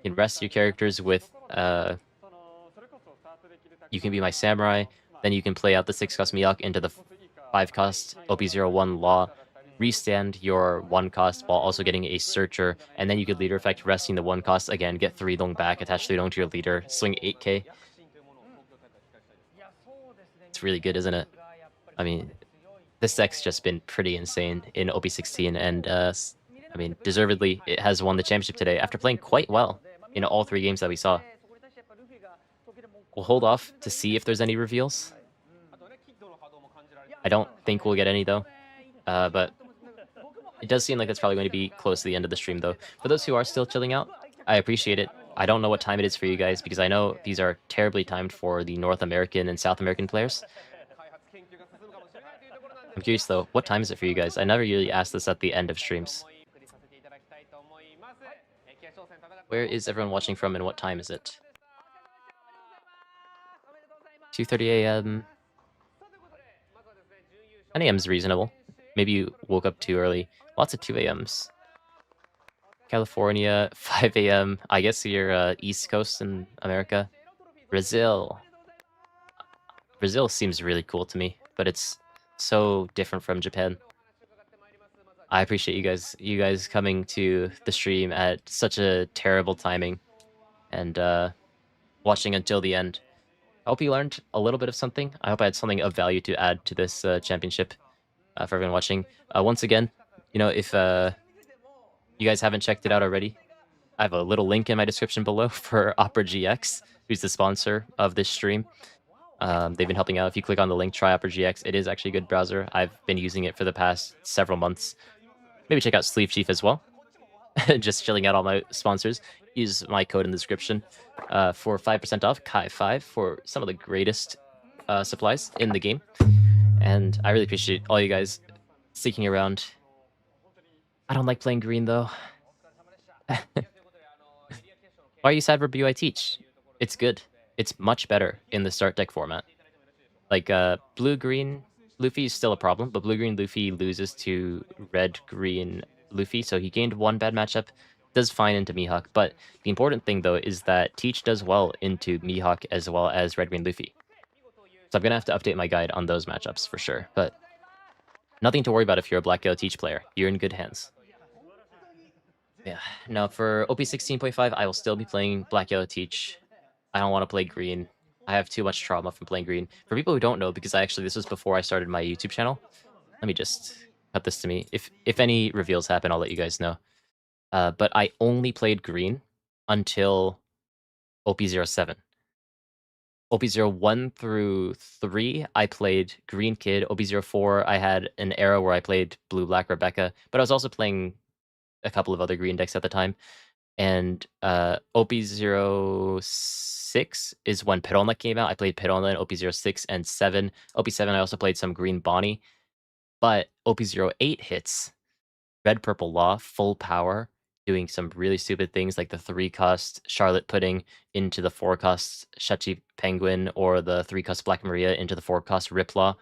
can rest your characters with you can be my samurai, then you can play out the 6-cost Mihawk into the 5-cost OP01 Law, restand your 1-cost while also getting a searcher, and then you could leader effect resting the 1-cost again, get 3 dong back, attach 3 dong to your leader, swing 8k. It's really good, isn't it? I mean, this deck's just been pretty insane in OP16, and I mean, deservedly, it has won the championship today after playing quite well in all 3 games that we saw. We'll hold off to see if there's any reveals. I don't think we'll get any, though. But it does seem like that's probably going to be close to the end of the stream, though. For those who are still chilling out, I appreciate it. I don't know what time it is for you guys, because I know these are terribly timed for the North American and South American players. I'm curious, though, what time is it for you guys? I never really ask this at the end of streams. Where is everyone watching from, and what time is it? 2:30 a.m. 10 a.m. is reasonable. Maybe you woke up too early. Lots of 2 a.m.s. California, 5 a.m. I guess you're East Coast in America. Brazil. Brazil seems really cool to me, but it's so different from Japan. I appreciate you guys coming to the stream at such a terrible timing and watching until the end. I hope you learned a little bit of something. I hope I had something of value to add to this championship for everyone watching. Once again, you know, if you guys haven't checked it out already, I have a little link in my description below for Opera GX, who's the sponsor of this stream. They've been helping out. If you click on the link, try Opera GX. It is actually a good browser. I've been using it for the past several months. Maybe check out SleeveChief as well. Just chilling out all my sponsors. Use my code in the description for 5% off, Kai5, for some of the greatest supplies in the game. And I really appreciate all you guys sticking around. I don't like playing green, though. Why are you sad for BU I teach? It's good. It's much better in the start deck format. Like, blue-green Luffy is still a problem, but blue-green Luffy loses to red-green Luffy, so he gained one bad matchup. Does fine into Mihawk, but the important thing, though, is that Teach does well into Mihawk as well as red-green Luffy. So I'm going to have to update my guide on those matchups for sure, but nothing to worry about if you're a Black Yellow Teach player. You're in good hands. Yeah, now for OP16.5, I will still be playing Black Yellow Teach. I don't want to play green. I have too much trauma from playing green. For people who don't know, because this was before I started my YouTube channel. Let me just cut this to me. If any reveals happen, I'll let you guys know. But I only played green until OP07. OP01 through 3, I played Green Kid. OP04, I had an era where I played Blue Black Rebecca, but I was also playing a couple of other green decks at the time. And OP06 is when Piranha came out. I played Piranha in OP06 and 7. OP7, I also played some Green Bonnie. But OP08 hits Red Purple Law, full power, doing some really stupid things like the 3-cost Charlotte Pudding into the 4-cost Shachi Penguin, or the 3-cost Black Maria into the 4-cost Riplaw.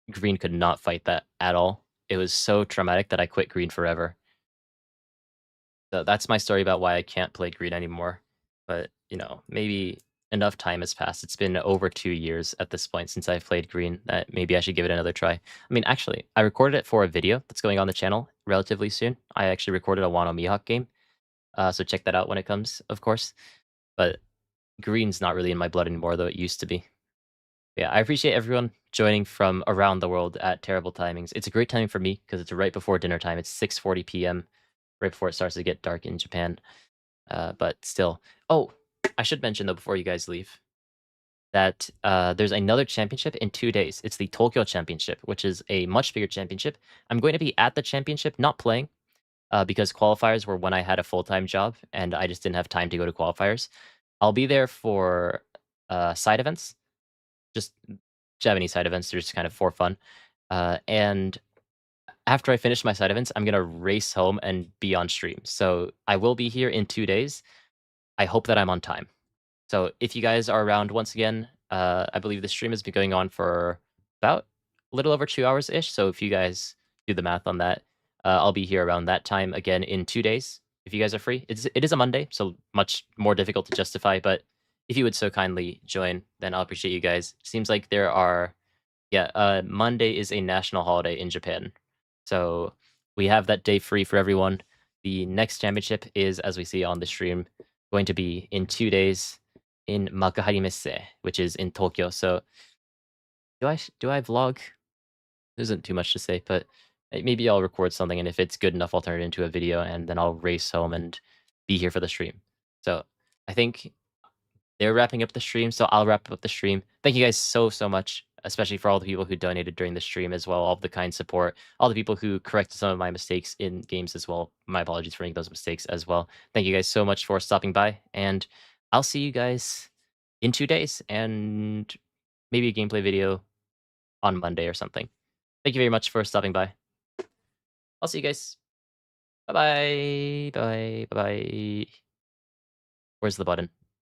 Green could not fight that at all. It was so traumatic that I quit green forever. So that's my story about why I can't play green anymore. But, you know, maybe enough time has passed. It's been over 2 years at this point since I've played green that maybe I should give it another try. I mean, actually, I recorded it for a video that's going on the channel relatively soon. I actually recorded a Wano Mihawk game. So check that out when it comes, of course. But green's not really in my blood anymore, though it used to be. Yeah, I appreciate everyone joining from around the world at terrible timings. It's a great time for me because it's right before dinner time. It's 6:40 p.m. right before it starts to get dark in Japan. But still. Oh, I should mention, though, before you guys leave, that there's another championship in 2 days. It's the Tokyo Championship, which is a much bigger championship. I'm going to be at the championship, not playing, because qualifiers were when I had a full-time job, and I just didn't have time to go to qualifiers. I'll be there for side events, just Japanese side events. They're just kind of for fun. And after I finish my side events, I'm going to race home and be on stream. So I will be here in 2 days. I hope that I'm on time. So if you guys are around, once again, I believe the stream has been going on for about a little over 2 hours-ish. So if you guys do the math on that, I'll be here around that time again in 2 days. If you guys are free, it is a Monday, so much more difficult to justify. But if you would so kindly join, then I'll appreciate you guys. Seems like there are, yeah, Monday is a national holiday in Japan. So we have that day free for everyone. The next championship is, as we see on the stream, going to be in 2 days in Makahari Messe, which is in Tokyo. So do I vlog? There isn't too much to say, but Maybe I'll record something, and if it's good enough, I'll turn it into a video, and then I'll race home and be here for the stream. So I think they're wrapping up the stream, so I'll wrap up the stream. Thank you guys so much, especially for all the people who donated during the stream as well, all the kind support, all the people who corrected some of my mistakes in games as well. My apologies for making those mistakes as well. Thank you guys so much for stopping by, and I'll see you guys in 2 days, and maybe a gameplay video on Monday or something. Thank you very much for stopping by. I'll see you guys. Bye-bye. Bye. Bye-bye. Where's the button?